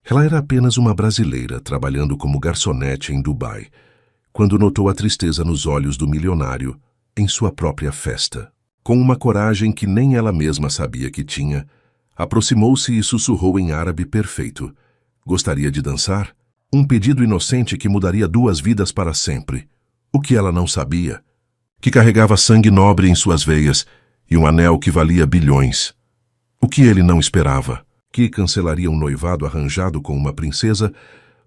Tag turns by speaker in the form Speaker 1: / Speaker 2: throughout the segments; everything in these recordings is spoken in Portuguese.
Speaker 1: Ela era apenas uma brasileira trabalhando como garçonete em Dubai, quando notou a tristeza nos olhos do milionário em sua própria festa. Com uma coragem que nem ela mesma sabia que tinha, aproximou-se e sussurrou em árabe perfeito: "Gostaria de dançar?" Um pedido inocente que mudaria 2 vidas para sempre. O que ela não sabia? Que carregava sangue nobre em suas veias e um anel que valia bilhões. O que ele não esperava? Que cancelaria um noivado arranjado com uma princesa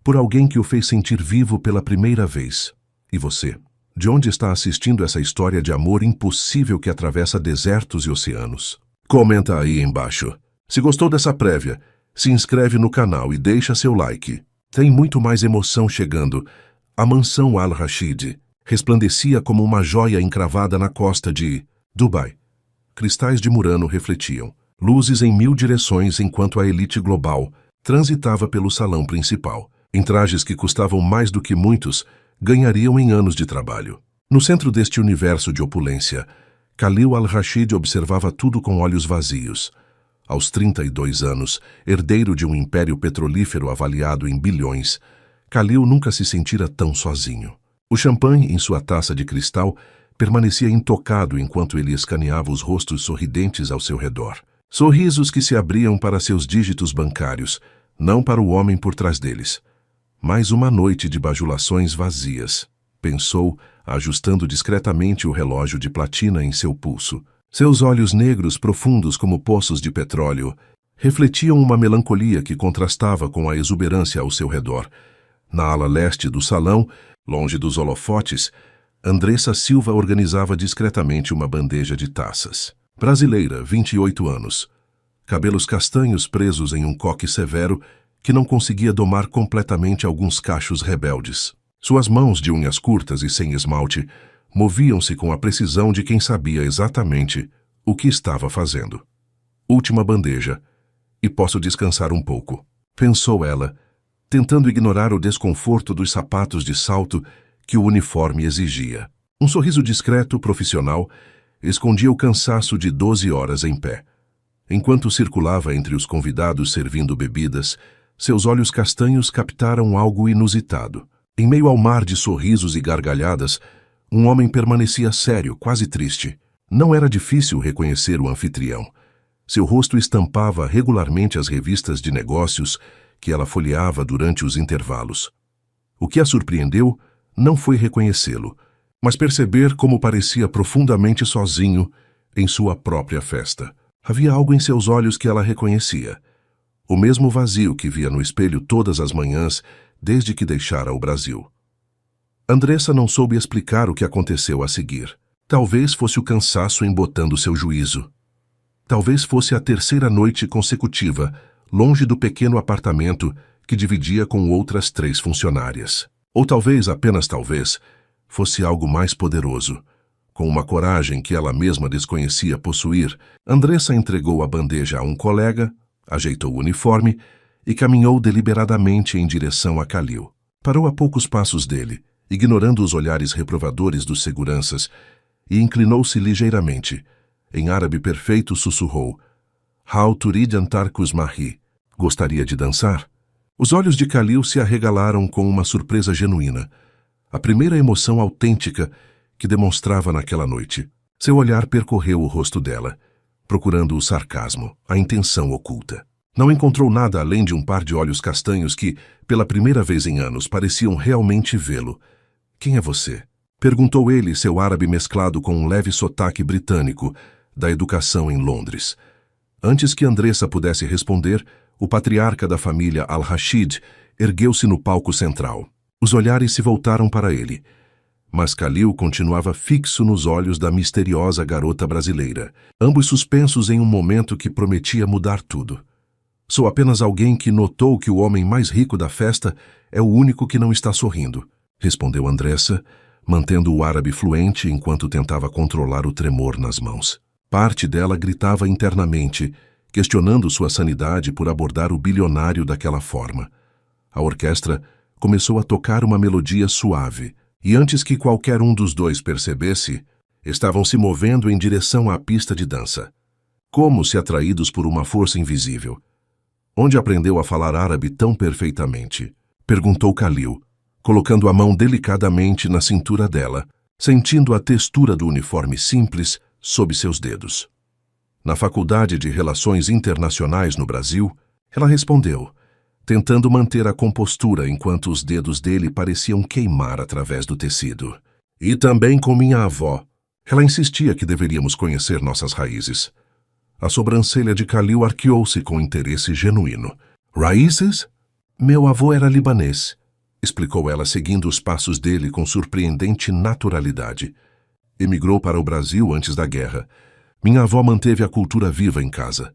Speaker 1: por alguém que o fez sentir vivo pela primeira vez. E você? De onde está assistindo essa história de amor impossível que atravessa desertos e oceanos? Comenta aí embaixo. Se gostou dessa prévia, se inscreve no canal e deixa seu like. Tem muito mais emoção chegando. A mansão Al-Rashid resplandecia como uma joia encravada na costa de Dubai. Cristais de Murano refletiam, luzes em 1000 direções enquanto a elite global transitava pelo salão principal, em trajes que custavam mais do que muitos ganhariam em anos de trabalho. No centro deste universo de opulência, Khalil Al-Rashid observava tudo com olhos vazios. Aos 32 anos, herdeiro de um império petrolífero avaliado em bilhões, Khalil nunca se sentira tão sozinho. O champanhe em sua taça de cristal permanecia intocado enquanto ele escaneava os rostos sorridentes ao seu redor. Sorrisos que se abriam para seus dígitos bancários, não para o homem por trás deles. Mais uma noite de bajulações vazias, pensou, ajustando discretamente o relógio de platina em seu pulso. Seus olhos negros, profundos como poços de petróleo, refletiam uma melancolia que contrastava com a exuberância ao seu redor. Na ala leste do salão, longe dos holofotes, Andressa Silva organizava discretamente uma bandeja de taças. Brasileira, 28 anos. Cabelos castanhos presos em um coque severo que não conseguia domar completamente alguns cachos rebeldes. Suas mãos de unhas curtas e sem esmalte moviam-se com a precisão de quem sabia exatamente o que estava fazendo. Última bandeja, e posso descansar um pouco, pensou ela, tentando ignorar o desconforto dos sapatos de salto que o uniforme exigia. Um sorriso discreto, profissional, escondia o cansaço de 12 horas em pé. Enquanto circulava entre os convidados servindo bebidas, seus olhos castanhos captaram algo inusitado. Em meio ao mar de sorrisos e gargalhadas, um homem permanecia sério, quase triste. Não era difícil reconhecer o anfitrião. Seu rosto estampava regularmente as revistas de negócios que ela folheava durante os intervalos. O que a surpreendeu não foi reconhecê-lo, mas perceber como parecia profundamente sozinho em sua própria festa. Havia algo em seus olhos que ela reconhecia. O mesmo vazio que via no espelho todas as manhãs desde que deixara o Brasil. Andressa não soube explicar o que aconteceu a seguir. Talvez fosse o cansaço embotando seu juízo. Talvez fosse a 3ª noite consecutiva, longe do pequeno apartamento que dividia com outras 3 funcionárias. Ou talvez, apenas talvez, fosse algo mais poderoso. Com uma coragem que ela mesma desconhecia possuir, Andressa entregou a bandeja a um colega, ajeitou o uniforme e caminhou deliberadamente em direção a Khalil. Parou a poucos passos dele, ignorando os olhares reprovadores dos seguranças, e inclinou-se ligeiramente. Em árabe perfeito sussurrou: "Hal turid an tarkus mahi?" Gostaria de dançar? Os olhos de Khalil se arregalaram com uma surpresa genuína. A primeira emoção autêntica que demonstrava naquela noite. Seu olhar percorreu o rosto dela, procurando o sarcasmo, a intenção oculta. Não encontrou nada além de um par de olhos castanhos que, pela primeira vez em anos, pareciam realmente vê-lo. "Quem é você?" perguntou ele, seu árabe mesclado com um leve sotaque britânico, da educação em Londres. Antes que Andressa pudesse responder, o patriarca da família Al-Rashid ergueu-se no palco central. Os olhares se voltaram para ele, mas Khalil continuava fixo nos olhos da misteriosa garota brasileira, ambos suspensos em um momento que prometia mudar tudo. "Sou apenas alguém que notou que o homem mais rico da festa é o único que não está sorrindo", respondeu Andressa, mantendo o árabe fluente enquanto tentava controlar o tremor nas mãos. Parte dela gritava internamente, questionando sua sanidade por abordar o bilionário daquela forma. A orquestra começou a tocar uma melodia suave, e antes que qualquer um dos dois percebesse, estavam se movendo em direção à pista de dança, como se atraídos por uma força invisível. Onde aprendeu a falar árabe tão perfeitamente? Perguntou Khalil, colocando a mão delicadamente na cintura dela, sentindo a textura do uniforme simples sob seus dedos. Na Faculdade de Relações Internacionais no Brasil, ela respondeu, tentando manter a compostura enquanto os dedos dele pareciam queimar através do tecido. E também com minha avó. Ela insistia que deveríamos conhecer nossas raízes. A sobrancelha de Khalil arqueou-se com interesse genuíno. Raízes? Meu avô era libanês, explicou ela seguindo os passos dele com surpreendente naturalidade. Emigrou para o Brasil antes da guerra. Minha avó manteve a cultura viva em casa.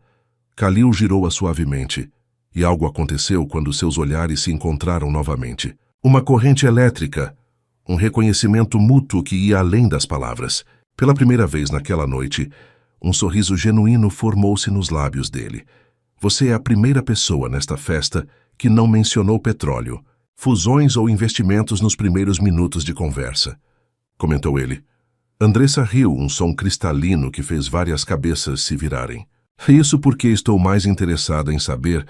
Speaker 1: Khalil girou-a suavemente, e algo aconteceu quando seus olhares se encontraram novamente. Uma corrente elétrica, um reconhecimento mútuo que ia além das palavras. Pela primeira vez naquela noite, um sorriso genuíno formou-se nos lábios dele. Você é a primeira pessoa nesta festa que não mencionou petróleo, fusões ou investimentos nos primeiros minutos de conversa, comentou ele. Andressa riu, um som cristalino que fez várias cabeças se virarem. Isso porque estou mais interessada em saber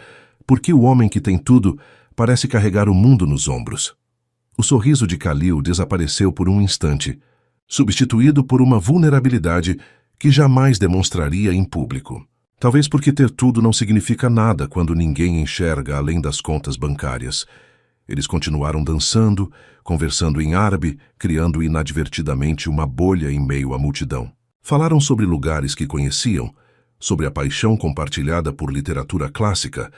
Speaker 1: por que o homem que tem tudo parece carregar o mundo nos ombros. O sorriso de Khalil desapareceu por um instante, substituído por uma vulnerabilidade que jamais demonstraria em público. Talvez porque ter tudo não significa nada quando ninguém enxerga além das contas bancárias. Eles continuaram dançando, conversando em árabe, criando inadvertidamente uma bolha em meio à multidão. Falaram sobre lugares que conheciam, sobre a paixão compartilhada por literatura clássica,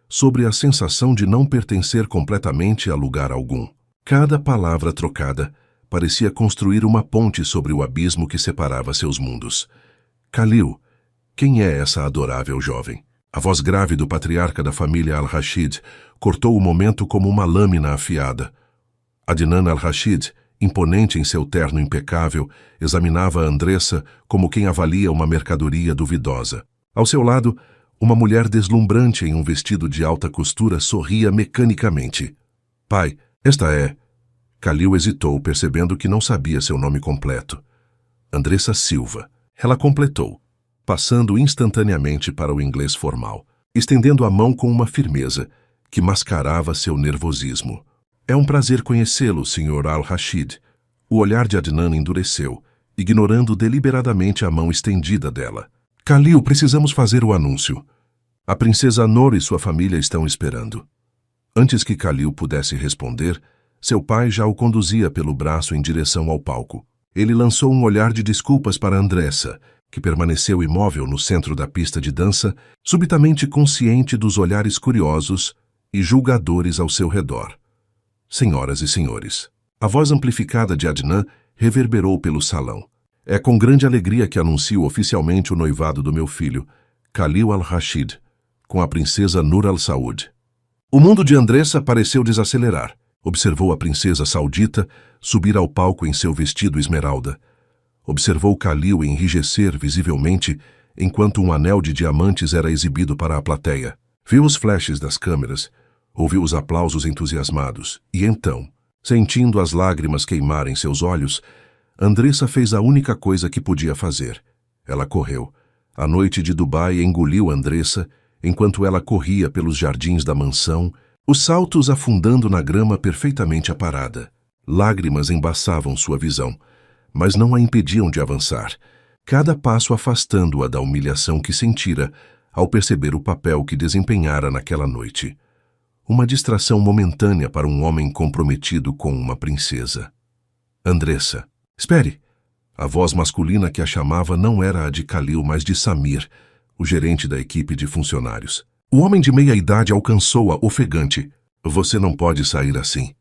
Speaker 1: sobre a sensação de não pertencer completamente a lugar algum. Cada palavra trocada parecia construir uma ponte sobre o abismo que separava seus mundos. Khalil, quem é essa adorável jovem? A voz grave do patriarca da família Al-Rashid cortou o momento como uma lâmina afiada. Adnan Al-Rashid, imponente em seu terno impecável, examinava Andressa como quem avalia uma mercadoria duvidosa. Ao seu lado, uma mulher deslumbrante em um vestido de alta costura sorria mecanicamente. Pai, esta é... Khalil hesitou, percebendo que não sabia seu nome completo. Andressa Silva. Ela completou, passando instantaneamente para o inglês formal, estendendo a mão com uma firmeza que mascarava seu nervosismo. É um prazer conhecê-lo, Sr. Al-Rashid. O olhar de Adnan endureceu, ignorando deliberadamente a mão estendida dela. Khalil, precisamos fazer o anúncio. A princesa Noor e sua família estão esperando. Antes que Khalil pudesse responder, seu pai já o conduzia pelo braço em direção ao palco. Ele lançou um olhar de desculpas para Andressa, que permaneceu imóvel no centro da pista de dança, subitamente consciente dos olhares curiosos e julgadores ao seu redor. Senhoras e senhores, a voz amplificada de Adnan reverberou pelo salão. É com grande alegria que anuncio oficialmente o noivado do meu filho, Khalil Al-Rashid, com a princesa Noor Al-Saud. O mundo de Andressa pareceu desacelerar. Observou a princesa saudita subir ao palco em seu vestido esmeralda. Observou Khalil enrijecer visivelmente enquanto um anel de diamantes era exibido para a plateia. Viu os flashes das câmeras, ouviu os aplausos entusiasmados e então, sentindo as lágrimas queimarem seus olhos, Andressa fez a única coisa que podia fazer. Ela correu. A noite de Dubai engoliu Andressa enquanto ela corria pelos jardins da mansão, os saltos afundando na grama perfeitamente aparada. Lágrimas embaçavam sua visão, mas não a impediam de avançar, cada passo afastando-a da humilhação que sentira ao perceber o papel que desempenhara naquela noite. Uma distração momentânea para um homem comprometido com uma princesa. Andressa, espere! A voz masculina que a chamava não era a de Khalil, mas de Samir, o gerente da equipe de funcionários. O homem de meia-idade alcançou-a ofegante. Você não pode sair assim.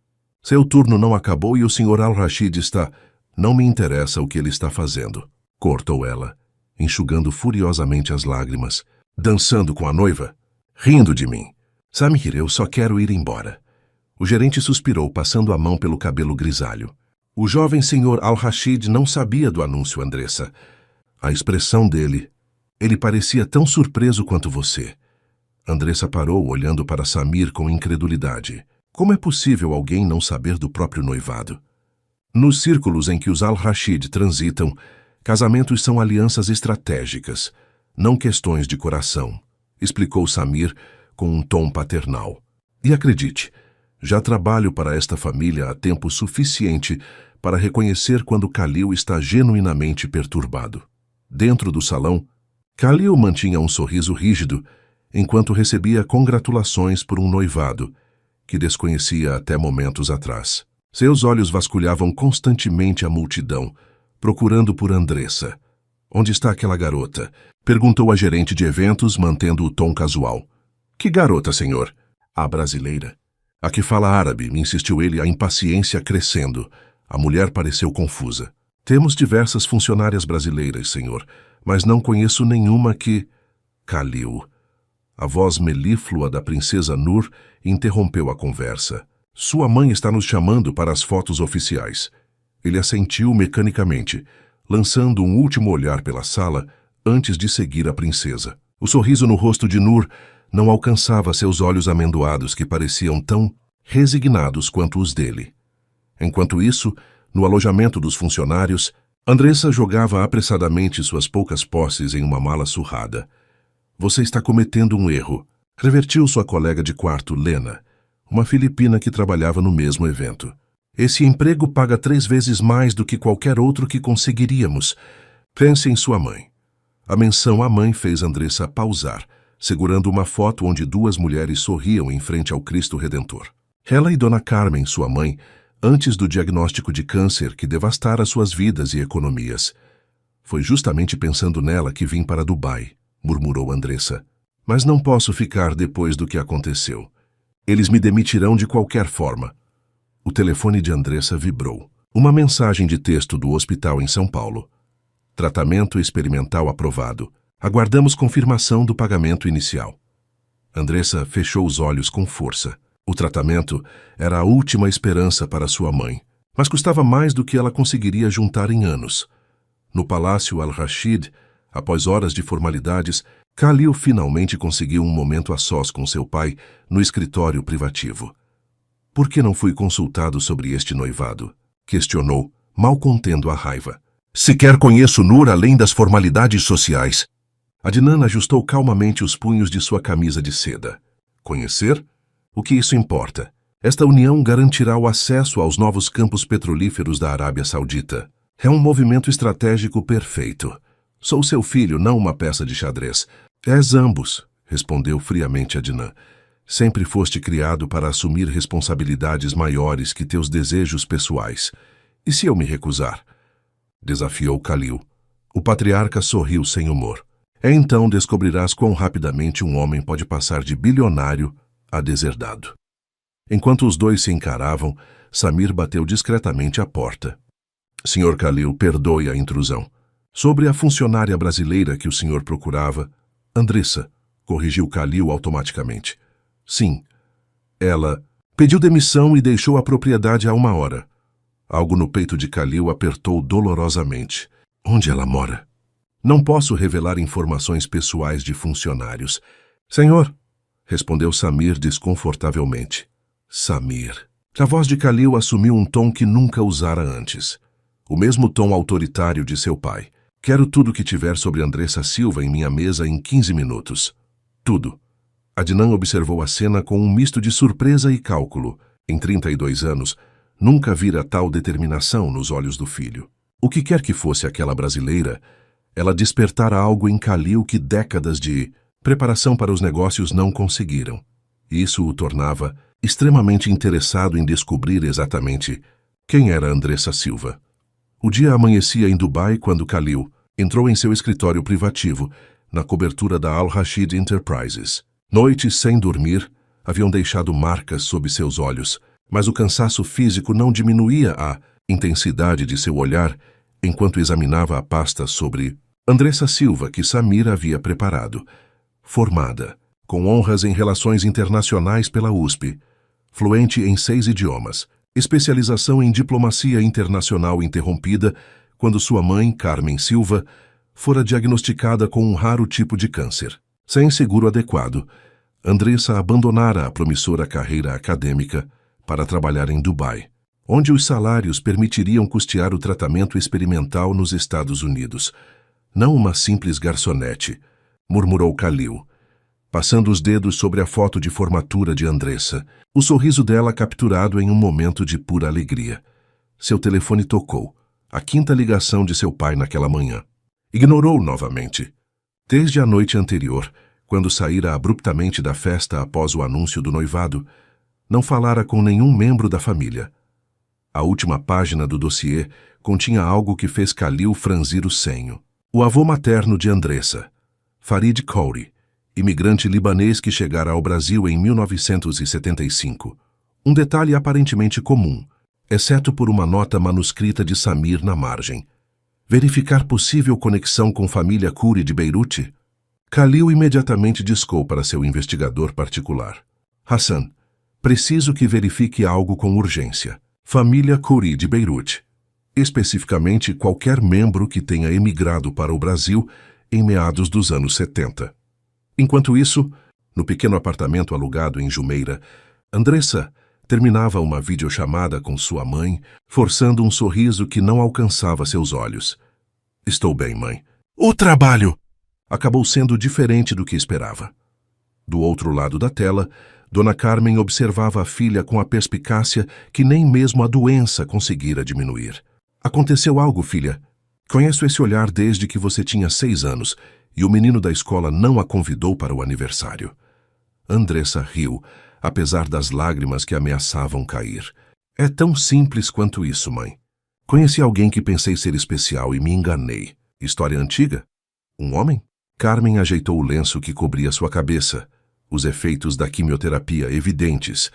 Speaker 1: Seu turno não acabou e o Sr. Al-Rashid está... Não me interessa o que ele está fazendo. Cortou ela, enxugando furiosamente as lágrimas. Dançando com a noiva? Rindo de mim. Samir, eu só quero ir embora. O gerente suspirou, passando a mão pelo cabelo grisalho. O jovem Sr. Al-Rashid não sabia do anúncio, Andressa. A expressão dele... Ele parecia tão surpreso quanto você. Andressa parou, olhando para Samir com incredulidade. Como é possível alguém não saber do próprio noivado? Nos círculos em que os Al-Rashid transitam, casamentos são alianças estratégicas, não questões de coração, explicou Samir, com um tom paternal. E acredite, já trabalho para esta família há tempo suficiente para reconhecer quando Khalil está genuinamente perturbado. Dentro do salão, Khalil mantinha um sorriso rígido enquanto recebia congratulações por um noivado que desconhecia até momentos atrás. Seus olhos vasculhavam constantemente a multidão, procurando por Andressa. "Onde está aquela garota?" perguntou a gerente de eventos, mantendo o tom casual. "Que garota, senhor?" "A brasileira." "A que fala árabe", insistiu ele, a impaciência crescendo. A mulher pareceu confusa. "Temos diversas funcionárias brasileiras, senhor, mas não conheço nenhuma que..." Khalil. A voz melíflua da princesa Nur interrompeu a conversa. "Sua mãe está nos chamando para as fotos oficiais." Ele assentiu mecanicamente, lançando um último olhar pela sala antes de seguir a princesa. O sorriso no rosto de Nur não alcançava seus olhos amendoados que pareciam tão resignados quanto os dele. Enquanto isso, no alojamento dos funcionários, Andressa jogava apressadamente suas poucas posses em uma mala surrada. "Você está cometendo um erro", revertiu sua colega de quarto, Lena, uma filipina que trabalhava no mesmo evento. "Esse emprego paga 3 vezes mais do que qualquer outro que conseguiríamos. Pense em sua mãe." A menção à mãe fez Andressa pausar, segurando uma foto onde 2 mulheres sorriam em frente ao Cristo Redentor. Ela e Dona Carmen, sua mãe, antes do diagnóstico de câncer que devastara suas vidas e economias. "Foi justamente pensando nela que vim para Dubai", murmurou Andressa. "Mas não posso ficar depois do que aconteceu. Eles me demitirão de qualquer forma." O telefone de Andressa vibrou. Uma mensagem de texto do hospital em São Paulo. "Tratamento experimental aprovado. Aguardamos confirmação do pagamento inicial." Andressa fechou os olhos com força. O tratamento era a última esperança para sua mãe, mas custava mais do que ela conseguiria juntar em anos. No Palácio Al-Rashid, após horas de formalidades, Khalil finalmente conseguiu um momento a sós com seu pai no escritório privativo. "Por que não fui consultado sobre este noivado?" questionou, mal contendo a raiva. "Sequer conheço Nur além das formalidades sociais." Adnan ajustou calmamente os punhos de sua camisa de seda. "Conhecer? O que isso importa? Esta união garantirá o acesso aos novos campos petrolíferos da Arábia Saudita. É um movimento estratégico perfeito. Sou seu filho, não uma peça de xadrez." "És ambos", respondeu friamente Adnan. "Sempre foste criado para assumir responsabilidades maiores que teus desejos pessoais. E se eu me recusar?" desafiou Khalil. O patriarca sorriu sem humor. "Então descobrirás quão rapidamente um homem pode passar de bilionário a deserdado." Enquanto os dois se encaravam, Samir bateu discretamente à porta. "Senhor Khalil, perdoe a intrusão. Sobre a funcionária brasileira que o senhor procurava..." "Andressa", corrigiu Khalil automaticamente. "Sim. Ela pediu demissão e deixou a propriedade há 1 hora." Algo no peito de Khalil apertou dolorosamente. "Onde ela mora?" "Não posso revelar informações pessoais de funcionários." "Senhor", respondeu Samir desconfortavelmente. Samir. A voz de Khalil assumiu um tom que nunca usara antes. O mesmo tom autoritário de seu pai. "Quero tudo que tiver sobre Andressa Silva em minha mesa em 15 minutos. Tudo." Adnan observou a cena com um misto de surpresa e cálculo. Em 32 anos, nunca vira tal determinação nos olhos do filho. O que quer que fosse aquela brasileira, ela despertara algo em Khalil que décadas de preparação para os negócios não conseguiram. Isso o tornava extremamente interessado em descobrir exatamente quem era Andressa Silva. O dia amanhecia em Dubai quando Khalil entrou em seu escritório privativo, na cobertura da Al-Rashid Enterprises. Noites sem dormir haviam deixado marcas sob seus olhos, mas o cansaço físico não diminuía a intensidade de seu olhar enquanto examinava a pasta sobre Andressa Silva que Samir havia preparado. Formada, com honras em relações internacionais pela USP, fluente em 6 idiomas, especialização em diplomacia internacional interrompida quando sua mãe, Carmen Silva, fora diagnosticada com um raro tipo de câncer. Sem seguro adequado, Andressa abandonara a promissora carreira acadêmica para trabalhar em Dubai, onde os salários permitiriam custear o tratamento experimental nos Estados Unidos. "Não uma simples garçonete", murmurou Khalil. passando os dedos sobre a foto de formatura de Andressa, o sorriso dela capturado em um momento de pura alegria. Seu telefone tocou, a 5ª ligação de seu pai naquela manhã. Ignorou novamente. Desde a noite anterior, quando saíra abruptamente da festa após o anúncio do noivado, não falara com nenhum membro da família. A última página do dossiê continha algo que fez Khalil franzir o senho. O avô materno de Andressa, Farid Khoury, imigrante libanês que chegara ao Brasil em 1975. Um detalhe aparentemente comum, exceto por uma nota manuscrita de Samir na margem. Verificar possível conexão com família Khoury de Beirute? Khalil imediatamente discou para seu investigador particular. Hassan, preciso que verifique algo com urgência. Família Khoury de Beirute. Especificamente qualquer membro que tenha emigrado para o Brasil em meados dos anos 70. Enquanto isso, no pequeno apartamento alugado em Jumeirah, Andressa terminava uma videochamada com sua mãe, forçando um sorriso que não alcançava seus olhos. Estou bem, mãe. O trabalho acabou sendo diferente do que esperava. Do outro lado da tela, Dona Carmen observava a filha com a perspicácia que nem mesmo a doença conseguira diminuir. Aconteceu algo, filha. Conheço esse olhar desde que você tinha 6 anos e o menino da escola não a convidou para o aniversário. Andressa riu, apesar das lágrimas que ameaçavam cair. É tão simples quanto isso, mãe. Conheci alguém que pensei ser especial e me enganei. História antiga? Um homem? Carmen ajeitou o lenço que cobria sua cabeça, os efeitos da quimioterapia evidentes,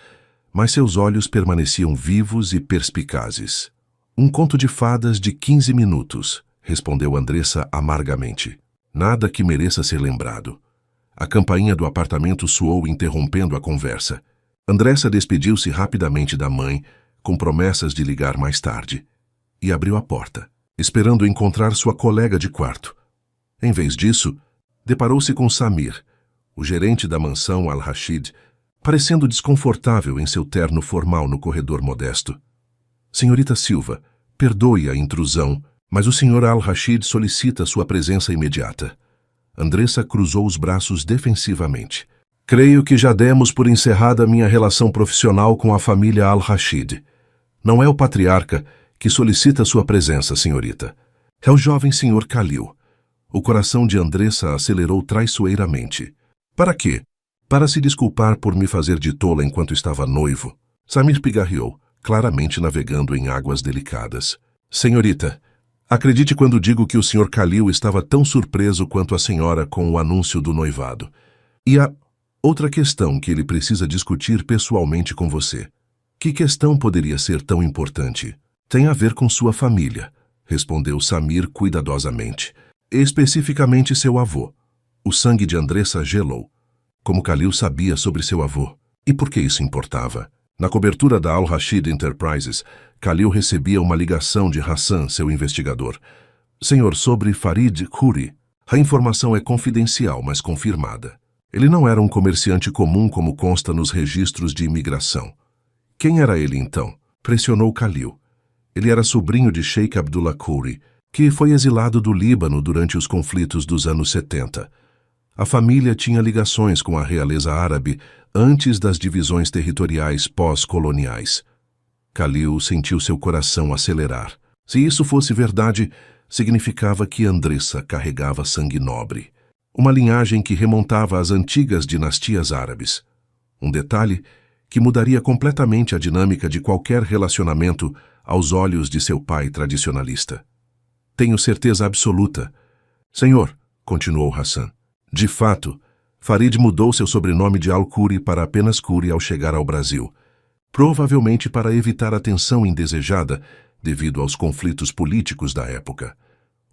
Speaker 1: mas seus olhos permaneciam vivos e perspicazes. Um conto de fadas de 15 minutos, respondeu Andressa amargamente. Nada que mereça ser lembrado. A campainha do apartamento soou interrompendo a conversa. Andressa despediu-se rapidamente da mãe, com promessas de ligar mais tarde, e abriu a porta, esperando encontrar sua colega de quarto. Em vez disso, deparou-se com Samir, o gerente da mansão Al-Rashid, parecendo desconfortável em seu terno formal no corredor modesto. Senhorita Silva, perdoe a intrusão, mas o Sr. Al-Rashid solicita sua presença imediata. Andressa cruzou os braços defensivamente. Creio que já demos por encerrada minha relação profissional com a família Al-Rashid. Não é o patriarca que solicita sua presença, senhorita. É o jovem Sr. Khalil. O coração de Andressa acelerou traiçoeiramente. Para quê? Para se desculpar por me fazer de tola enquanto estava noivo. Samir pigarreou, claramente navegando em águas delicadas. Senhorita, acredite quando digo que o Sr. Khalil estava tão surpreso quanto a senhora com o anúncio do noivado. E há outra questão que ele precisa discutir pessoalmente com você. Que questão poderia ser tão importante? Tem a ver com sua família, respondeu Samir cuidadosamente. Especificamente seu avô. O sangue de Andressa gelou. Como Khalil sabia sobre seu avô? E por que isso importava? Na cobertura da Al-Rashid Enterprises, Khalil recebia uma ligação de Hassan, seu investigador. Senhor, sobre Farid Khoury. A informação é confidencial, mas confirmada. Ele não era um comerciante comum como consta nos registros de imigração. Quem era ele, então? Pressionou Khalil. Ele era sobrinho de Sheikh Abdullah Khoury, que foi exilado do Líbano durante os conflitos dos anos 70. A família tinha ligações com a realeza árabe antes das divisões territoriais pós-coloniais. Khalil sentiu seu coração acelerar. Se isso fosse verdade, significava que Andressa carregava sangue nobre. Uma linhagem que remontava às antigas dinastias árabes. Um detalhe que mudaria completamente a dinâmica de qualquer relacionamento aos olhos de seu pai tradicionalista. Tenho certeza absoluta. Senhor, continuou Hassan, de fato, Farid mudou seu sobrenome de Al-Khoury para apenas Khoury ao chegar ao Brasil, provavelmente para evitar a tensão indesejada devido aos conflitos políticos da época.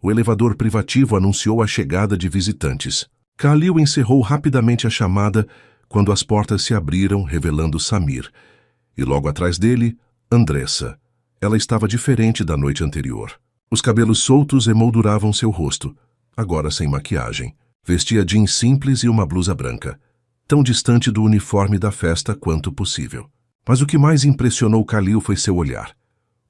Speaker 1: O elevador privativo anunciou a chegada de visitantes. Khalil encerrou rapidamente a chamada quando as portas se abriram, revelando Samir, e logo atrás dele, Andressa. Ela estava diferente da noite anterior. Os cabelos soltos emolduravam seu rosto, agora sem maquiagem. Vestia jeans simples e uma blusa branca, tão distante do uniforme da festa quanto possível. Mas o que mais impressionou Khalil foi seu olhar.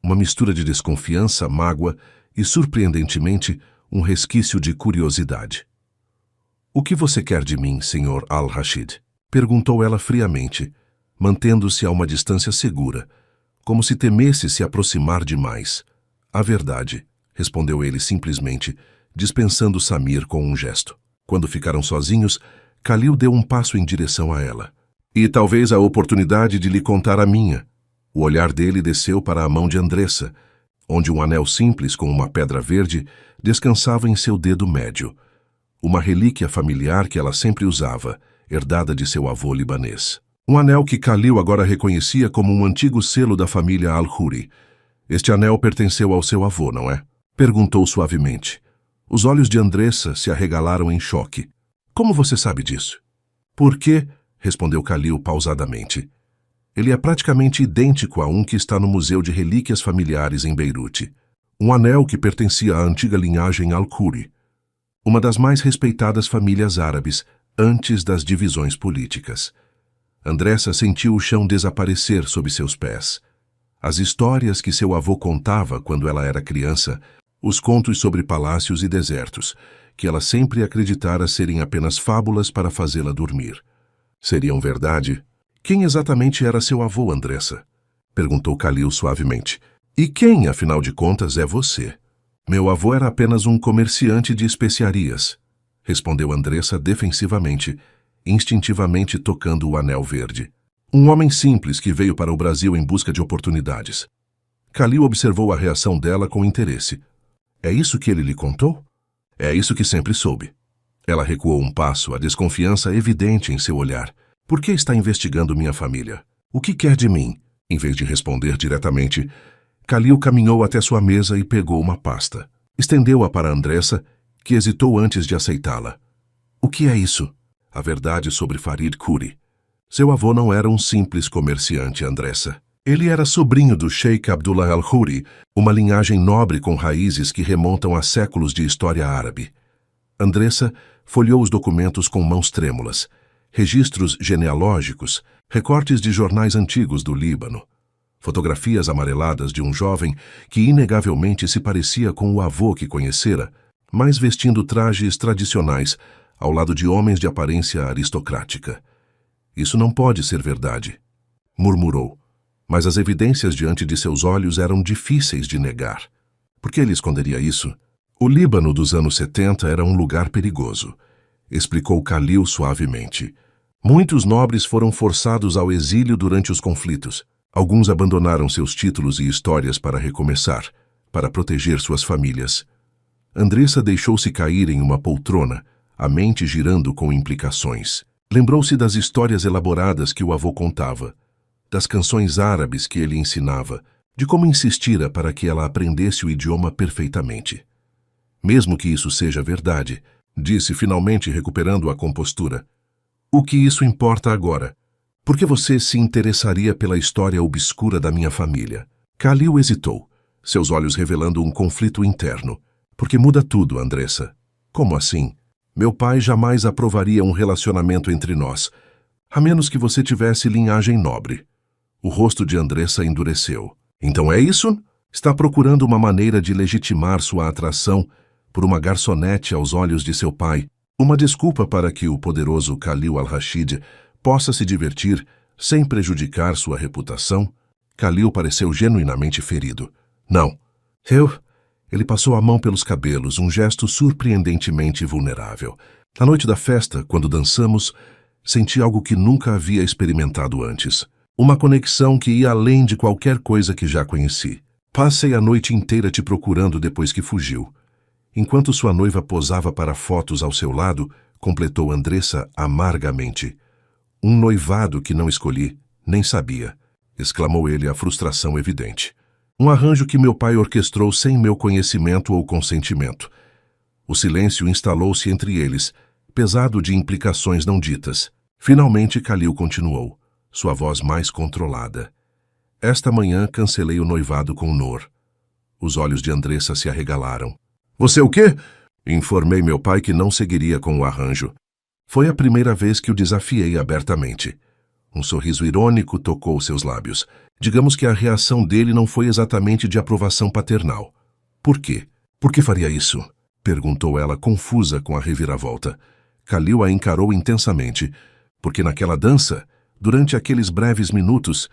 Speaker 1: Uma mistura de desconfiança, mágoa e, surpreendentemente, um resquício de curiosidade. O que você quer de mim, Sr. Al-Rashid? Perguntou ela friamente, mantendo-se a uma distância segura, como se temesse se aproximar demais. A verdade, respondeu ele simplesmente, dispensando Samir com um gesto. Quando ficaram sozinhos, Khalil deu um passo em direção a ela. E talvez a oportunidade de lhe contar a minha. O olhar dele desceu para a mão de Andressa, onde um anel simples com uma pedra verde descansava em seu dedo médio. Uma relíquia familiar que ela sempre usava, herdada de seu avô libanês. Um anel que Khalil agora reconhecia como um antigo selo da família Al-Khoury. Este anel pertenceu ao seu avô, não é? Perguntou suavemente. Os olhos de Andressa se arregalaram em choque. Como você sabe disso? Por quê? Respondeu Khalil pausadamente. Ele é praticamente idêntico a um que está no Museu de Relíquias Familiares em Beirute. Um anel que pertencia à antiga linhagem Al-Khoury, uma das mais respeitadas famílias árabes antes das divisões políticas. Andressa sentiu o chão desaparecer sob seus pés. As histórias que seu avô contava quando ela era criança, os contos sobre palácios e desertos, que ela sempre acreditara serem apenas fábulas para fazê-la dormir. Seriam verdade? Quem exatamente era seu avô, Andressa? Perguntou Khalil suavemente. E quem, afinal de contas, é você? Meu avô era apenas um comerciante de especiarias, respondeu Andressa defensivamente, instintivamente tocando o anel verde. Um homem simples que veio para o Brasil em busca de oportunidades. Khalil observou a reação dela com interesse. É isso que ele lhe contou? É isso que sempre soube. Ela recuou um passo, a desconfiança evidente em seu olhar. Por que está investigando minha família? O que quer de mim? Em vez de responder diretamente, Khalil caminhou até sua mesa e pegou uma pasta. Estendeu-a para Andressa, que hesitou antes de aceitá-la. O que é isso? A verdade sobre Farid Khoury. Seu avô não era um simples comerciante, Andressa. Ele era sobrinho do Sheikh Abdullah Al-Khoury, uma linhagem nobre com raízes que remontam a séculos de história árabe. Andressa folheou os documentos com mãos trêmulas. Registros genealógicos, recortes de jornais antigos do Líbano. Fotografias amareladas de um jovem que inegavelmente se parecia com o avô que conhecera, mas vestindo trajes tradicionais, ao lado de homens de aparência aristocrática. Isso não pode ser verdade, murmurou, mas as evidências diante de seus olhos eram difíceis de negar. Por que ele esconderia isso? O Líbano dos anos 70 era um lugar perigoso, explicou Khalil suavemente. Muitos nobres foram forçados ao exílio durante os conflitos. Alguns abandonaram seus títulos e histórias para recomeçar, para proteger suas famílias. Andressa deixou-se cair em uma poltrona, a mente girando com implicações. Lembrou-se das histórias elaboradas que o avô contava, das canções árabes que ele ensinava, de como insistira para que ela aprendesse o idioma perfeitamente. Mesmo que isso seja verdade, disse finalmente recuperando a compostura, o que isso importa agora? Por que você se interessaria pela história obscura da minha família? Khalil hesitou, seus olhos revelando um conflito interno. Porque muda tudo, Andressa. Como assim? Meu pai jamais aprovaria um relacionamento entre nós, a menos que você tivesse linhagem nobre. O rosto de Andressa endureceu. Então é isso? Está procurando uma maneira de legitimar sua atração por uma garçonete aos olhos de seu pai, uma desculpa para que o poderoso Khalil Al-Rashid possa se divertir sem prejudicar sua reputação? Khalil pareceu genuinamente ferido. Não. Ele passou a mão pelos cabelos, um gesto surpreendentemente vulnerável. Na noite da festa, quando dançamos, senti algo que nunca havia experimentado antes. Uma conexão que ia além de qualquer coisa que já conheci. Passei a noite inteira te procurando depois que fugiu. Enquanto sua noiva posava para fotos ao seu lado, completou Andressa amargamente. Um noivado que não escolhi, nem sabia, exclamou ele, a frustração evidente. Um arranjo que meu pai orquestrou sem meu conhecimento ou consentimento. O silêncio instalou-se entre eles, pesado de implicações não ditas. Finalmente Khalil continuou, sua voz mais controlada. Esta manhã cancelei o noivado com Noor. Os olhos de Andressa se arregalaram. Você o quê? Informei meu pai que não seguiria com o arranjo. Foi a primeira vez que o desafiei abertamente. Um sorriso irônico tocou seus lábios. Digamos que a reação dele não foi exatamente de aprovação paternal. Por quê? Por que faria isso? Perguntou ela, confusa com a reviravolta. Khalil a encarou intensamente, porque naquela dança, durante aqueles breves minutos,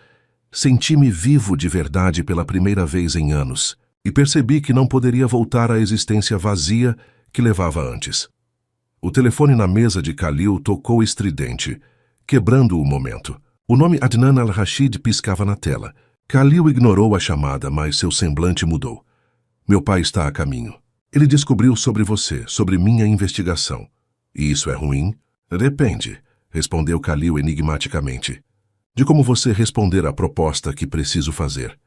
Speaker 1: senti-me vivo de verdade pela primeira vez em anos e percebi que não poderia voltar à existência vazia que levava antes. O telefone na mesa de Khalil tocou estridente, quebrando o momento. O nome Adnan Al-Rashid piscava na tela. Khalil ignorou a chamada, mas seu semblante mudou. Meu pai está a caminho. Ele descobriu sobre você, sobre minha investigação. E isso é ruim? Depende, respondeu Khalil enigmaticamente, de como você responder à proposta que preciso fazer.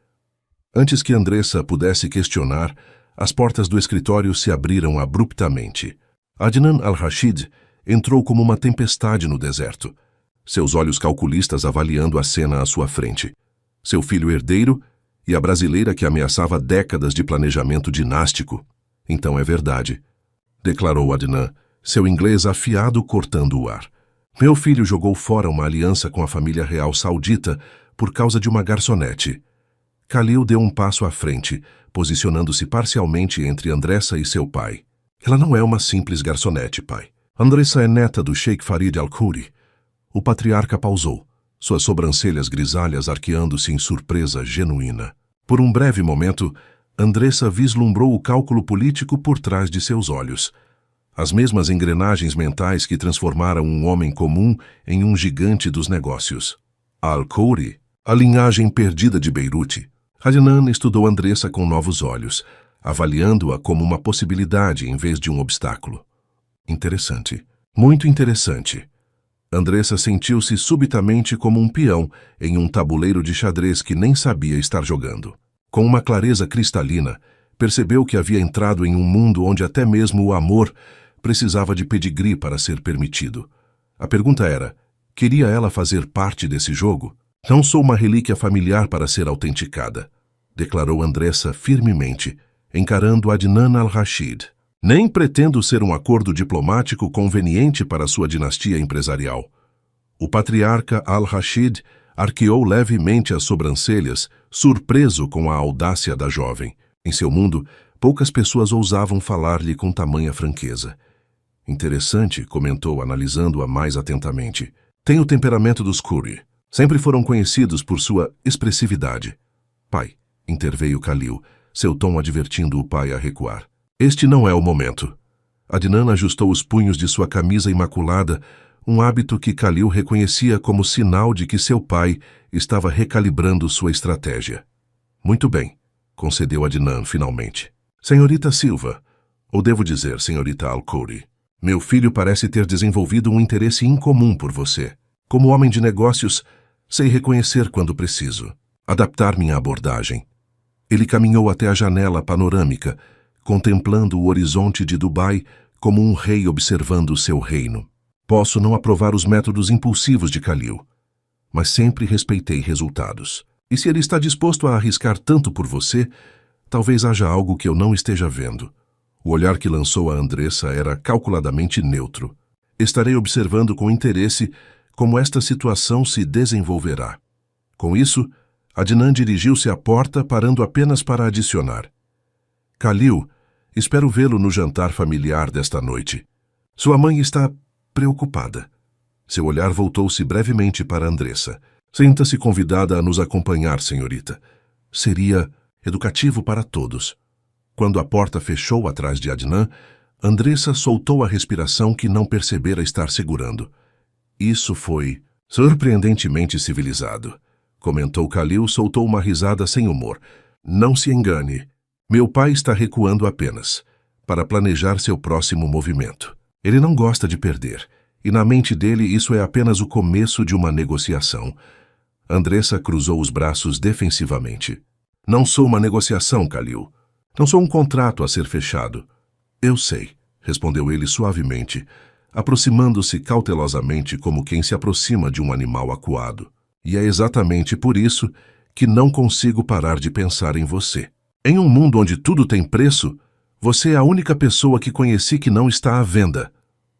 Speaker 1: Antes que Andressa pudesse questionar, as portas do escritório se abriram abruptamente. Adnan Al-Rashid entrou como uma tempestade no deserto, seus olhos calculistas avaliando a cena à sua frente. Seu filho herdeiro e a brasileira que ameaçava décadas de planejamento dinástico. Então é verdade, declarou Adnan, seu inglês afiado cortando o ar. Meu filho jogou fora uma aliança com a família real saudita por causa de uma garçonete. Khalil deu um passo à frente, posicionando-se parcialmente entre Andressa e seu pai. Ela não é uma simples garçonete, pai. Andressa é neta do Sheikh Farid Al-Khoury. O patriarca pausou, suas sobrancelhas grisalhas arqueando-se em surpresa genuína. Por um breve momento, Andressa vislumbrou o cálculo político por trás de seus olhos. As mesmas engrenagens mentais que transformaram um homem comum em um gigante dos negócios. Al-Khoury, a linhagem perdida de Beirute. Adnan estudou Andressa com novos olhos, avaliando-a como uma possibilidade em vez de um obstáculo. Interessante. Muito interessante. Andressa sentiu-se subitamente como um peão em um tabuleiro de xadrez que nem sabia estar jogando. Com uma clareza cristalina, percebeu que havia entrado em um mundo onde até mesmo o amor precisava de pedigree para ser permitido. A pergunta era, queria ela fazer parte desse jogo? Não sou uma relíquia familiar para ser autenticada, declarou Andressa firmemente, encarando Adnan Al-Rashid. Nem pretendo ser um acordo diplomático conveniente para sua dinastia empresarial. O patriarca Al-Rashid arqueou levemente as sobrancelhas, surpreso com a audácia da jovem. Em seu mundo, poucas pessoas ousavam falar-lhe com tamanha franqueza. Interessante, comentou, analisando-a mais atentamente. Tem o temperamento dos Khoury. Sempre foram conhecidos por sua expressividade. Pai, interveio Khalil, seu tom advertindo o pai a recuar. Este não é o momento. Adnan ajustou os punhos de sua camisa imaculada, um hábito que Khalil reconhecia como sinal de que seu pai estava recalibrando sua estratégia. Muito bem, concedeu Adnan finalmente. Senhorita Silva, ou devo dizer, senhorita Al-Khoury, meu filho parece ter desenvolvido um interesse incomum por você. Como homem de negócios, sei reconhecer quando preciso, adaptar minha abordagem. Ele caminhou até a janela panorâmica, contemplando o horizonte de Dubai como um rei observando seu reino. Posso não aprovar os métodos impulsivos de Khalil, mas sempre respeitei resultados. E se ele está disposto a arriscar tanto por você, talvez haja algo que eu não esteja vendo. O olhar que lançou a Andressa era calculadamente neutro. Estarei observando com interesse como esta situação se desenvolverá. Com isso, Adnan dirigiu-se à porta, parando apenas para adicionar. Khalil, espero vê-lo no jantar familiar desta noite. Sua mãe está preocupada. Seu olhar voltou-se brevemente para Andressa. Sinta-se convidada a nos acompanhar, senhorita. Seria educativo para todos. Quando a porta fechou atrás de Adnan, Andressa soltou a respiração que não percebera estar segurando. Isso foi surpreendentemente civilizado, comentou Khalil, soltou uma risada sem humor. Não se engane. Meu pai está recuando apenas, para planejar seu próximo movimento. Ele não gosta de perder, e na mente dele isso é apenas o começo de uma negociação. Andressa cruzou os braços defensivamente. Não sou uma negociação, Khalil. Não sou um contrato a ser fechado. Eu sei, respondeu ele suavemente, aproximando-se cautelosamente como quem se aproxima de um animal acuado. E é exatamente por isso que não consigo parar de pensar em você. Em um mundo onde tudo tem preço, você é a única pessoa que conheci que não está à venda.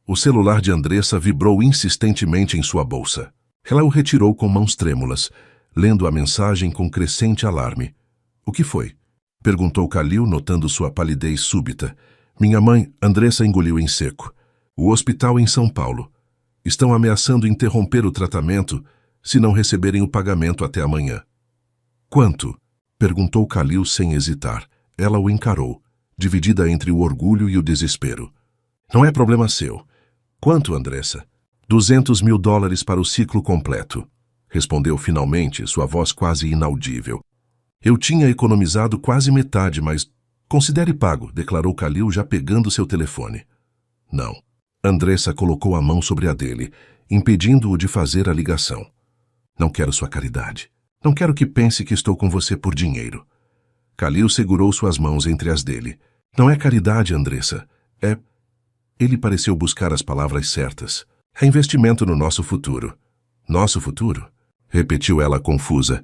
Speaker 1: O celular de Andressa vibrou insistentemente em sua bolsa. Ela o retirou com mãos trêmulas, lendo a mensagem com crescente alarme. O que foi? Perguntou Khalil, notando sua palidez súbita. Minha mãe, Andressa engoliu em seco. O hospital em São Paulo. Estão ameaçando interromper o tratamento se não receberem o pagamento até amanhã. Quanto? Perguntou Khalil sem hesitar. Ela o encarou, dividida entre o orgulho e o desespero. Não é problema seu. Quanto, Andressa? $200.000 para o ciclo completo. Respondeu finalmente, sua voz quase inaudível. Eu tinha economizado quase metade, mas considere pago, declarou Khalil já pegando seu telefone. Não. Andressa colocou a mão sobre a dele, impedindo-o de fazer a ligação. Não quero sua caridade. Não quero que pense que estou com você por dinheiro. Khalil segurou suas mãos entre as dele. Não é caridade, Andressa. É... Ele pareceu buscar as palavras certas. É investimento no nosso futuro. Nosso futuro? Repetiu ela confusa.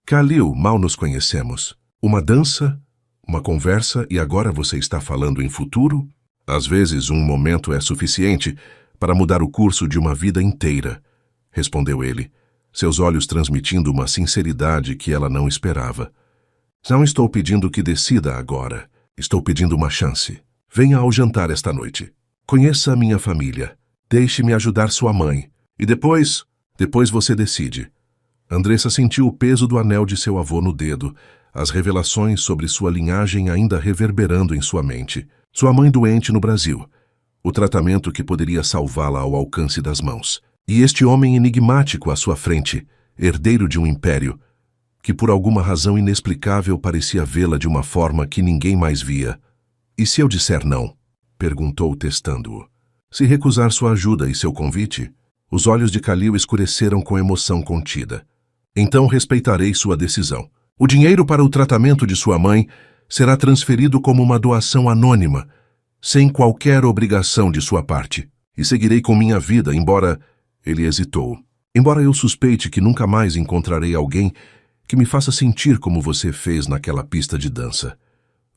Speaker 1: Khalil, mal nos conhecemos. Uma dança, uma conversa e agora você está falando em futuro? Às vezes um momento é suficiente para mudar o curso de uma vida inteira, respondeu ele, seus olhos transmitindo uma sinceridade que ela não esperava. Não estou pedindo que decida agora. Estou pedindo uma chance. Venha ao jantar esta noite. Conheça a minha família. Deixe-me ajudar sua mãe. E depois você decide. Andressa sentiu o peso do anel de seu avô no dedo, as revelações sobre sua linhagem ainda reverberando em sua mente. Sua mãe doente no Brasil. O tratamento que poderia salvá-la ao alcance das mãos. E este homem enigmático à sua frente, herdeiro de um império, que por alguma razão inexplicável parecia vê-la de uma forma que ninguém mais via. E se eu disser não? Perguntou, testando-o. Se recusar sua ajuda e seu convite? Os olhos de Khalil escureceram com emoção contida. Então respeitarei sua decisão. O dinheiro para o tratamento de sua mãe será transferido como uma doação anônima, sem qualquer obrigação de sua parte. E seguirei com minha vida, embora... Ele hesitou. Embora eu suspeite que nunca mais encontrarei alguém que me faça sentir como você fez naquela pista de dança.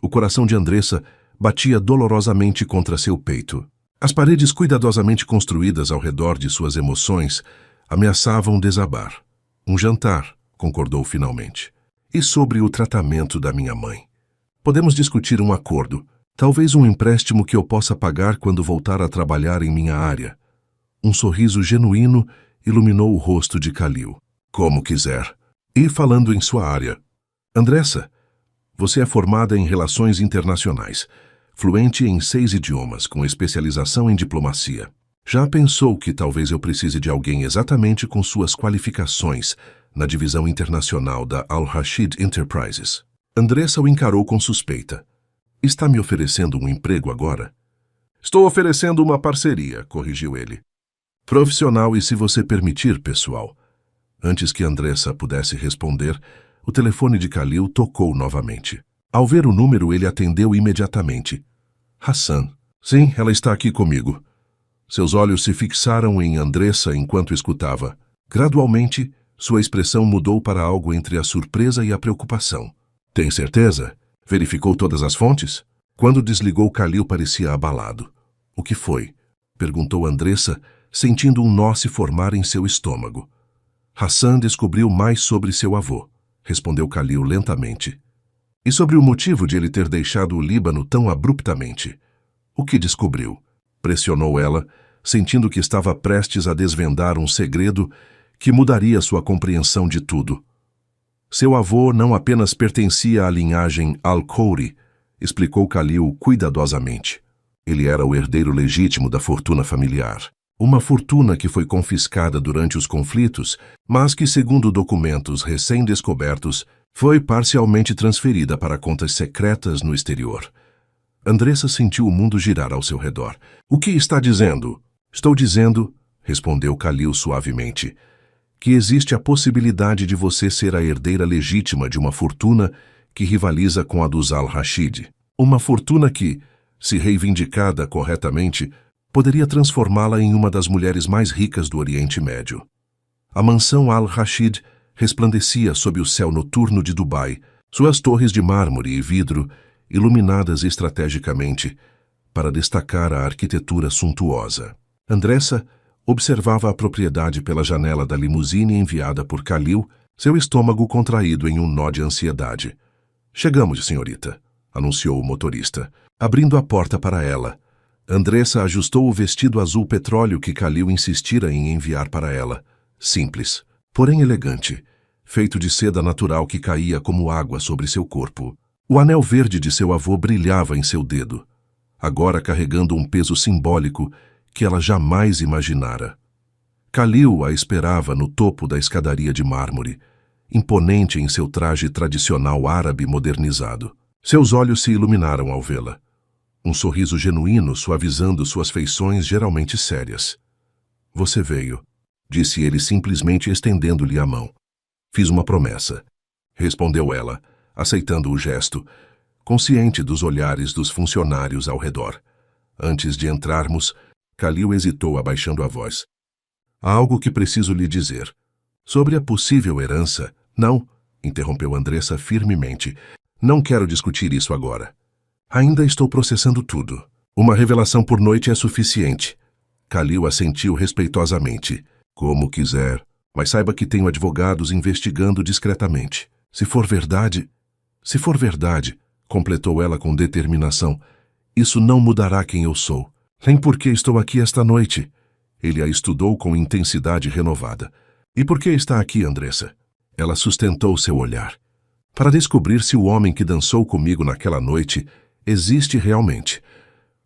Speaker 1: O coração de Andressa batia dolorosamente contra seu peito. As paredes cuidadosamente construídas ao redor de suas emoções ameaçavam desabar. Um jantar, concordou finalmente. E sobre o tratamento da minha mãe? Podemos discutir um acordo, talvez um empréstimo que eu possa pagar quando voltar a trabalhar em minha área. Um sorriso genuíno iluminou o rosto de Khalil. Como quiser. E falando em sua área. Andressa, você é formada em Relações Internacionais, fluente em 6 idiomas, com especialização em diplomacia. Já pensou que talvez eu precise de alguém exatamente com suas qualificações na divisão internacional da Al-Rashid Enterprises? Andressa o encarou com suspeita. Está me oferecendo um emprego agora? Estou oferecendo uma parceria, corrigiu ele. Profissional e, se você permitir, pessoal. Antes que Andressa pudesse responder, o telefone de Khalil tocou novamente. Ao ver o número, ele atendeu imediatamente. Hassan. Sim, ela está aqui comigo. Seus olhos se fixaram em Andressa enquanto escutava. Gradualmente, sua expressão mudou para algo entre a surpresa e a preocupação. Tem certeza? Verificou todas as fontes? Quando desligou, Khalil parecia abalado. O que foi? Perguntou Andressa, sentindo um nó se formar em seu estômago. Hassan descobriu mais sobre seu avô, respondeu Khalil lentamente. E sobre o motivo de ele ter deixado o Líbano tão abruptamente. O que descobriu? Pressionou ela, sentindo que estava prestes a desvendar um segredo que mudaria sua compreensão de tudo. Seu avô não apenas pertencia à linhagem Al-Khoury, explicou Khalil cuidadosamente. Ele era o herdeiro legítimo da fortuna familiar. Uma fortuna que foi confiscada durante os conflitos, mas que, segundo documentos recém-descobertos, foi parcialmente transferida para contas secretas no exterior. Andressa sentiu o mundo girar ao seu redor. O que está dizendo? Estou dizendo, respondeu Khalil suavemente, que existe a possibilidade de você ser a herdeira legítima de uma fortuna que rivaliza com a dos Al-Rashid. Uma fortuna que, se reivindicada corretamente, poderia transformá-la em uma das mulheres mais ricas do Oriente Médio. A mansão Al-Rashid resplandecia sob o céu noturno de Dubai, suas torres de mármore e vidro, iluminadas estrategicamente, para destacar a arquitetura suntuosa. Andressa observava a propriedade pela janela da limusine enviada por Khalil, seu estômago contraído em um nó de ansiedade. Chegamos, senhorita, anunciou o motorista, abrindo a porta para ela. Andressa ajustou o vestido azul petróleo que Khalil insistira em enviar para ela. Simples, porém elegante, feito de seda natural que caía como água sobre seu corpo. O anel verde de seu avô brilhava em seu dedo, agora carregando um peso simbólico que ela jamais imaginara. Khalil a esperava no topo da escadaria de mármore, imponente em seu traje tradicional árabe modernizado. Seus olhos se iluminaram ao vê-la. Um sorriso genuíno suavizando suas feições geralmente sérias. "Você veio", disse ele simplesmente estendendo-lhe a mão. "Fiz uma promessa", respondeu ela, aceitando o gesto, consciente dos olhares dos funcionários ao redor. Antes de entrarmos, Khalil hesitou abaixando a voz. "Há algo que preciso lhe dizer. Sobre a possível herança..." "Não", interrompeu Andressa firmemente. "Não quero discutir isso agora. Ainda estou processando tudo. Uma revelação por noite é suficiente." Khalil assentiu respeitosamente. "Como quiser, mas saiba que tenho advogados investigando discretamente. Se for verdade, completou ela com determinação, isso não mudará quem eu sou, nem por que estou aqui esta noite." Ele a estudou com intensidade renovada. "E por que está aqui, Andressa?" Ela sustentou seu olhar. "Para descobrir se o homem que dançou comigo naquela noite existe realmente,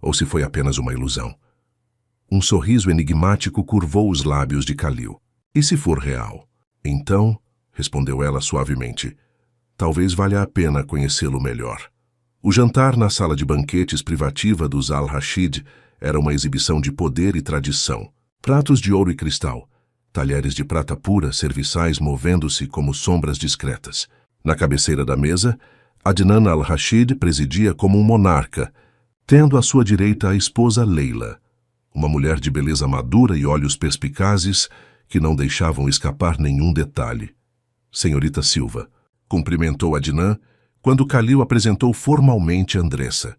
Speaker 1: ou se foi apenas uma ilusão." Um sorriso enigmático curvou os lábios de Khalil. "E se for real?" "Então", respondeu ela suavemente, "talvez valha a pena conhecê-lo melhor." O jantar na sala de banquetes privativa dos Al-Rashid era uma exibição de poder e tradição. Pratos de ouro e cristal, talheres de prata pura, serviçais movendo-se como sombras discretas. Na cabeceira da mesa, Adnan al-Rashid presidia como um monarca, tendo à sua direita a esposa Leila, uma mulher de beleza madura e olhos perspicazes que não deixavam escapar nenhum detalhe. "Senhorita Silva", cumprimentou Adnan quando Khalil apresentou formalmente Andressa.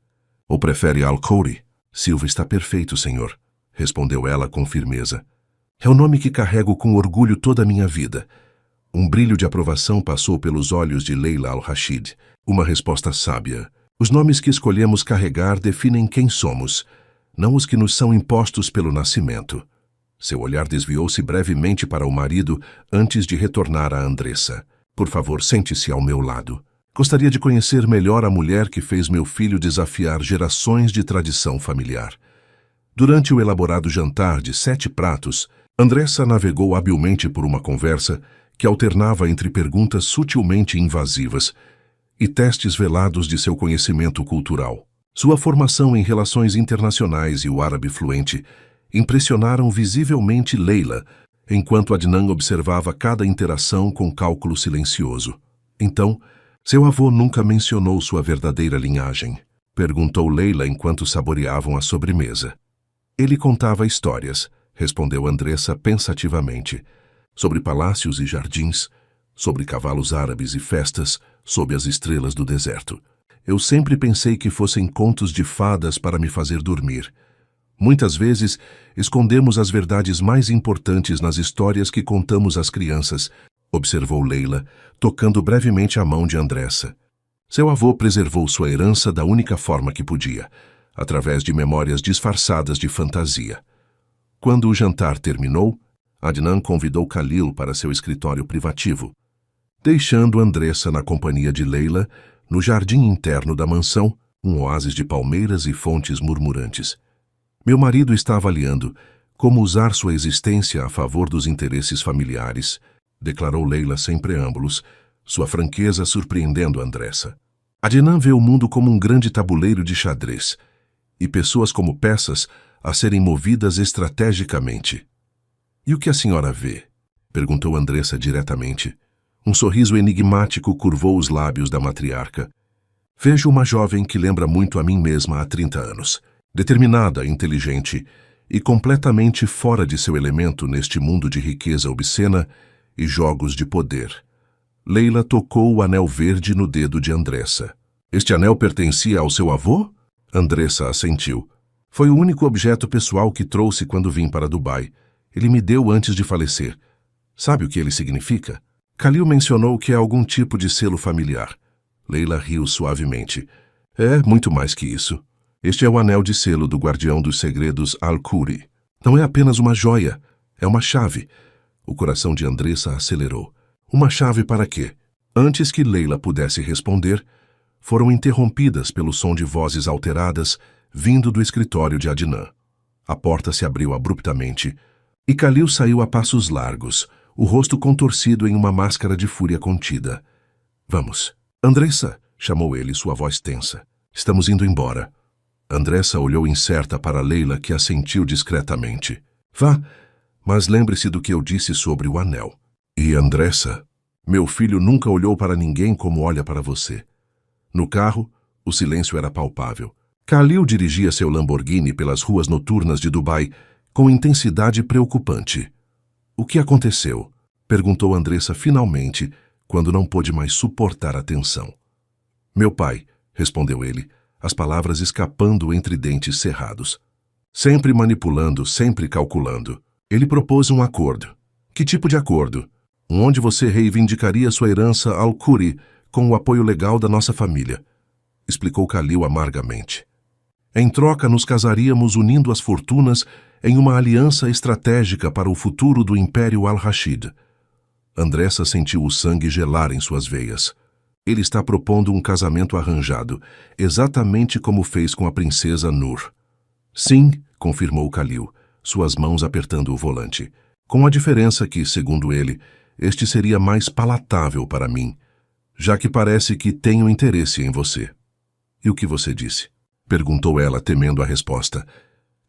Speaker 1: "Ou prefere Al-Khoury?" "Silva está perfeito, senhor", respondeu ela com firmeza. "É o nome que carrego com orgulho toda a minha vida." Um brilho de aprovação passou pelos olhos de Leila al-Rashid. Uma resposta sábia. Os nomes que escolhemos carregar definem quem somos, não os que nos são impostos pelo nascimento. Seu olhar desviou-se brevemente para o marido antes de retornar a Andressa. "Por favor, sente-se ao meu lado. Gostaria de conhecer melhor a mulher que fez meu filho desafiar gerações de tradição familiar." Durante o elaborado jantar de 7 pratos, Andressa navegou habilmente por uma conversa que alternava entre perguntas sutilmente invasivas e testes velados de seu conhecimento cultural. Sua formação em relações internacionais e o árabe fluente impressionaram visivelmente Leila, enquanto Adnan observava cada interação com cálculo silencioso. "Então, seu avô nunca mencionou sua verdadeira linhagem?" perguntou Leila enquanto saboreavam a sobremesa. "Ele contava histórias", respondeu Andressa pensativamente, "sobre palácios e jardins, sobre cavalos árabes e festas, sob as estrelas do deserto. Eu sempre pensei que fossem contos de fadas para me fazer dormir. Muitas vezes, escondemos as verdades mais importantes nas histórias que contamos às crianças", observou Leila, tocando brevemente a mão de Andressa. Seu avô preservou sua herança da única forma que podia, através de memórias disfarçadas de fantasia. Quando o jantar terminou, Adnan convidou Khalil para seu escritório privativo, deixando Andressa na companhia de Leila no jardim interno da mansão, um oásis de palmeiras e fontes murmurantes. "Meu marido está avaliando como usar sua existência a favor dos interesses familiares", declarou Leila sem preâmbulos, sua franqueza surpreendendo Andressa. "Adnan vê o mundo como um grande tabuleiro de xadrez, e pessoas como peças a serem movidas estrategicamente." "E o que a senhora vê?" perguntou Andressa diretamente. Um sorriso enigmático curvou os lábios da matriarca. "Vejo uma jovem que lembra muito a mim mesma há 30 anos. Determinada, inteligente e completamente fora de seu elemento neste mundo de riqueza obscena e jogos de poder." Leila tocou o anel verde no dedo de Andressa. "Este anel pertencia ao seu avô?" Andressa assentiu. "Foi o único objeto pessoal que trouxe quando vim para Dubai. Ele me deu antes de falecer. Sabe o que ele significa?" Khalil mencionou que é algum tipo de selo familiar. Leila riu suavemente. "É muito mais que isso. Este é o anel de selo do guardião dos segredos Al-Khuri. Não é apenas uma joia, é uma chave. O coração de Andressa acelerou. Uma chave para quê? Antes que Leila pudesse responder, foram interrompidas pelo som de vozes alteradas vindo do escritório de Adnan. A porta se abriu abruptamente e Khalil saiu a passos largos, o rosto contorcido em uma máscara de fúria contida. Vamos. Andressa, chamou ele, sua voz tensa. Estamos indo embora. Andressa olhou incerta para Leila, que assentiu discretamente. Vá, mas lembre-se do que eu disse sobre o anel. E Andressa, meu filho nunca olhou para ninguém como olha para você. No carro, o silêncio era palpável. Khalil dirigia seu Lamborghini pelas ruas noturnas de Dubai com intensidade preocupante. O que aconteceu? Perguntou Andressa finalmente, quando não pôde mais suportar a tensão. Meu pai, respondeu ele, as palavras escapando entre dentes cerrados. Sempre manipulando, sempre calculando. Ele propôs um acordo. Que tipo de acordo? Onde você reivindicaria sua herança Al-Khuri com o apoio legal da nossa família, explicou Khalil amargamente. Em troca, nos casaríamos unindo as fortunas em uma aliança estratégica para o futuro do Império Al-Rashid. Andressa sentiu o sangue gelar em suas veias. Ele está propondo um casamento arranjado, exatamente como fez com a princesa Nur. Sim, confirmou Khalil, suas mãos apertando o volante, com a diferença que, segundo ele, este seria mais palatável para mim, já que parece que tenho interesse em você. E o que você disse? Perguntou ela, temendo a resposta.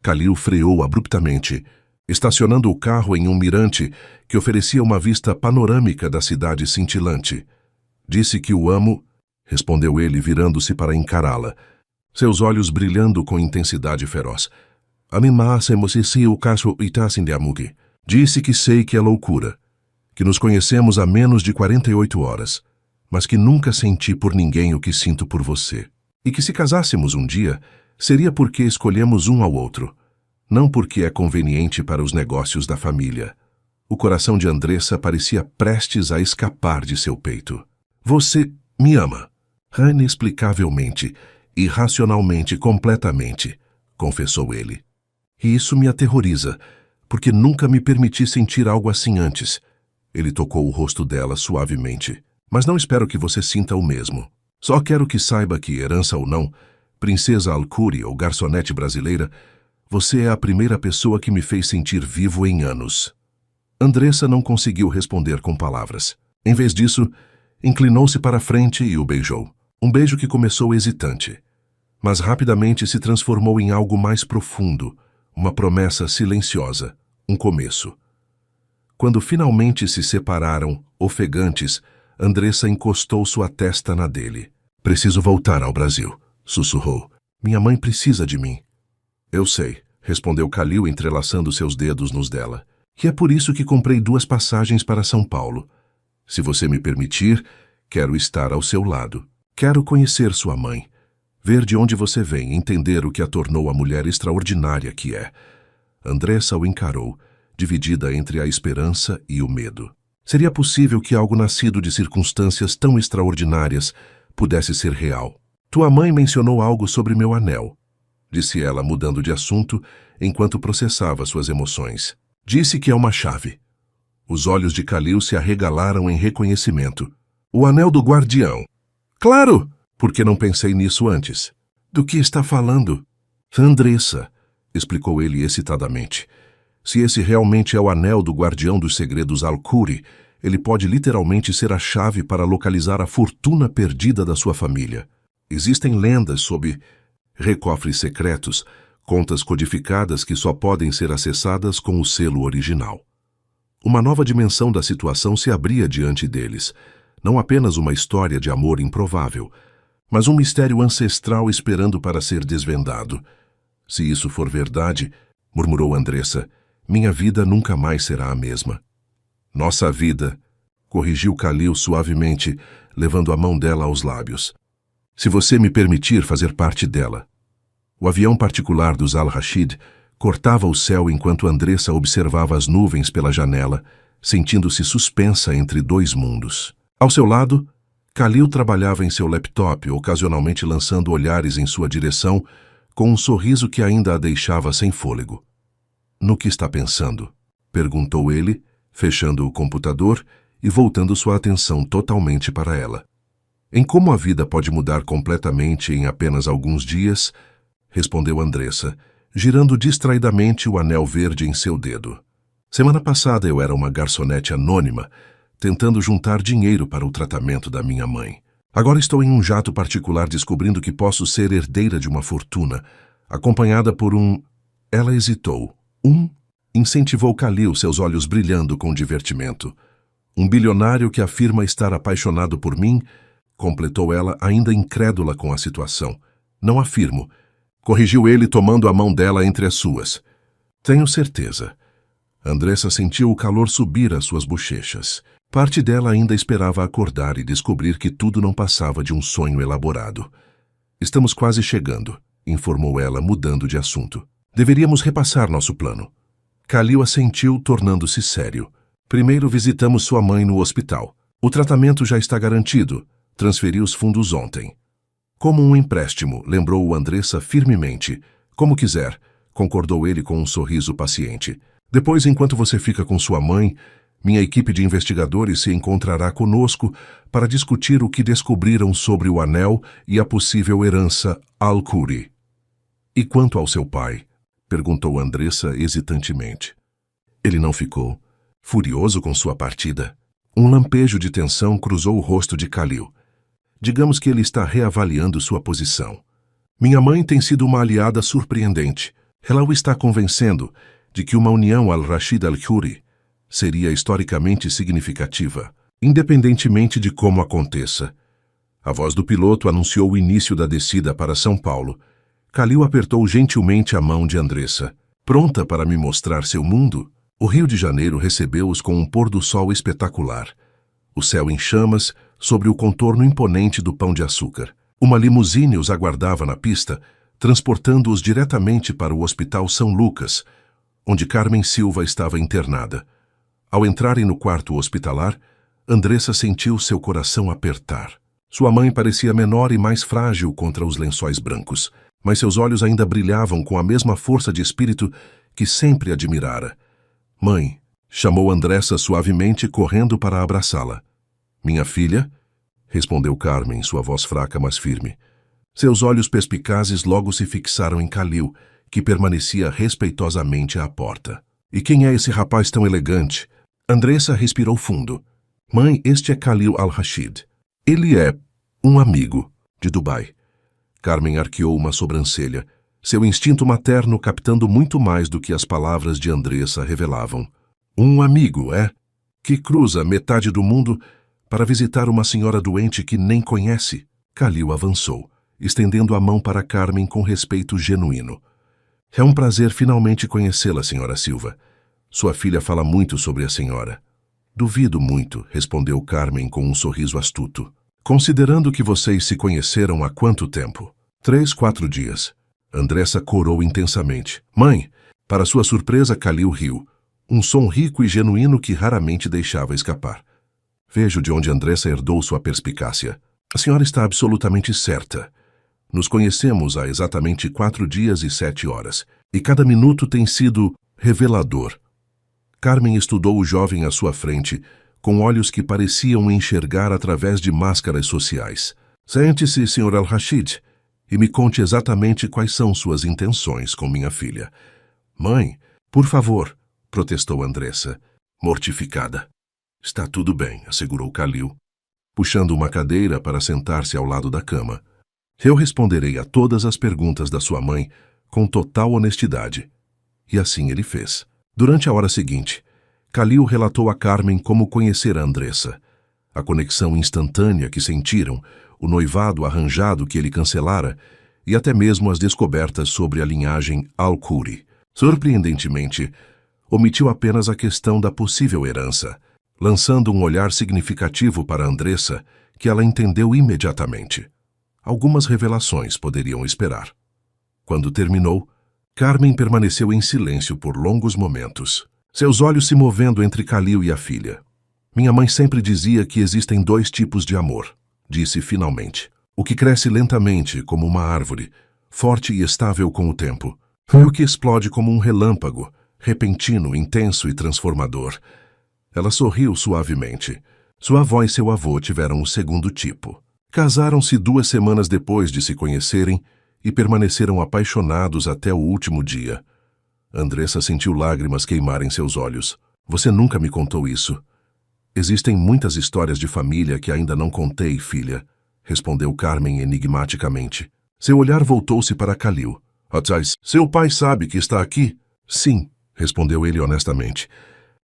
Speaker 1: Khalil freou abruptamente, estacionando o carro em um mirante que oferecia uma vista panorâmica da cidade cintilante. Disse que o amo, respondeu ele, virando-se para encará-la, seus olhos brilhando com intensidade feroz. Disse que sei que é loucura, que nos conhecemos há menos de 48 horas, mas que nunca senti por ninguém o que sinto por você. E que se casássemos um dia, seria porque escolhemos um ao outro, não porque é conveniente para os negócios da família. O coração de Andressa parecia prestes a escapar de seu peito. Você me ama. Inexplicavelmente, irracionalmente, completamente, confessou ele. E isso me aterroriza, porque nunca me permiti sentir algo assim antes. Ele tocou o rosto dela suavemente. Mas não espero que você sinta o mesmo. Só quero que saiba que, herança ou não, princesa Al-Khuri ou garçonete brasileira, você é a primeira pessoa que me fez sentir vivo em anos. Andressa não conseguiu responder com palavras. Em vez disso, inclinou-se para a frente e o beijou. Um beijo que começou hesitante, mas rapidamente se transformou em algo mais profundo, uma promessa silenciosa, um começo. Quando finalmente se separaram, ofegantes, Andressa encostou sua testa na dele. Preciso voltar ao Brasil, sussurrou. Minha mãe precisa de mim. Eu sei, respondeu Khalil entrelaçando seus dedos nos dela. E é por isso que comprei 2 passagens para São Paulo. Se você me permitir, quero estar ao seu lado. Quero conhecer sua mãe, ver de onde você vem, entender o que a tornou a mulher extraordinária que é. Andressa o encarou, dividida entre a esperança e o medo. Seria possível que algo nascido de circunstâncias tão extraordinárias pudesse ser real. Tua mãe mencionou algo sobre meu anel, disse ela, mudando de assunto enquanto processava suas emoções. Disse que é uma chave. Os olhos de Khalil se arregalaram em reconhecimento. O anel do guardião. Claro! Por que não pensei nisso antes? Do que está falando? Andressa, explicou ele excitadamente. Se esse realmente é o anel do guardião dos segredos Al-Khuri, ele pode literalmente ser a chave para localizar a fortuna perdida da sua família. Existem lendas sobre cofres secretos, contas codificadas que só podem ser acessadas com o selo original. Uma nova dimensão da situação se abria diante deles, não apenas uma história de amor improvável, mas um mistério ancestral esperando para ser desvendado. Se isso for verdade, murmurou Andressa, minha vida nunca mais será a mesma. Nossa vida, corrigiu Khalil suavemente, levando a mão dela aos lábios. Se você me permitir fazer parte dela. O avião particular dos Al-Rashid cortava o céu enquanto Andressa observava as nuvens pela janela, sentindo-se suspensa entre 2 mundos. Ao seu lado, Khalil trabalhava em seu laptop, ocasionalmente lançando olhares em sua direção, com um sorriso que ainda a deixava sem fôlego. No que está pensando? Perguntou ele, fechando o computador e voltando sua atenção totalmente para ela. Em como a vida pode mudar completamente em apenas alguns dias, respondeu Andressa, girando distraidamente o anel verde em seu dedo. Semana passada eu era uma garçonete anônima, tentando juntar dinheiro para o tratamento da minha mãe. Agora estou em um jato particular descobrindo que posso ser herdeira de uma fortuna, acompanhada por um... Ela hesitou. Incentivou Khalil, seus olhos brilhando com divertimento. Um bilionário que afirma estar apaixonado por mim, completou ela, ainda incrédula com a situação. Não afirmo. Corrigiu ele, tomando a mão dela entre as suas. Tenho certeza. Andressa sentiu o calor subir às suas bochechas. Parte dela ainda esperava acordar e descobrir que tudo não passava de um sonho elaborado. Estamos quase chegando, informou ela, mudando de assunto. Deveríamos repassar nosso plano. Khalil assentiu, tornando-se sério. Primeiro visitamos sua mãe no hospital. O tratamento já está garantido. Transferi os fundos ontem. Como um empréstimo, lembrou Andressa firmemente. Como quiser, concordou ele com um sorriso paciente. Depois, enquanto você fica com sua mãe, minha equipe de investigadores se encontrará conosco para discutir o que descobriram sobre o anel e a possível herança Al-Khoury. E quanto ao seu pai? Perguntou Andressa hesitantemente. Ele não ficou furioso com sua partida. Um lampejo de tensão cruzou o rosto de Khalil. Digamos que ele está reavaliando sua posição. Minha mãe tem sido uma aliada surpreendente. Ela o está convencendo de que uma união al-Rashid al-Khoury seria historicamente significativa, independentemente de como aconteça. A voz do piloto anunciou o início da descida para São Paulo. Khalil apertou gentilmente a mão de Andressa. Pronta para me mostrar seu mundo? O Rio de Janeiro recebeu-os com um pôr-do-sol espetacular. O céu em chamas sobre o contorno imponente do Pão de Açúcar. Uma limusine os aguardava na pista, transportando-os diretamente para o Hospital São Lucas, onde Carmen Silva estava internada. Ao entrarem no quarto hospitalar, Andressa sentiu seu coração apertar. Sua mãe parecia menor e mais frágil contra os lençóis brancos, mas seus olhos ainda brilhavam com a mesma força de espírito que sempre admirara. Mãe, chamou Andressa suavemente, correndo para abraçá-la. Minha filha? Respondeu Carmen, sua voz fraca, mas firme. Seus olhos perspicazes logo se fixaram em Khalil, que permanecia respeitosamente à porta. E quem é esse rapaz tão elegante? Andressa respirou fundo. Mãe, este é Khalil al-Rashid. Ele é um amigo de Dubai. Carmen arqueou uma sobrancelha, seu instinto materno captando muito mais do que as palavras de Andressa revelavam. Um amigo, é? Que cruza metade do mundo para visitar uma senhora doente que nem conhece. Khalil avançou, estendendo a mão para Carmen com respeito genuíno. É um prazer finalmente conhecê-la, senhora Silva. Sua filha fala muito sobre a senhora. Duvido muito, respondeu Carmen com um sorriso astuto. Considerando que vocês se conheceram há quanto tempo? 3, 4 dias. Andressa corou intensamente. Mãe, para sua surpresa, Khalil riu. Um som rico e genuíno que raramente deixava escapar. Vejo de onde Andressa herdou sua perspicácia. A senhora está absolutamente certa. Nos conhecemos há exatamente 4 dias e 7 horas, e cada minuto tem sido revelador. Carmen estudou o jovem à sua frente, com olhos que pareciam enxergar através de máscaras sociais. Sente-se, Sr. al-Rashid, e me conte exatamente quais são suas intenções com minha filha. Mãe, por favor, protestou Andressa, mortificada. Está tudo bem, assegurou Khalil, puxando uma cadeira para sentar-se ao lado da cama. Eu responderei a todas as perguntas da sua mãe com total honestidade. E assim ele fez. Durante a hora seguinte, Khalil relatou a Carmen como conhecera Andressa, a conexão instantânea que sentiram, o noivado arranjado que ele cancelara e até mesmo as descobertas sobre a linhagem Al-Khoury. Surpreendentemente, omitiu apenas a questão da possível herança, lançando um olhar significativo para Andressa que ela entendeu imediatamente. Algumas revelações poderiam esperar. Quando terminou, Carmen permaneceu em silêncio por longos momentos, seus olhos se movendo entre Khalil e a filha. Minha mãe sempre dizia que existem 2 tipos de amor, disse finalmente. O que cresce lentamente, como uma árvore, forte e estável com o tempo. O que explode como um relâmpago, repentino, intenso e transformador. Ela sorriu suavemente. Sua avó e seu avô tiveram o segundo tipo. Casaram-se 2 semanas depois de se conhecerem e permaneceram apaixonados até o último dia. Andressa sentiu lágrimas queimarem seus olhos. Você nunca me contou isso. Existem muitas histórias de família que ainda não contei, filha, respondeu Carmen enigmaticamente. Seu olhar voltou-se para Khalil. Seu pai sabe que está aqui? Sim, respondeu ele honestamente,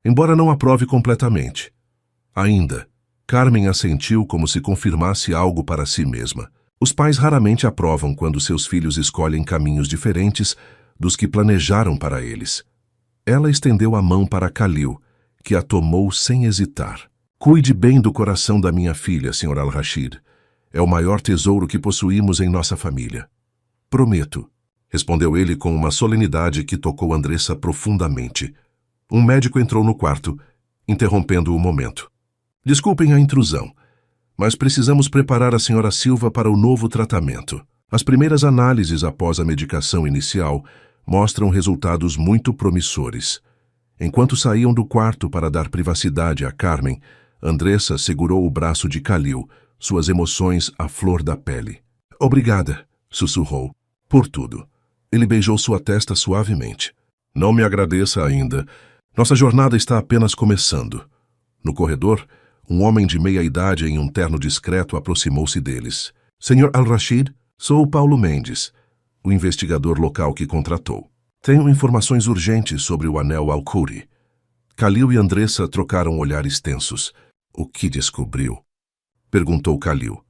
Speaker 1: embora não aprove completamente. Ainda. Carmen assentiu como se confirmasse algo para si mesma. Os pais raramente aprovam quando seus filhos escolhem caminhos diferentes dos que planejaram para eles. Ela estendeu a mão para Khalil, que a tomou sem hesitar. Cuide bem do coração da minha filha, Sr. Al-Rashid. É o maior tesouro que possuímos em nossa família. Prometo, respondeu ele com uma solenidade que tocou Andressa profundamente. Um médico entrou no quarto, interrompendo o momento. Desculpem a intrusão, mas precisamos preparar a Sra. Silva para o novo tratamento. As primeiras análises após a medicação inicial mostram resultados muito promissores. Enquanto saíam do quarto para dar privacidade a Carmen, Andressa segurou o braço de Khalil, suas emoções à flor da pele. Obrigada, sussurrou, por tudo. Ele beijou sua testa suavemente. Não me agradeça ainda. Nossa jornada está apenas começando. No corredor, um homem de meia-idade em um terno discreto aproximou-se deles. Sr. Al-Rashid, sou o Paulo Mendes, o investigador local que contratou. Tenho informações urgentes sobre o anel Al-Khoury. Khalil e Andressa trocaram olhares tensos. O que descobriu? Perguntou Khalil.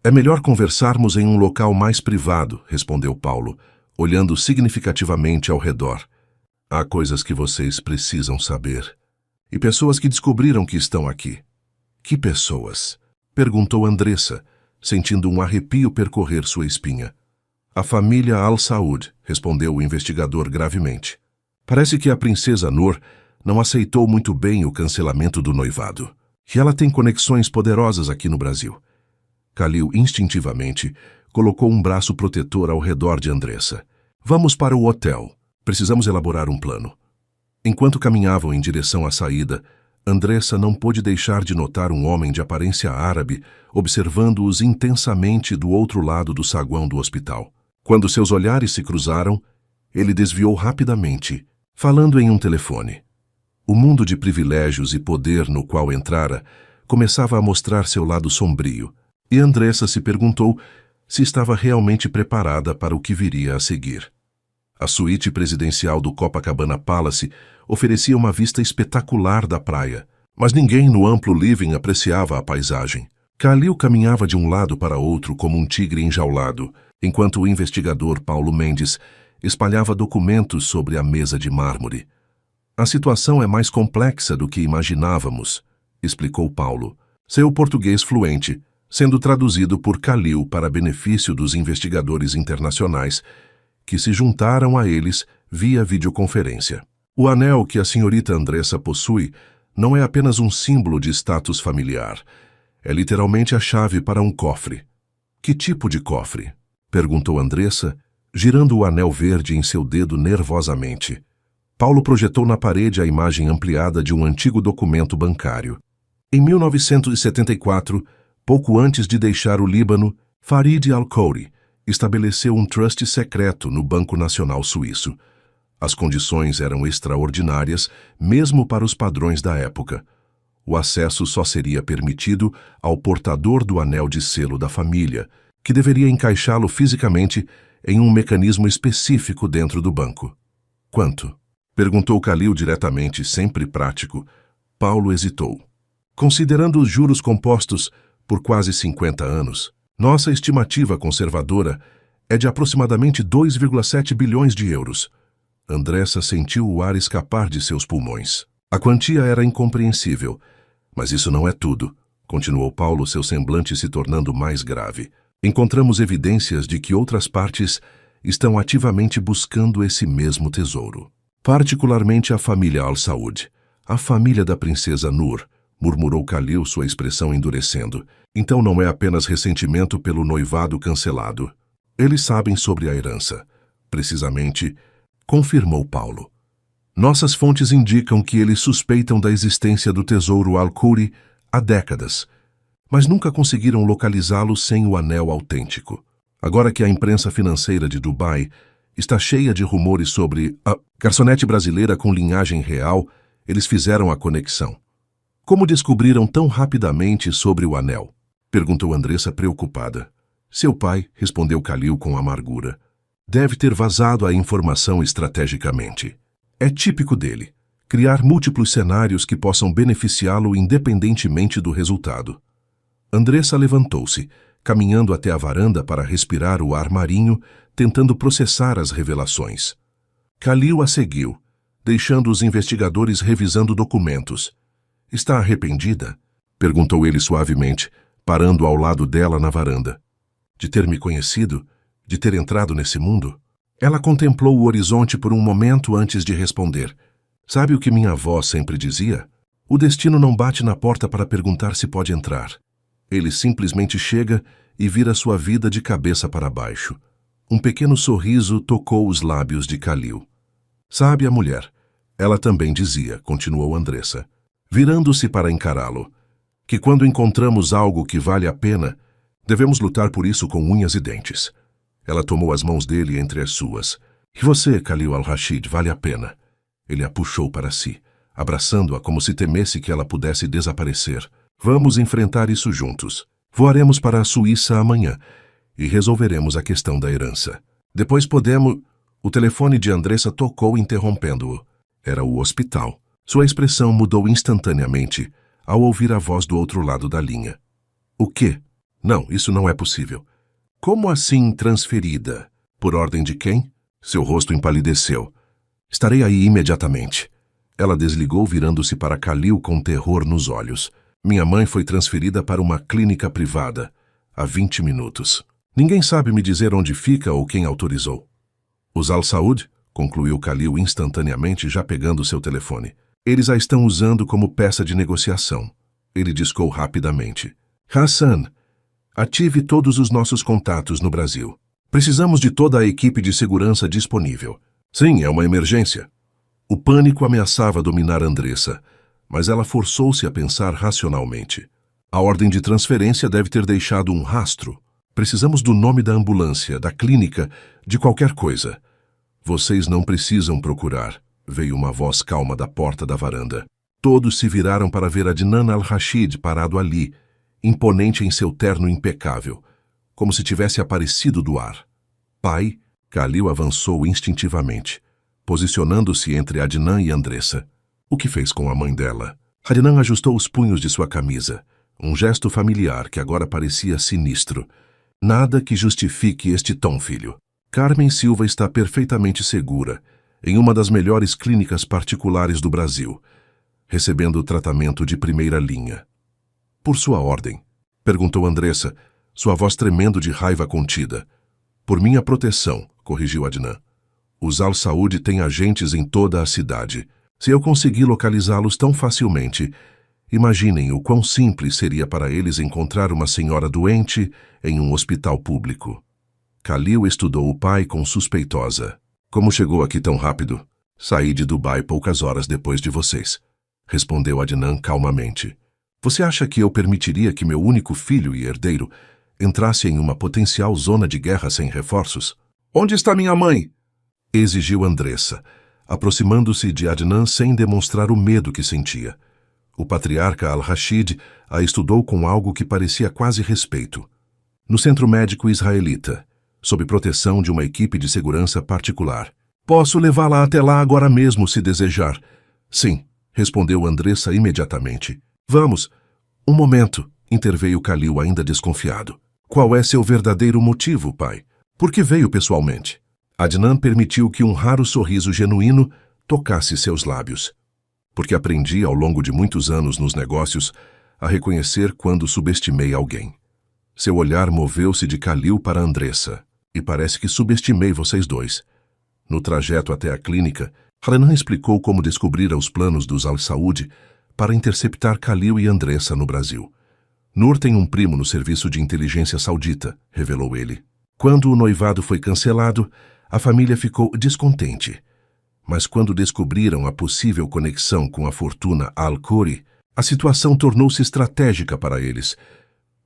Speaker 1: É melhor conversarmos em um local mais privado, respondeu Paulo, olhando significativamente ao redor. Há coisas que vocês precisam saber. E pessoas que descobriram que estão aqui. Que pessoas? Perguntou Andressa, sentindo um arrepio percorrer sua espinha. A família Al-Saud, respondeu o investigador gravemente. Parece que a princesa Noor não aceitou muito bem o cancelamento do noivado. E ela tem conexões poderosas aqui no Brasil. Khalil, instintivamente, colocou um braço protetor ao redor de Andressa. Vamos para o hotel. Precisamos elaborar um plano. Enquanto caminhavam em direção à saída, Andressa não pôde deixar de notar um homem de aparência árabe observando-os intensamente do outro lado do saguão do hospital. Quando seus olhares se cruzaram, ele desviou rapidamente, falando em um telefone. O mundo de privilégios e poder no qual entrara começava a mostrar seu lado sombrio, e Andressa se perguntou se estava realmente preparada para o que viria a seguir. A suíte presidencial do Copacabana Palace oferecia uma vista espetacular da praia, mas ninguém no amplo living apreciava a paisagem. Khalil caminhava de um lado para outro como um tigre enjaulado, enquanto o investigador Paulo Mendes espalhava documentos sobre a mesa de mármore. A situação é mais complexa do que imaginávamos, explicou Paulo, seu português fluente, sendo traduzido por Khalil para benefício dos investigadores internacionais, que se juntaram a eles via videoconferência. O anel que a senhorita Andressa possui não é apenas um símbolo de status familiar. É literalmente a chave para um cofre. Que tipo de cofre? Perguntou Andressa, girando o anel verde em seu dedo nervosamente. Paulo projetou na parede a imagem ampliada de um antigo documento bancário. Em 1974, pouco antes de deixar o Líbano, Farid Al-Khoury estabeleceu um trust secreto no Banco Nacional Suíço. As condições eram extraordinárias, mesmo para os padrões da época. O acesso só seria permitido ao portador do anel de selo da família, que deveria encaixá-lo fisicamente em um mecanismo específico dentro do banco. Quanto? Perguntou Khalil diretamente, sempre prático. Paulo hesitou. Considerando os juros compostos por quase 50 anos, nossa estimativa conservadora é de aproximadamente 2,7 bilhões de euros. Andressa sentiu o ar escapar de seus pulmões. A quantia era incompreensível. Mas isso não é tudo, continuou Paulo, seu semblante se tornando mais grave. Encontramos evidências de que outras partes estão ativamente buscando esse mesmo tesouro. Particularmente a família Al-Saud, a família da princesa Noor, murmurou Khalil, sua expressão endurecendo. Então não é apenas ressentimento pelo noivado cancelado. Eles sabem sobre a herança. Precisamente, confirmou Paulo. Nossas fontes indicam que eles suspeitam da existência do tesouro Al-Khoury há décadas, mas nunca conseguiram localizá-lo sem o anel autêntico. Agora que a imprensa financeira de Dubai está cheia de rumores sobre a garçonete brasileira com linhagem real, eles fizeram a conexão. Como descobriram tão rapidamente sobre o anel? Perguntou Andressa preocupada. Seu pai, respondeu Khalil com amargura. Deve ter vazado a informação estrategicamente. É típico dele, criar múltiplos cenários que possam beneficiá-lo independentemente do resultado. Andressa levantou-se, caminhando até a varanda para respirar o ar marinho, tentando processar as revelações. Khalil a seguiu, deixando os investigadores revisando documentos. Está arrependida? Perguntou ele suavemente, parando ao lado dela na varanda. De ter me conhecido? De ter entrado nesse mundo? Ela contemplou o horizonte por um momento antes de responder. Sabe o que minha avó sempre dizia? O destino não bate na porta para perguntar se pode entrar. Ele simplesmente chega e vira sua vida de cabeça para baixo. Um pequeno sorriso tocou os lábios de Khalil. Sabe a mulher? Ela também dizia, continuou Andressa, virando-se para encará-lo, que quando encontramos algo que vale a pena, devemos lutar por isso com unhas e dentes. Ela tomou as mãos dele entre as suas. E você, Khalil al-Rashid, vale a pena. Ele a puxou para si, abraçando-a como se temesse que ela pudesse desaparecer. Vamos enfrentar isso juntos. Voaremos para a Suíça amanhã e resolveremos a questão da herança. Depois podemos... O telefone de Andressa tocou interrompendo-o. Era o hospital. Sua expressão mudou instantaneamente ao ouvir a voz do outro lado da linha. O quê? Não, isso não é possível. Como assim transferida? Por ordem de quem? Seu rosto empalideceu. Estarei aí imediatamente. Ela desligou, virando-se para Khalil com terror nos olhos. Minha mãe foi transferida para uma clínica privada há 20 minutos. Ninguém sabe me dizer onde fica ou quem autorizou. Os Al-Saud, concluiu Khalil instantaneamente, já pegando seu telefone. Eles a estão usando como peça de negociação. Ele discou rapidamente. Hassan, ative todos os nossos contatos no Brasil. Precisamos de toda a equipe de segurança disponível. Sim, é uma emergência. O pânico ameaçava dominar Andressa, mas ela forçou-se a pensar racionalmente. A ordem de transferência deve ter deixado um rastro. Precisamos do nome da ambulância, da clínica, de qualquer coisa. Vocês não precisam procurar, veio uma voz calma da porta da varanda. Todos se viraram para ver Adnan al-Rashid parado ali, imponente em seu terno impecável, como se tivesse aparecido do ar. Pai, Khalil avançou instintivamente, posicionando-se entre Adnan e Andressa. O que fez com a mãe dela? Adnan ajustou os punhos de sua camisa, um gesto familiar que agora parecia sinistro. Nada que justifique este tom, filho. Carmen Silva está perfeitamente segura, em uma das melhores clínicas particulares do Brasil, recebendo tratamento de primeira linha. Por sua ordem? Perguntou Andressa, sua voz tremendo de raiva contida. Por minha proteção, corrigiu Adnan. Os Al-Saud têm agentes em toda a cidade. Se eu conseguir localizá-los tão facilmente, imaginem o quão simples seria para eles encontrar uma senhora doente em um hospital público. Khalil estudou o pai com suspeitosa. Como chegou aqui tão rápido? Saí de Dubai poucas horas depois de vocês, respondeu Adnan calmamente. Você acha que eu permitiria que meu único filho e herdeiro entrasse em uma potencial zona de guerra sem reforços? Onde está minha mãe? Exigiu Andressa, aproximando-se de Adnan sem demonstrar o medo que sentia. O patriarca al-Rashid a estudou com algo que parecia quase respeito. No centro médico israelita, sob proteção de uma equipe de segurança particular. Posso levá-la até lá agora mesmo, se desejar. Sim, respondeu Andressa imediatamente. Vamos. Um momento, interveio Khalil ainda desconfiado. Qual é seu verdadeiro motivo, pai? Por que veio pessoalmente? Adnan permitiu que um raro sorriso genuíno tocasse seus lábios. Porque aprendi ao longo de muitos anos nos negócios a reconhecer quando subestimei alguém. Seu olhar moveu-se de Khalil para Andressa, e parece que subestimei vocês dois. No trajeto até a clínica, Adnan explicou como descobrira os planos dos Al-Saud para interceptar Khalil e Andressa no Brasil. Nur tem um primo no serviço de inteligência saudita, revelou ele. Quando o noivado foi cancelado, a família ficou descontente. Mas quando descobriram a possível conexão com a fortuna Al-Khoury, a situação tornou-se estratégica para eles.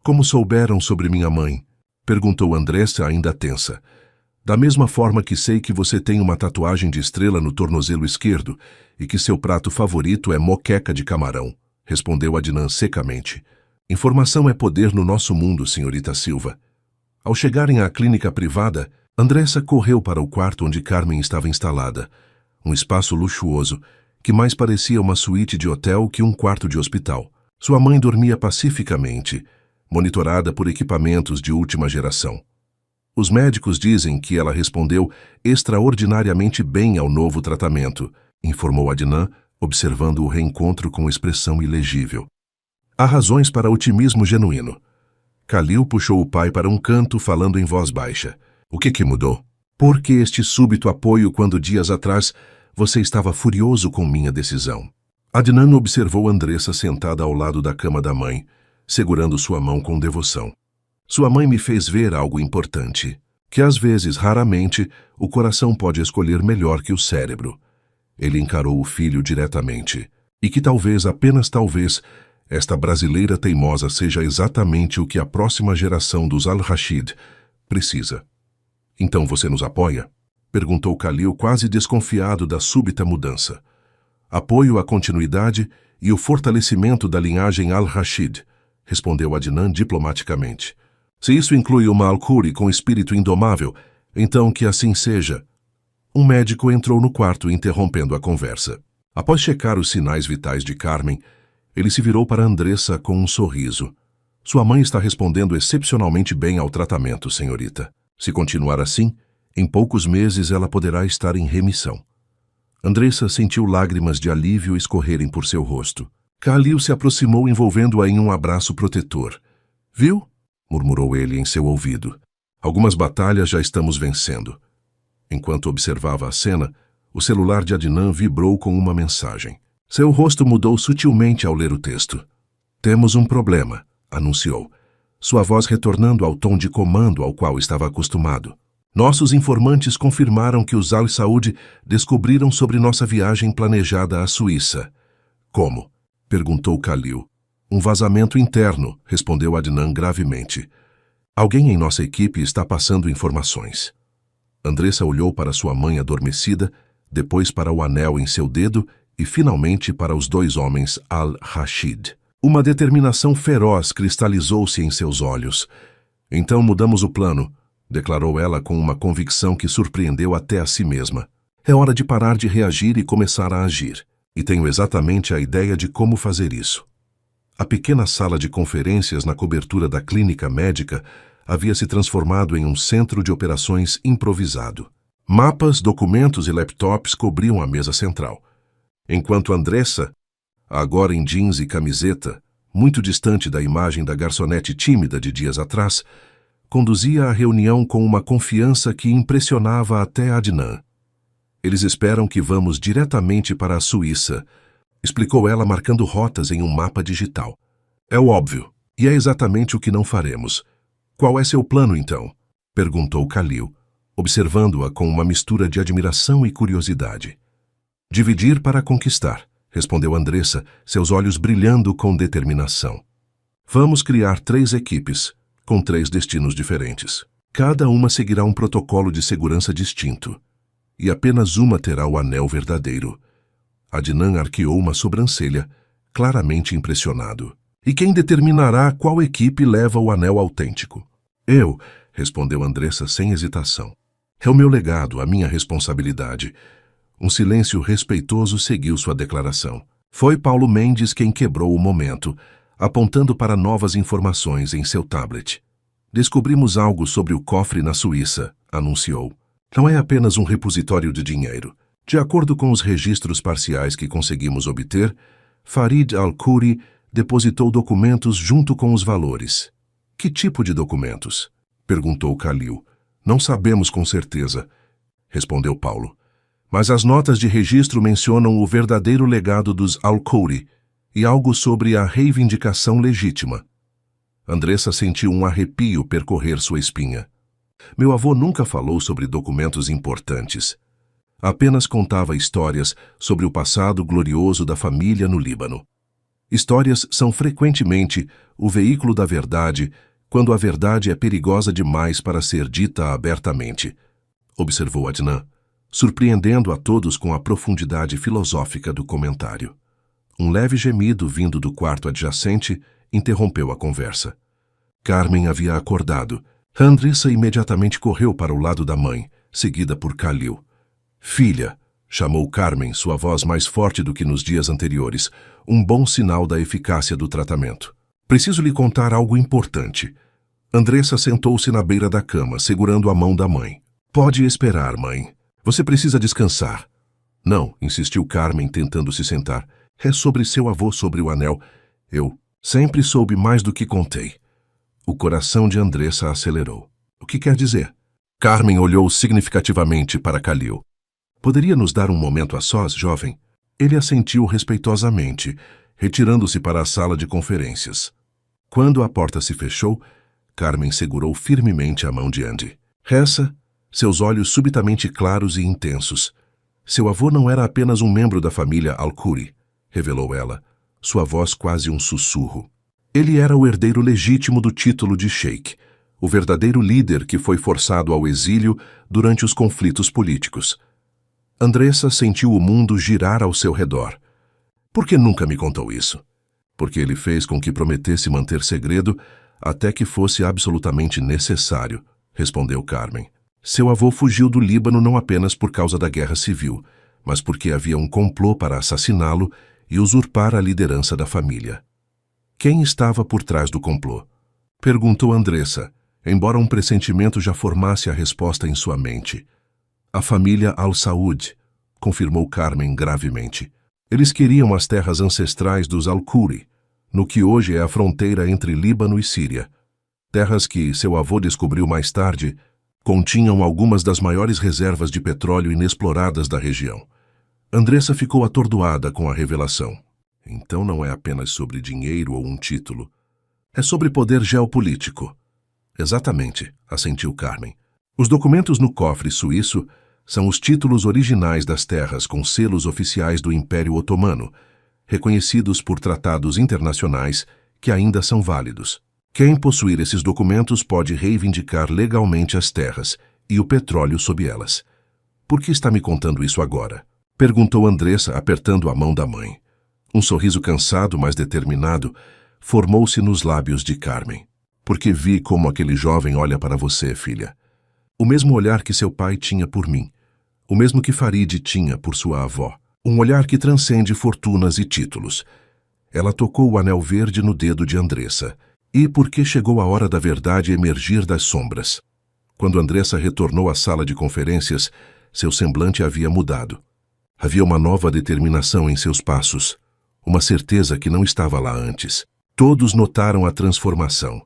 Speaker 1: Como souberam sobre minha mãe? Perguntou Andressa, ainda tensa. Da mesma forma que sei que você tem uma tatuagem de estrela no tornozelo esquerdo e que seu prato favorito é moqueca de camarão, respondeu Adnan secamente. Informação é poder no nosso mundo, senhorita Silva. Ao chegarem à clínica privada, Andressa correu para o quarto onde Carmen estava instalada. Um espaço luxuoso, que mais parecia uma suíte de hotel que um quarto de hospital. Sua mãe dormia pacificamente, monitorada por equipamentos de última geração. Os médicos dizem que ela respondeu extraordinariamente bem ao novo tratamento, informou Adnan, observando o reencontro com expressão ilegível. Há razões para otimismo genuíno. Khalil puxou o pai para um canto, falando em voz baixa. O que mudou? Por que este súbito apoio quando dias atrás você estava furioso com minha decisão? Adnan observou Andressa sentada ao lado da cama da mãe, segurando sua mão com devoção. Sua mãe me fez ver algo importante, que às vezes, raramente, o coração pode escolher melhor que o cérebro. Ele encarou o filho diretamente, e que talvez, apenas talvez, esta brasileira teimosa seja exatamente o que a próxima geração dos Al-Rashid precisa. Então você nos apoia? Perguntou Khalil, quase desconfiado da súbita mudança. Apoio à continuidade e o fortalecimento da linhagem Al-Rashid, respondeu Adnan diplomaticamente. Se isso inclui uma Al-Khoury com espírito indomável, então que assim seja. Um médico entrou no quarto, interrompendo a conversa. Após checar os sinais vitais de Carmen, ele se virou para Andressa com um sorriso. Sua mãe está respondendo excepcionalmente bem ao tratamento, senhorita. Se continuar assim, em poucos meses ela poderá estar em remissão. Andressa sentiu lágrimas de alívio escorrerem por seu rosto. Khalil se aproximou, envolvendo-a em um abraço protetor. Viu? Murmurou ele em seu ouvido. Algumas batalhas já estamos vencendo. Enquanto observava a cena, o celular de Adnan vibrou com uma mensagem. Seu rosto mudou sutilmente ao ler o texto. Temos um problema, anunciou, sua voz retornando ao tom de comando ao qual estava acostumado. Nossos informantes confirmaram que os Al-Saud descobriram sobre nossa viagem planejada à Suíça. Como? Perguntou Khalil. Um vazamento interno, respondeu Adnan gravemente. Alguém em nossa equipe está passando informações. Andressa olhou para sua mãe adormecida, depois para o anel em seu dedo e finalmente para os dois homens Al-Rashid. Uma determinação feroz cristalizou-se em seus olhos. Então mudamos o plano, declarou ela com uma convicção que surpreendeu até a si mesma. É hora de parar de reagir e começar a agir. E tenho exatamente a ideia de como fazer isso. A pequena sala de conferências na cobertura da clínica médica havia se transformado em um centro de operações improvisado. Mapas, documentos e laptops cobriam a mesa central. Enquanto Andressa, agora em jeans e camiseta, muito distante da imagem da garçonete tímida de dias atrás, conduzia a reunião com uma confiança que impressionava até Adnan. Eles esperam que vamos diretamente para a Suíça, explicou ela marcando rotas em um mapa digital. É o óbvio, e é exatamente o que não faremos. Qual é seu plano, então? Perguntou Khalil, observando-a com uma mistura de admiração e curiosidade. Dividir para conquistar, respondeu Andressa, seus olhos brilhando com determinação. Vamos criar 3 equipes, com 3 destinos diferentes. Cada uma seguirá um protocolo de segurança distinto. E apenas uma terá o anel verdadeiro. Adnan arqueou uma sobrancelha, claramente impressionado. E quem determinará qual equipe leva o anel autêntico? Eu, respondeu Andressa sem hesitação. É o meu legado, a minha responsabilidade. Um silêncio respeitoso seguiu sua declaração. Foi Paulo Mendes quem quebrou o momento, apontando para novas informações em seu tablet. Descobrimos algo sobre o cofre na Suíça, anunciou. Não é apenas um repositório de dinheiro. De acordo com os registros parciais que conseguimos obter, Farid Al-Khoury depositou documentos junto com os valores. Que tipo de documentos? Perguntou Khalil. Não sabemos com certeza, respondeu Paulo. Mas as notas de registro mencionam o verdadeiro legado dos Al-Khoury e algo sobre a reivindicação legítima. Andressa sentiu um arrepio percorrer sua espinha. Meu avô nunca falou sobre documentos importantes. Apenas contava histórias sobre o passado glorioso da família no Líbano. Histórias são frequentemente o veículo da verdade quando a verdade é perigosa demais para ser dita abertamente, observou Adnan, surpreendendo a todos com a profundidade filosófica do comentário. Um leve gemido vindo do quarto adjacente interrompeu a conversa. Carmen havia acordado. Andressa imediatamente correu para o lado da mãe, seguida por Khalil. Filha, chamou Carmen, sua voz mais forte do que nos dias anteriores, um bom sinal da eficácia do tratamento. Preciso lhe contar algo importante. Andressa sentou-se na beira da cama, segurando a mão da mãe. Pode esperar, mãe. Você precisa descansar. Não, insistiu Carmen, tentando se sentar. É sobre seu avô, sobre o anel. Eu sempre soube mais do que contei. O coração de Andressa acelerou. O que quer dizer? Carmen olhou significativamente para Khalil. Poderia nos dar um momento a sós, jovem? Ele assentiu respeitosamente, retirando-se para a sala de conferências. Quando a porta se fechou, Carmen segurou firmemente a mão de Andy. Ressa, seus olhos subitamente claros e intensos. Seu avô não era apenas um membro da família Al-Khoury, revelou ela, sua voz quase um sussurro. Ele era o herdeiro legítimo do título de sheik, o verdadeiro líder que foi forçado ao exílio durante os conflitos políticos. Andressa sentiu o mundo girar ao seu redor. Por que nunca me contou isso? Porque ele fez com que prometesse manter segredo até que fosse absolutamente necessário, respondeu Carmen. Seu avô fugiu do Líbano não apenas por causa da guerra civil, mas porque havia um complô para assassiná-lo e usurpar a liderança da família. Quem estava por trás do complô? Perguntou Andressa, embora um pressentimento já formasse a resposta em sua mente. A família Al-Saud, confirmou Carmen gravemente. Eles queriam as terras ancestrais dos Al-Khoury, no que hoje é a fronteira entre Líbano e Síria. Terras que, seu avô descobriu mais tarde, continham algumas das maiores reservas de petróleo inexploradas da região. Andressa ficou atordoada com a revelação. Então não é apenas sobre dinheiro ou um título. É sobre poder geopolítico. Exatamente, assentiu Carmen. Os documentos no cofre suíço são os títulos originais das terras com selos oficiais do Império Otomano, reconhecidos por tratados internacionais que ainda são válidos. Quem possuir esses documentos pode reivindicar legalmente as terras e o petróleo sob elas. Por que está me contando isso agora? Perguntou Andressa, apertando a mão da mãe. Um sorriso cansado, mas determinado, formou-se nos lábios de Carmen. Porque vi como aquele jovem olha para você, filha. O mesmo olhar que seu pai tinha por mim. O mesmo que Farid tinha por sua avó. Um olhar que transcende fortunas e títulos. Ela tocou o anel verde no dedo de Andressa. E porque chegou a hora da verdade emergir das sombras. Quando Andressa retornou à sala de conferências, seu semblante havia mudado. Havia uma nova determinação em seus passos. Uma certeza que não estava lá antes. Todos notaram a transformação.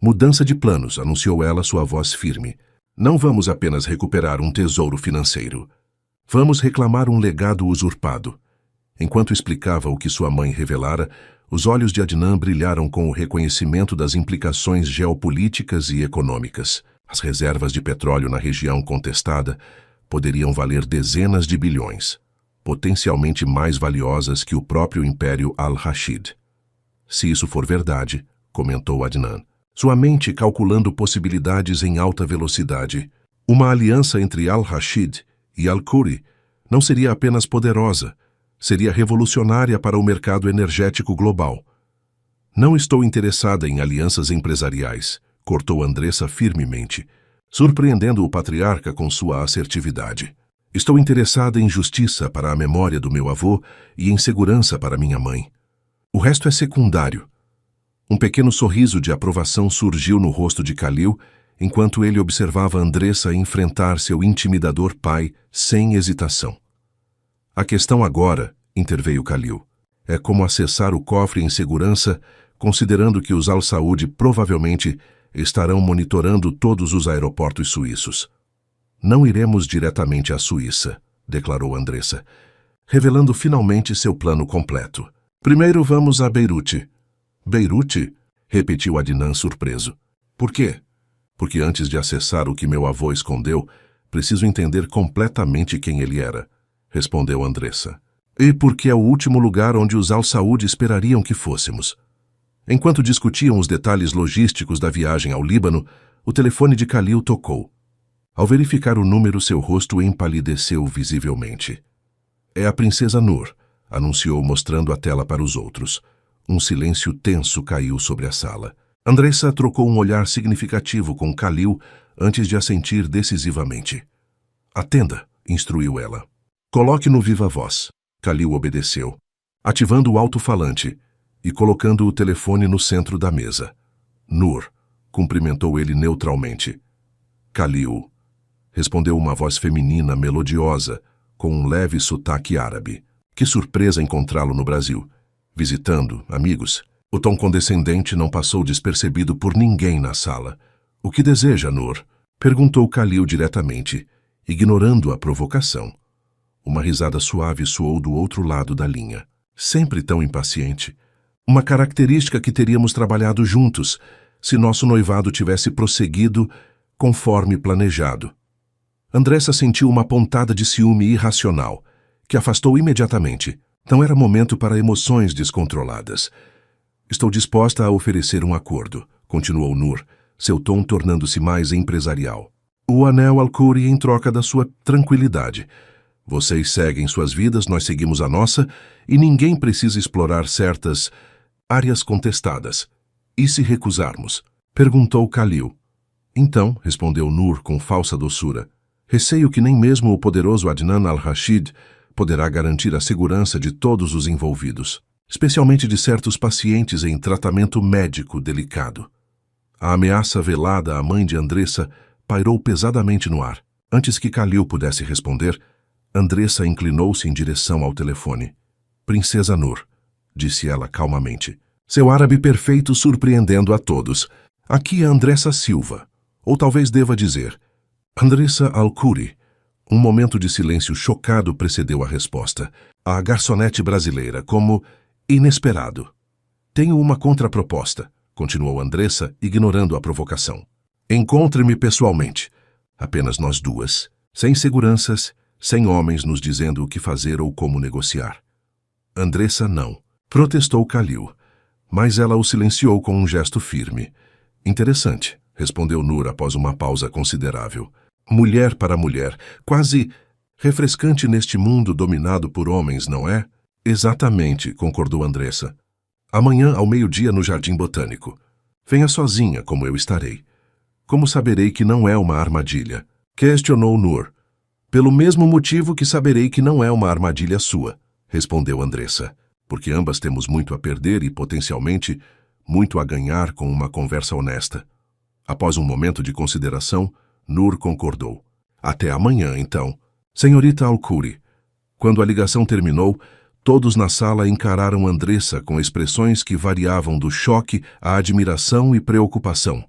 Speaker 1: Mudança de planos, anunciou ela, sua voz firme. Não vamos apenas recuperar um tesouro financeiro. Vamos reclamar um legado usurpado. Enquanto explicava o que sua mãe revelara, os olhos de Adnan brilharam com o reconhecimento das implicações geopolíticas e econômicas. As reservas de petróleo na região contestada poderiam valer dezenas de bilhões, potencialmente mais valiosas que o próprio Império Al-Rashid. Se isso for verdade, comentou Adnan, sua mente calculando possibilidades em alta velocidade, uma aliança entre Al-Rashid e Al-Khoury não seria apenas poderosa, seria revolucionária para o mercado energético global. Não estou interessada em alianças empresariais, cortou Andressa firmemente, surpreendendo o patriarca com sua assertividade. Estou interessada em justiça para a memória do meu avô e em segurança para minha mãe. O resto é secundário. Um pequeno sorriso de aprovação surgiu no rosto de Khalil, enquanto ele observava Andressa enfrentar seu intimidador pai sem hesitação. A questão agora, interveio Khalil, é como acessar o cofre em segurança, considerando que os Al-Saud provavelmente estarão monitorando todos os aeroportos suíços. Não iremos diretamente à Suíça, declarou Andressa, revelando finalmente seu plano completo. Primeiro vamos a Beirute. Beirute? Repetiu Adnan surpreso. Por quê? Porque antes de acessar o que meu avô escondeu, preciso entender completamente quem ele era, respondeu Andressa. E porque é o último lugar onde os Al-Saud esperariam que fôssemos. Enquanto discutiam os detalhes logísticos da viagem ao Líbano, o telefone de Khalil tocou. Ao verificar o número, seu rosto empalideceu visivelmente. É a princesa Nur, anunciou mostrando a tela para os outros. Um silêncio tenso caiu sobre a sala. Andressa trocou um olhar significativo com Khalil antes de assentir decisivamente. Atenda, instruiu ela. Coloque no viva voz. Khalil obedeceu, ativando o alto-falante e colocando o telefone no centro da mesa. Nur, cumprimentou ele neutralmente. Khalil, respondeu uma voz feminina melodiosa, com um leve sotaque árabe. Que surpresa encontrá-lo no Brasil. Visitando amigos. O tom condescendente não passou despercebido por ninguém na sala. O que deseja, Nur? Perguntou Khalil diretamente, ignorando a provocação. Uma risada suave soou do outro lado da linha. Sempre tão impaciente. Uma característica que teríamos trabalhado juntos, se nosso noivado tivesse prosseguido conforme planejado. Andressa sentiu uma pontada de ciúme irracional, que afastou imediatamente. Não era momento para emoções descontroladas. Estou disposta a oferecer um acordo, continuou Nur, seu tom tornando-se mais empresarial. O anel Al-Khoury em troca da sua tranquilidade. Vocês seguem suas vidas, nós seguimos a nossa, e ninguém precisa explorar certas áreas contestadas. E se recusarmos? Perguntou Khalil. Então, respondeu Nur com falsa doçura, receio que nem mesmo o poderoso Adnan al-Rashid poderá garantir a segurança de todos os envolvidos, especialmente de certos pacientes em tratamento médico delicado. A ameaça velada à mãe de Andressa pairou pesadamente no ar. Antes que Khalil pudesse responder, Andressa inclinou-se em direção ao telefone. Princesa Nur, disse ela calmamente. Seu árabe perfeito surpreendendo a todos. Aqui é Andressa Silva. Ou talvez deva dizer, Andressa Al-Khoury. Um momento de silêncio chocado precedeu a resposta. A garçonete brasileira, como inesperado. Tenho uma contraproposta, continuou Andressa, ignorando a provocação. Encontre-me pessoalmente. Apenas nós duas. Sem seguranças, sem homens nos dizendo o que fazer ou como negociar. Andressa não. Protestou Khalil. Mas ela o silenciou com um gesto firme. Interessante, respondeu Nur após uma pausa considerável. Mulher para mulher, quase refrescante neste mundo dominado por homens, não é? Exatamente, concordou Andressa. Amanhã ao meio-dia no Jardim Botânico. Venha sozinha, como eu estarei. Como saberei que não é uma armadilha? Questionou Nur. Pelo mesmo motivo que saberei que não é uma armadilha sua, respondeu Andressa, porque ambas temos muito a perder e, potencialmente, muito a ganhar com uma conversa honesta. Após um momento de consideração, Nur concordou. Até amanhã, então. Senhorita Al-Khoury. Quando a ligação terminou, todos na sala encararam Andressa com expressões que variavam do choque à admiração e preocupação.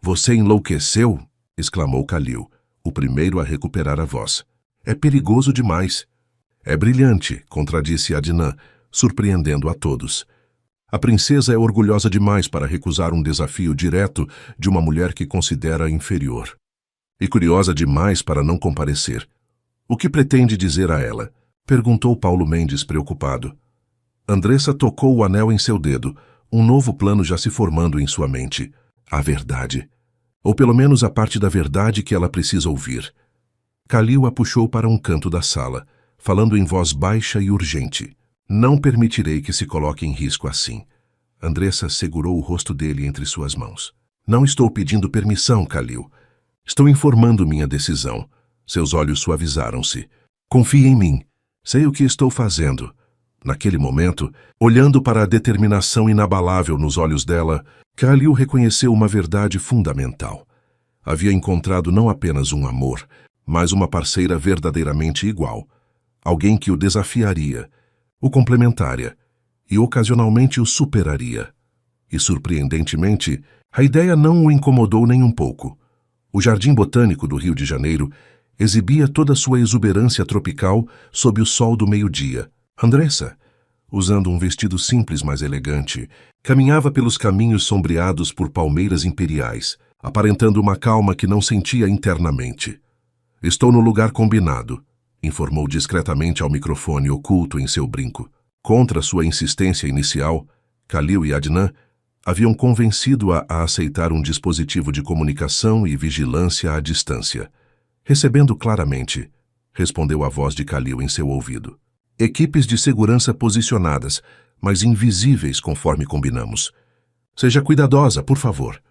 Speaker 1: Você enlouqueceu? Exclamou Khalil, o primeiro a recuperar a voz. É perigoso demais. É brilhante, contradisse Adnan, surpreendendo a todos. A princesa é orgulhosa demais para recusar um desafio direto de uma mulher que considera inferior. E curiosa demais para não comparecer. O que pretende dizer a ela? Perguntou Paulo Mendes preocupado. Andressa tocou o anel em seu dedo, um novo plano já se formando em sua mente. A verdade. Ou pelo menos a parte da verdade que ela precisa ouvir. Khalil a puxou para um canto da sala, falando em voz baixa e urgente. Não permitirei que se coloque em risco assim. Andressa segurou o rosto dele entre suas mãos. Não estou pedindo permissão, Khalil. Estou informando minha decisão. Seus olhos suavizaram-se. Confie em mim. Sei o que estou fazendo. Naquele momento, olhando para a determinação inabalável nos olhos dela, Khalil reconheceu uma verdade fundamental. Havia encontrado não apenas um amor, mas uma parceira verdadeiramente igual. Alguém que o desafiaria, o complementaria e ocasionalmente o superaria. E, surpreendentemente, a ideia não o incomodou nem um pouco. O Jardim Botânico do Rio de Janeiro exibia toda sua exuberância tropical sob o sol do meio-dia. Andressa, usando um vestido simples mas elegante, caminhava pelos caminhos sombreados por palmeiras imperiais, aparentando uma calma que não sentia internamente. Estou no lugar combinado, informou discretamente ao microfone oculto em seu brinco. Contra sua insistência inicial, Khalil e Adnan haviam convencido-a a aceitar um dispositivo de comunicação e vigilância à distância. Recebendo claramente, respondeu a voz de Khalil em seu ouvido. Equipes de segurança posicionadas, mas invisíveis conforme combinamos. Seja cuidadosa, por favor.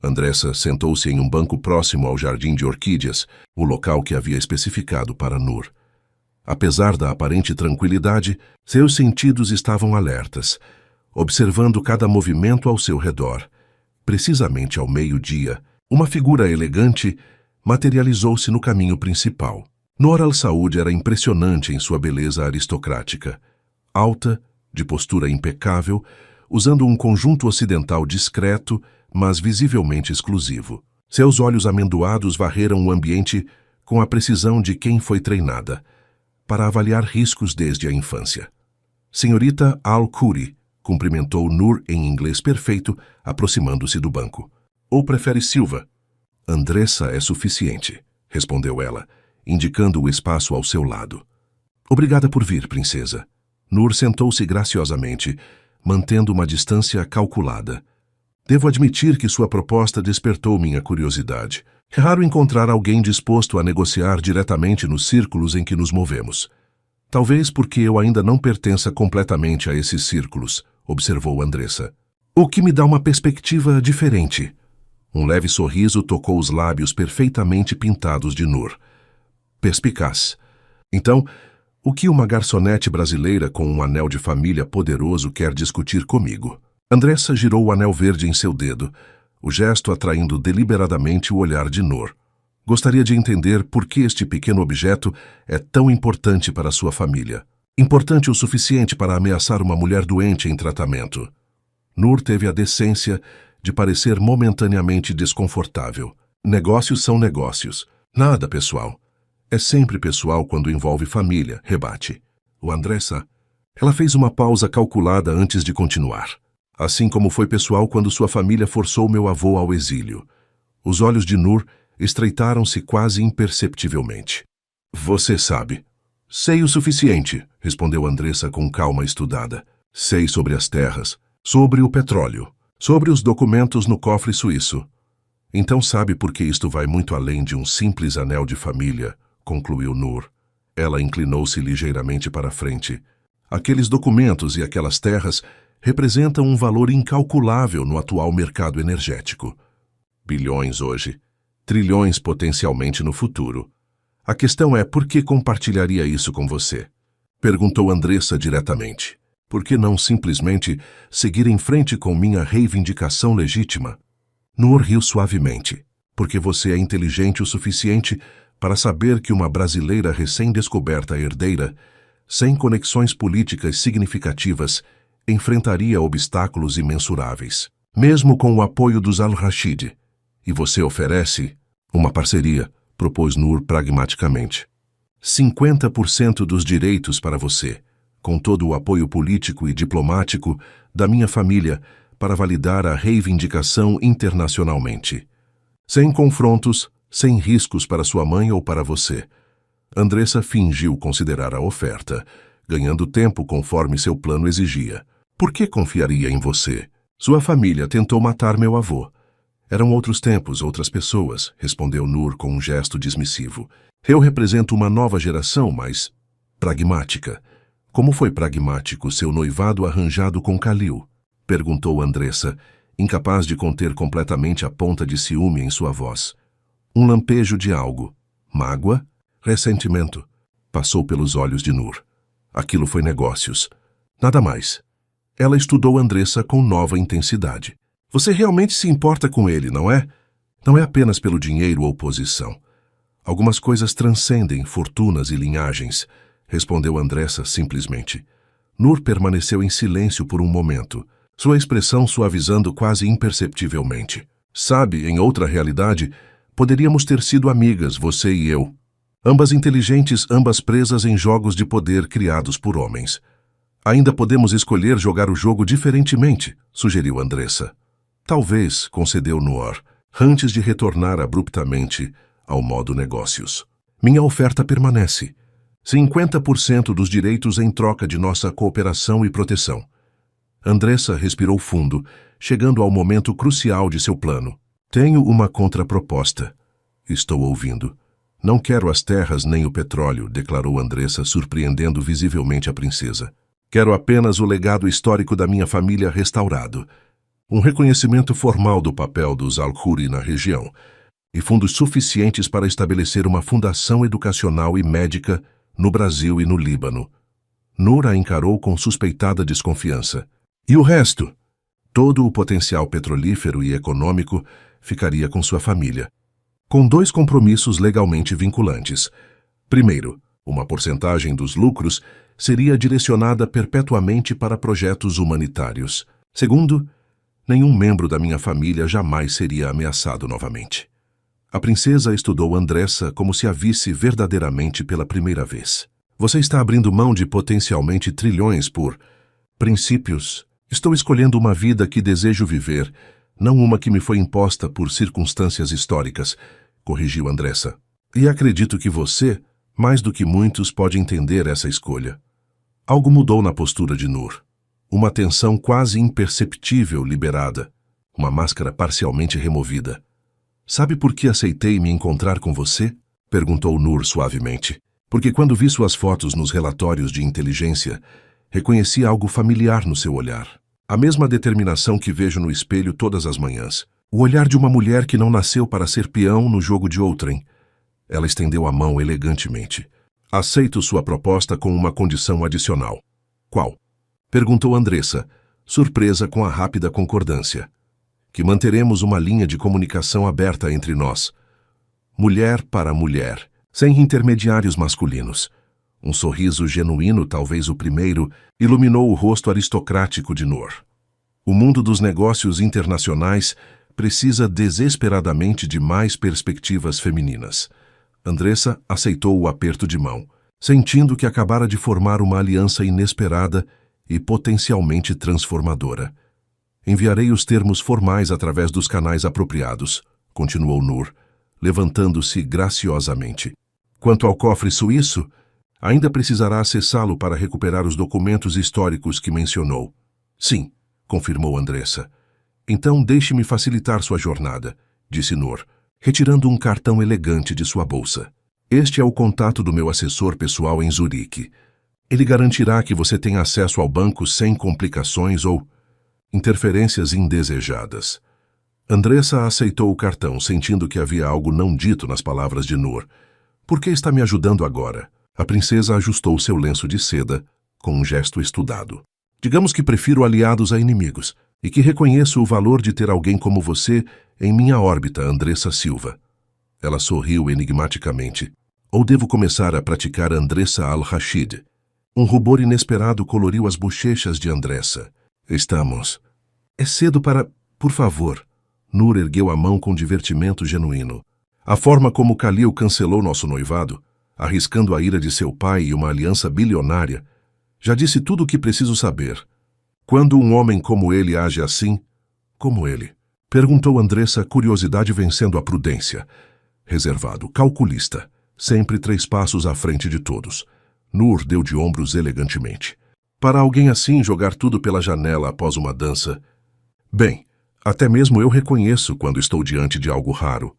Speaker 1: Andressa sentou-se em um banco próximo ao jardim de orquídeas, o local que havia especificado para Nur. Apesar da aparente tranquilidade, seus sentidos estavam alertas, observando cada movimento ao seu redor. Precisamente ao meio-dia, uma figura elegante materializou-se no caminho principal. Noor al-Saud era impressionante em sua beleza aristocrática. Alta, de postura impecável, usando um conjunto ocidental discreto, mas visivelmente exclusivo. Seus olhos amendoados varreram o ambiente com a precisão de quem foi treinada, para avaliar riscos desde a infância. Senhorita Al-Khoury, cumprimentou Nur em inglês perfeito, aproximando-se do banco. Ou prefere Silva? Andressa é suficiente, respondeu ela, indicando o espaço ao seu lado. Obrigada por vir, princesa. Nur sentou-se graciosamente, mantendo uma distância calculada. Devo admitir que sua proposta despertou minha curiosidade. É raro encontrar alguém disposto a negociar diretamente nos círculos em que nos movemos. Talvez porque eu ainda não pertença completamente a esses círculos, observou Andressa. O que me dá uma perspectiva diferente. Um leve sorriso tocou os lábios perfeitamente pintados de Nur. Perspicaz. Então, o que uma garçonete brasileira com um anel de família poderoso quer discutir comigo? Andressa girou o anel verde em seu dedo, o gesto atraindo deliberadamente o olhar de Nur. Gostaria de entender por que este pequeno objeto é tão importante para sua família. Importante o suficiente para ameaçar uma mulher doente em tratamento. Nur teve a decência de parecer momentaneamente desconfortável. Negócios são negócios. Nada pessoal. É sempre pessoal quando envolve família, rebate. O Andressa. Ela fez uma pausa calculada antes de continuar. Assim como foi pessoal quando sua família forçou meu avô ao exílio. Os olhos de Nur estreitaram-se quase imperceptivelmente. Você sabe. Sei o suficiente, respondeu Andressa com calma estudada. Sei sobre as terras, sobre o petróleo, sobre os documentos no cofre suíço. Então sabe por que isto vai muito além de um simples anel de família, concluiu Nur. Ela inclinou-se ligeiramente para frente. Aqueles documentos e aquelas terras representam um valor incalculável no atual mercado energético. Bilhões hoje, trilhões potencialmente no futuro. A questão é por que compartilharia isso com você? Perguntou Andressa diretamente. Por que não simplesmente seguir em frente com minha reivindicação legítima? Nur riu suavemente. Porque você é inteligente o suficiente para saber que uma brasileira recém-descoberta herdeira, sem conexões políticas significativas, enfrentaria obstáculos imensuráveis, mesmo com o apoio dos Al-Rashid. E você oferece uma parceria, propôs Nur pragmaticamente. 50% dos direitos para você, com todo o apoio político e diplomático da minha família para validar a reivindicação internacionalmente. Sem confrontos, sem riscos para sua mãe ou para você. Andressa fingiu considerar a oferta, ganhando tempo conforme seu plano exigia. Por que confiaria em você? Sua família tentou matar meu avô. Eram outros tempos, outras pessoas, respondeu Nur com um gesto dismissivo. Eu represento uma nova geração, mas pragmática. Como foi pragmático seu noivado arranjado com Khalil? Perguntou Andressa, incapaz de conter completamente a ponta de ciúme em sua voz. Um lampejo de algo. Mágoa? Ressentimento? Passou pelos olhos de Nur. Aquilo foi negócios. Nada mais. Ela estudou Andressa com nova intensidade. Você realmente se importa com ele, não é? Não é apenas pelo dinheiro ou posição. Algumas coisas transcendem fortunas e linhagens, respondeu Andressa simplesmente. Nur permaneceu em silêncio por um momento, sua expressão suavizando quase imperceptivelmente. Sabe, em outra realidade, poderíamos ter sido amigas, você e eu. Ambas inteligentes, ambas presas em jogos de poder criados por homens. Ainda podemos escolher jogar o jogo diferentemente, sugeriu Andressa. Talvez, concedeu Noor, antes de retornar abruptamente ao modo negócios. Minha oferta permanece. 50% dos direitos em troca de nossa cooperação e proteção. Andressa respirou fundo, chegando ao momento crucial de seu plano. Tenho uma contraproposta. Estou ouvindo. Não quero as terras nem o petróleo, declarou Andressa, surpreendendo visivelmente a princesa. Quero apenas o legado histórico da minha família restaurado. Um reconhecimento formal do papel dos Al-Khoury na região e fundos suficientes para estabelecer uma fundação educacional e médica no Brasil e no Líbano. Noor a encarou com suspeitada desconfiança. E o resto? Todo o potencial petrolífero e econômico ficaria com sua família, com 2 compromissos legalmente vinculantes. Primeiro, uma porcentagem dos lucros seria direcionada perpetuamente para projetos humanitários. Segundo, nenhum membro da minha família jamais seria ameaçado novamente. A princesa estudou Andressa como se a visse verdadeiramente pela primeira vez. Você está abrindo mão de potencialmente trilhões por princípios. Estou escolhendo uma vida que desejo viver, não uma que me foi imposta por circunstâncias históricas, corrigiu Andressa. E acredito que você, mais do que muitos, pode entender essa escolha. Algo mudou na postura de Noor. Uma tensão quase imperceptível liberada, uma máscara parcialmente removida. Sabe por que aceitei me encontrar com você? Perguntou Noor suavemente. Porque quando vi suas fotos nos relatórios de inteligência, reconheci algo familiar no seu olhar. A mesma determinação que vejo no espelho todas as manhãs. O olhar de uma mulher que não nasceu para ser peão no jogo de outrem. Ela estendeu a mão elegantemente. Aceito sua proposta com uma condição adicional. Qual? Perguntou Andressa, surpresa com a rápida concordância. Que manteremos uma linha de comunicação aberta entre nós. Mulher para mulher, sem intermediários masculinos. Um sorriso genuíno, talvez o primeiro, iluminou o rosto aristocrático de Noor. O mundo dos negócios internacionais precisa desesperadamente de mais perspectivas femininas. Andressa aceitou o aperto de mão, sentindo que acabara de formar uma aliança inesperada e potencialmente transformadora. Enviarei os termos formais através dos canais apropriados, continuou Noor, levantando-se graciosamente. Quanto ao cofre suíço, ainda precisará acessá-lo para recuperar os documentos históricos que mencionou. Sim, confirmou Andressa. Então deixe-me facilitar sua jornada, disse Noor, retirando um cartão elegante de sua bolsa. Este é o contato do meu assessor pessoal em Zurique. Ele garantirá que você tenha acesso ao banco sem complicações ou interferências indesejadas. Andressa aceitou o cartão, sentindo que havia algo não dito nas palavras de Noor. Por que está me ajudando agora? A princesa ajustou seu lenço de seda com um gesto estudado. Digamos que prefiro aliados a inimigos e que reconheço o valor de ter alguém como você em minha órbita, Andressa Silva. Ela sorriu enigmaticamente. Ou devo começar a praticar Andressa Al-Rashid? Um rubor inesperado coloriu as bochechas de Andressa. Estamos. É cedo para... Por favor. Noor ergueu a mão com divertimento genuíno. A forma como Khalil cancelou nosso noivado, arriscando a ira de seu pai e uma aliança bilionária, já disse tudo o que preciso saber. Quando um homem como ele age assim, como ele? Perguntou Andressa, curiosidade vencendo a prudência. Reservado, calculista, sempre 3 passos à frente de todos. Noor deu de ombros elegantemente. Para alguém assim jogar tudo pela janela após uma dança... Bem, até mesmo eu reconheço quando estou diante de algo raro.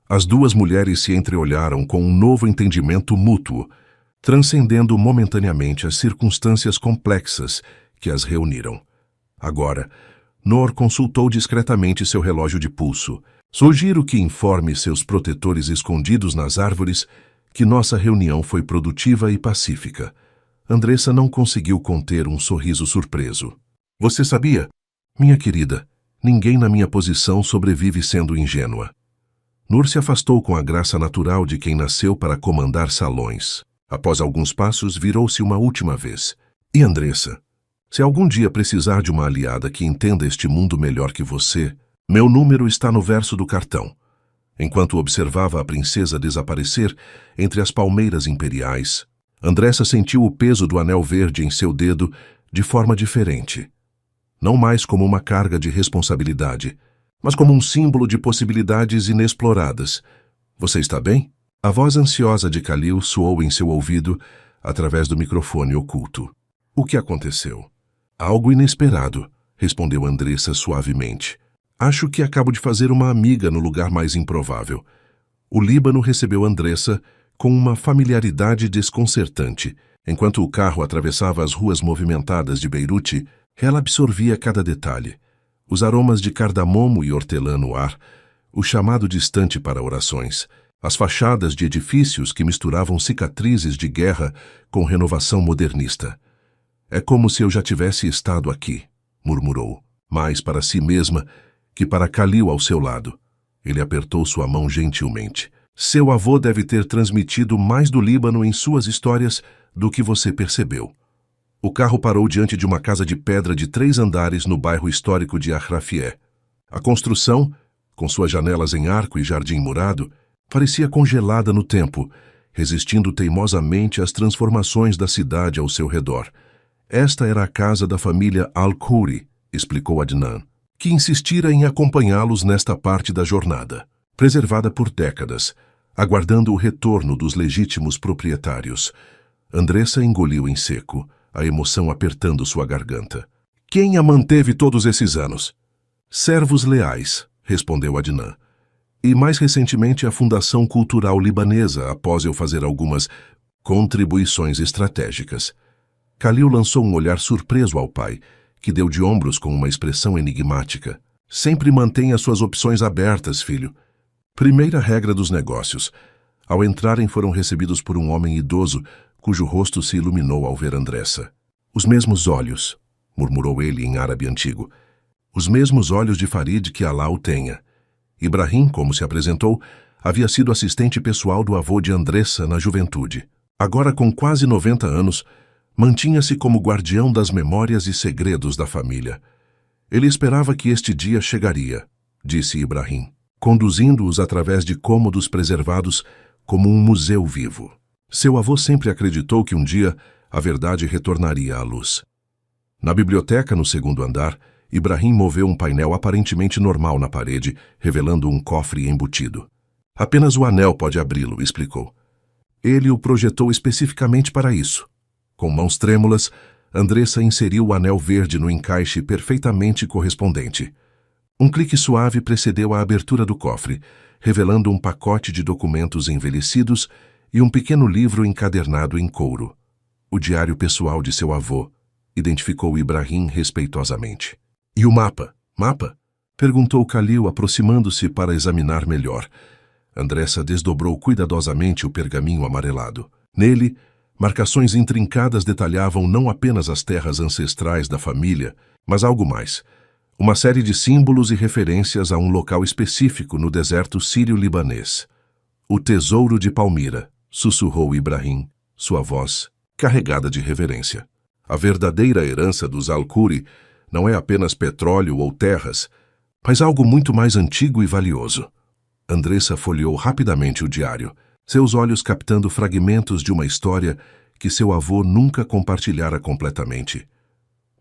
Speaker 1: As 2 mulheres se entreolharam com um novo entendimento mútuo, transcendendo momentaneamente as circunstâncias complexas que as reuniram. Agora, Noor consultou discretamente seu relógio de pulso. Sugiro que informe seus protetores escondidos nas árvores que nossa reunião foi produtiva e pacífica. Andressa não conseguiu conter um sorriso surpreso. Você sabia? Minha querida, ninguém na minha posição sobrevive sendo ingênua. Noor se afastou com a graça natural de quem nasceu para comandar salões. Após alguns passos, virou-se uma última vez. E Andressa, se algum dia precisar de uma aliada que entenda este mundo melhor que você, meu número está no verso do cartão. Enquanto observava a princesa desaparecer entre as palmeiras imperiais, Andressa sentiu o peso do anel verde em seu dedo de forma diferente. Não mais como uma carga de responsabilidade, mas como um símbolo de possibilidades inexploradas. Você está bem? A voz ansiosa de Khalil soou em seu ouvido através do microfone oculto. O que aconteceu? Algo inesperado, respondeu Andressa suavemente. Acho que acabo de fazer uma amiga no lugar mais improvável. O Líbano recebeu Andressa com uma familiaridade desconcertante. Enquanto o carro atravessava as ruas movimentadas de Beirute, ela absorvia cada detalhe. Os aromas de cardamomo e hortelã no ar, o chamado distante para orações, as fachadas de edifícios que misturavam cicatrizes de guerra com renovação modernista. É como se eu já tivesse estado aqui, murmurou, mais para si mesma que para Khalil ao seu lado. Ele apertou sua mão gentilmente. Seu avô deve ter transmitido mais do Líbano em suas histórias do que você percebeu. O carro parou diante de uma casa de pedra de 3 andares no bairro histórico de Arrafié. A construção, com suas janelas em arco e jardim murado, parecia congelada no tempo, resistindo teimosamente às transformações da cidade ao seu redor. Esta era a casa da família Al-Khoury, explicou Adnan, que insistira em acompanhá-los nesta parte da jornada, preservada por décadas, aguardando o retorno dos legítimos proprietários. Andressa engoliu em seco, a emoção apertando sua garganta. Quem a manteve todos esses anos? Servos leais, respondeu Adnan. E mais recentemente a Fundação Cultural Libanesa, após eu fazer algumas contribuições estratégicas. Khalil lançou um olhar surpreso ao pai, que deu de ombros com uma expressão enigmática. Sempre mantenha suas opções abertas, filho. Primeira regra dos negócios. Ao entrarem foram recebidos por um homem idoso, cujo rosto se iluminou ao ver Andressa. Os mesmos olhos, murmurou ele em árabe antigo. Os mesmos olhos de Farid que Alá o tenha. Ibrahim, como se apresentou, havia sido assistente pessoal do avô de Andressa na juventude. Agora, com quase 90 anos, mantinha-se como guardião das memórias e segredos da família. Ele esperava que este dia chegaria, disse Ibrahim, conduzindo-os através de cômodos preservados como um museu vivo. Seu avô sempre acreditou que um dia a verdade retornaria à luz. Na biblioteca, no 2º andar, Ibrahim moveu um painel aparentemente normal na parede, revelando um cofre embutido. Apenas o anel pode abri-lo, explicou. Ele o projetou especificamente para isso. Com mãos trêmulas, Andressa inseriu o anel verde no encaixe perfeitamente correspondente. Um clique suave precedeu a abertura do cofre, revelando um pacote de documentos envelhecidos e um pequeno livro encadernado em couro. O diário pessoal de seu avô, identificou Ibrahim respeitosamente. E o mapa? Mapa? Perguntou Khalil, aproximando-se para examinar melhor. Andressa desdobrou cuidadosamente o pergaminho amarelado. Nele, marcações intrincadas detalhavam não apenas as terras ancestrais da família, mas algo mais. Uma série de símbolos e referências a um local específico no deserto sírio-libanês. O tesouro de Palmira, sussurrou Ibrahim, sua voz carregada de reverência. A verdadeira herança dos Al-Khoury não é apenas petróleo ou terras, mas algo muito mais antigo e valioso. Andressa folheou rapidamente o diário, seus olhos captando fragmentos de uma história que seu avô nunca compartilhara completamente.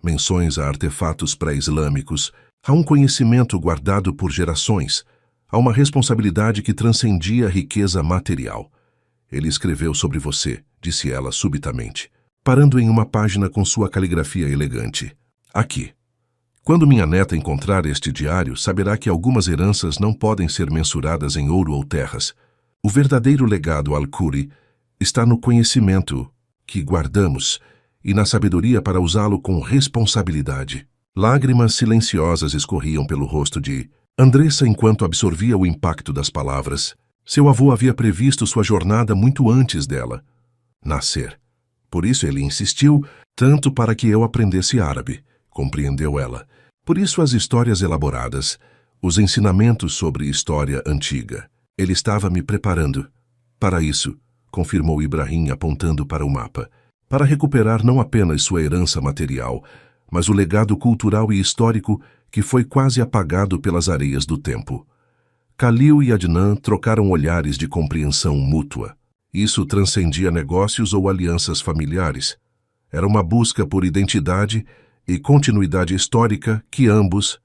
Speaker 1: Menções a artefatos pré-islâmicos, a um conhecimento guardado por gerações, a uma responsabilidade que transcendia a riqueza material. Ele escreveu sobre você, disse ela subitamente, parando em uma página com sua caligrafia elegante. Aqui. Quando minha neta encontrar este diário, saberá que algumas heranças não podem ser mensuradas em ouro ou terras. O verdadeiro legado Al-Khoury está no conhecimento que guardamos e na sabedoria para usá-lo com responsabilidade. Lágrimas silenciosas escorriam pelo rosto de Andressa enquanto absorvia o impacto das palavras. Seu avô havia previsto sua jornada muito antes dela nascer. Por isso ele insistiu tanto para que eu aprendesse árabe, compreendeu ela. Por isso as histórias elaboradas, os ensinamentos sobre história antiga. Ele estava me preparando. Para isso, confirmou Ibrahim apontando para o mapa, para recuperar não apenas sua herança material, mas o legado cultural e histórico que foi quase apagado pelas areias do tempo. Khalil e Adnan trocaram olhares de compreensão mútua. Isso transcendia negócios ou alianças familiares. Era uma busca por identidade e continuidade histórica que ambos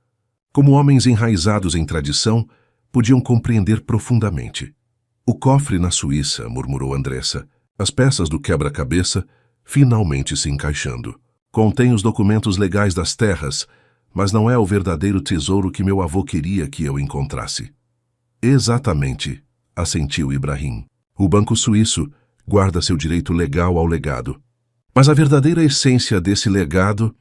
Speaker 1: Como homens enraizados em tradição, podiam compreender profundamente. O cofre na Suíça, murmurou Andressa, as peças do quebra-cabeça finalmente se encaixando. Contém os documentos legais das terras, mas não é o verdadeiro tesouro que meu avô queria que eu encontrasse. Exatamente, assentiu Ibrahim. O Banco Suíço guarda seu direito legal ao legado. Mas a verdadeira essência desse legado,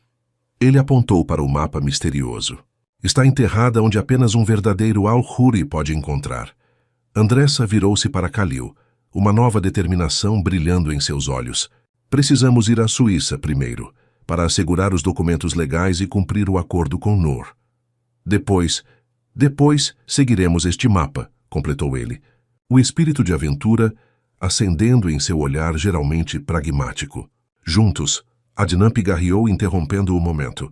Speaker 1: ele apontou para o mapa misterioso. Está enterrada onde apenas um verdadeiro Al-Huri pode encontrar. Andressa virou-se para Khalil, uma nova determinação brilhando em seus olhos. Precisamos ir à Suíça primeiro, para assegurar os documentos legais e cumprir o acordo com Noor. Depois seguiremos este mapa, completou ele, o espírito de aventura acendendo em seu olhar geralmente pragmático. Juntos, Adnan pigarreou interrompendo o momento.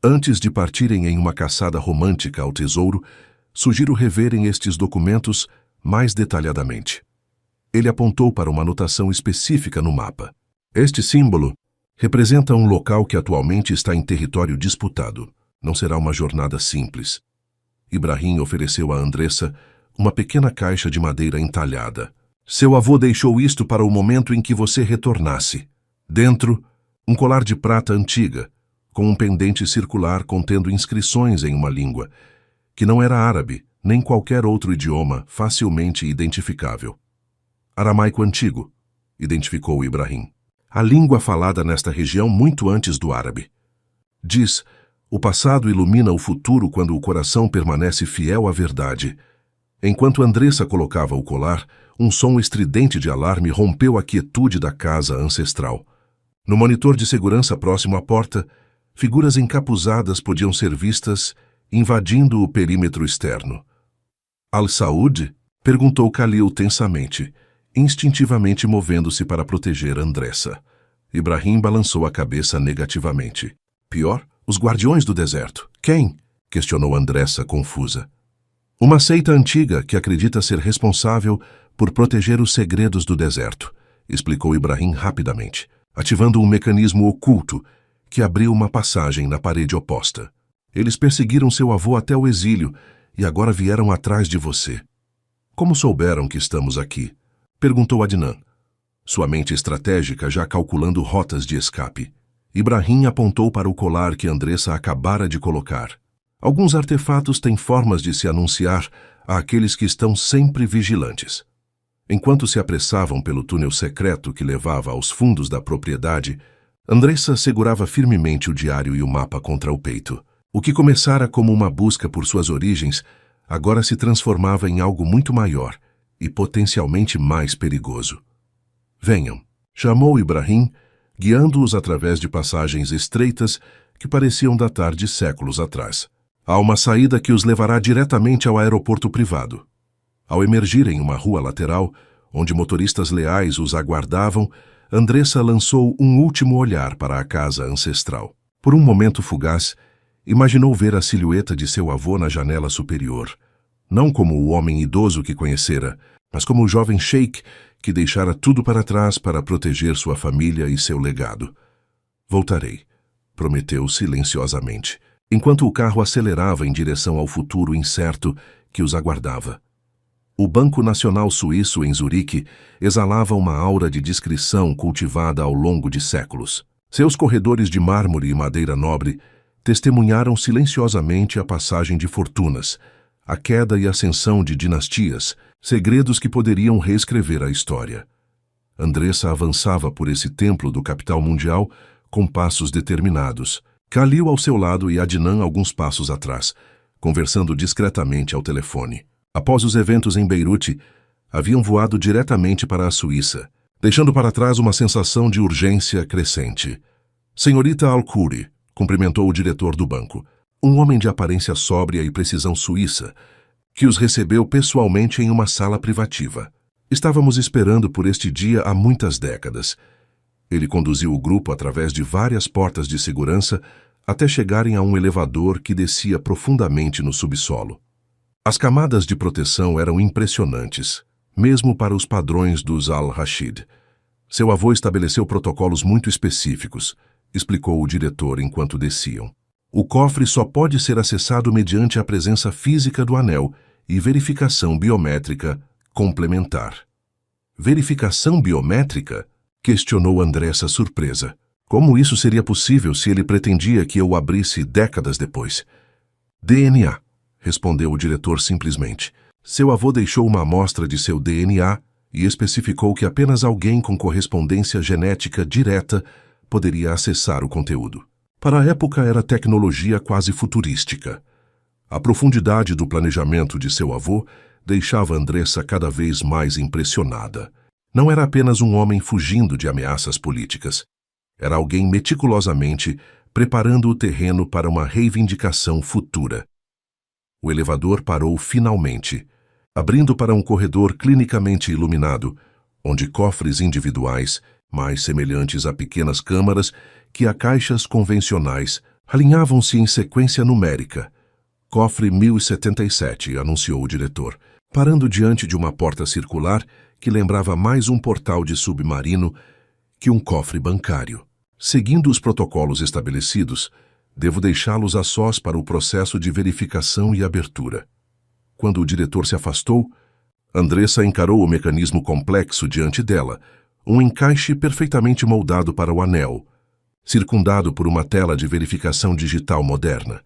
Speaker 1: Antes de partirem em uma caçada romântica ao tesouro, sugiro reverem estes documentos mais detalhadamente. Ele apontou para uma anotação específica no mapa. Este símbolo representa um local que atualmente está em território disputado. Não será uma jornada simples. Ibrahim ofereceu a Andressa uma pequena caixa de madeira entalhada. Seu avô deixou isto para o momento em que você retornasse. Dentro, um colar de prata antiga, com um pendente circular contendo inscrições em uma língua, que não era árabe, nem qualquer outro idioma facilmente identificável. Aramaico antigo, identificou Ibrahim. A língua falada nesta região muito antes do árabe. Diz, o passado ilumina o futuro quando o coração permanece fiel à verdade. Enquanto Andressa colocava o colar, um som estridente de alarme rompeu a quietude da casa ancestral. No monitor de segurança próximo à porta, figuras encapuzadas podiam ser vistas invadindo o perímetro externo. Al-Saud? Perguntou Khalil tensamente, instintivamente movendo-se para proteger Andressa. Ibrahim balançou a cabeça negativamente. Pior, os guardiões do deserto. Quem? Questionou Andressa, confusa. Uma seita antiga que acredita ser responsável por proteger os segredos do deserto, explicou Ibrahim rapidamente, ativando um mecanismo oculto que abriu uma passagem na parede oposta. Eles perseguiram seu avô até o exílio e agora vieram atrás de você. Como souberam que estamos aqui? Perguntou Adnan, sua mente estratégica já calculando rotas de escape. Ibrahim apontou para o colar que Andressa acabara de colocar. Alguns artefatos têm formas de se anunciar àqueles que estão sempre vigilantes. Enquanto se apressavam pelo túnel secreto que levava aos fundos da propriedade, Andressa segurava firmemente o diário e o mapa contra o peito. O que começara como uma busca por suas origens, agora se transformava em algo muito maior e potencialmente mais perigoso. Venham, chamou Ibrahim, guiando-os através de passagens estreitas que pareciam datar de séculos atrás. Há uma saída que os levará diretamente ao aeroporto privado. Ao emergir em uma rua lateral, onde motoristas leais os aguardavam, Andressa lançou um último olhar para a casa ancestral. Por um momento fugaz, imaginou ver a silhueta de seu avô na janela superior, não como o homem idoso que conhecera, mas como o jovem sheik que deixara tudo para trás para proteger sua família e seu legado. Voltarei, prometeu silenciosamente, enquanto o carro acelerava em direção ao futuro incerto que os aguardava. O Banco Nacional Suíço em Zurique exalava uma aura de discrição cultivada ao longo de séculos. Seus corredores de mármore e madeira nobre testemunharam silenciosamente a passagem de fortunas, a queda e ascensão de dinastias, segredos que poderiam reescrever a história. Andressa avançava por esse templo do capital mundial com passos determinados, Khalil ao seu lado e Adnan alguns passos atrás, conversando discretamente ao telefone. Após os eventos em Beirute, haviam voado diretamente para a Suíça, deixando para trás uma sensação de urgência crescente. Senhorita Al-Khoury, cumprimentou o diretor do banco, um homem de aparência sóbria e precisão suíça, que os recebeu pessoalmente em uma sala privativa. Estávamos esperando por este dia há muitas décadas. Ele conduziu o grupo através de várias portas de segurança até chegarem a um elevador que descia profundamente no subsolo. As camadas de proteção eram impressionantes, mesmo para os padrões dos Al-Rashid. Seu avô estabeleceu protocolos muito específicos, explicou o diretor enquanto desciam. O cofre só pode ser acessado mediante a presença física do anel e verificação biométrica complementar. Verificação biométrica? Questionou Andressa surpresa. Como isso seria possível se ele pretendia que eu o abrisse décadas depois? DNA, respondeu o diretor simplesmente. Seu avô deixou uma amostra de seu DNA e especificou que apenas alguém com correspondência genética direta poderia acessar o conteúdo. Para a época era tecnologia quase futurística. A profundidade do planejamento de seu avô deixava Andressa cada vez mais impressionada. Não era apenas um homem fugindo de ameaças políticas. Era alguém meticulosamente preparando o terreno para uma reivindicação futura. O elevador parou finalmente, abrindo para um corredor clinicamente iluminado, onde cofres individuais, mais semelhantes a pequenas câmaras que a caixas convencionais, alinhavam-se em sequência numérica. Cofre 1077, anunciou o diretor, parando diante de uma porta circular que lembrava mais um portal de submarino que um cofre bancário. Seguindo os protocolos estabelecidos, devo deixá-los a sós para o processo de verificação e abertura. Quando o diretor se afastou, Andressa encarou o mecanismo complexo diante dela, um encaixe perfeitamente moldado para o anel, circundado por uma tela de verificação digital moderna.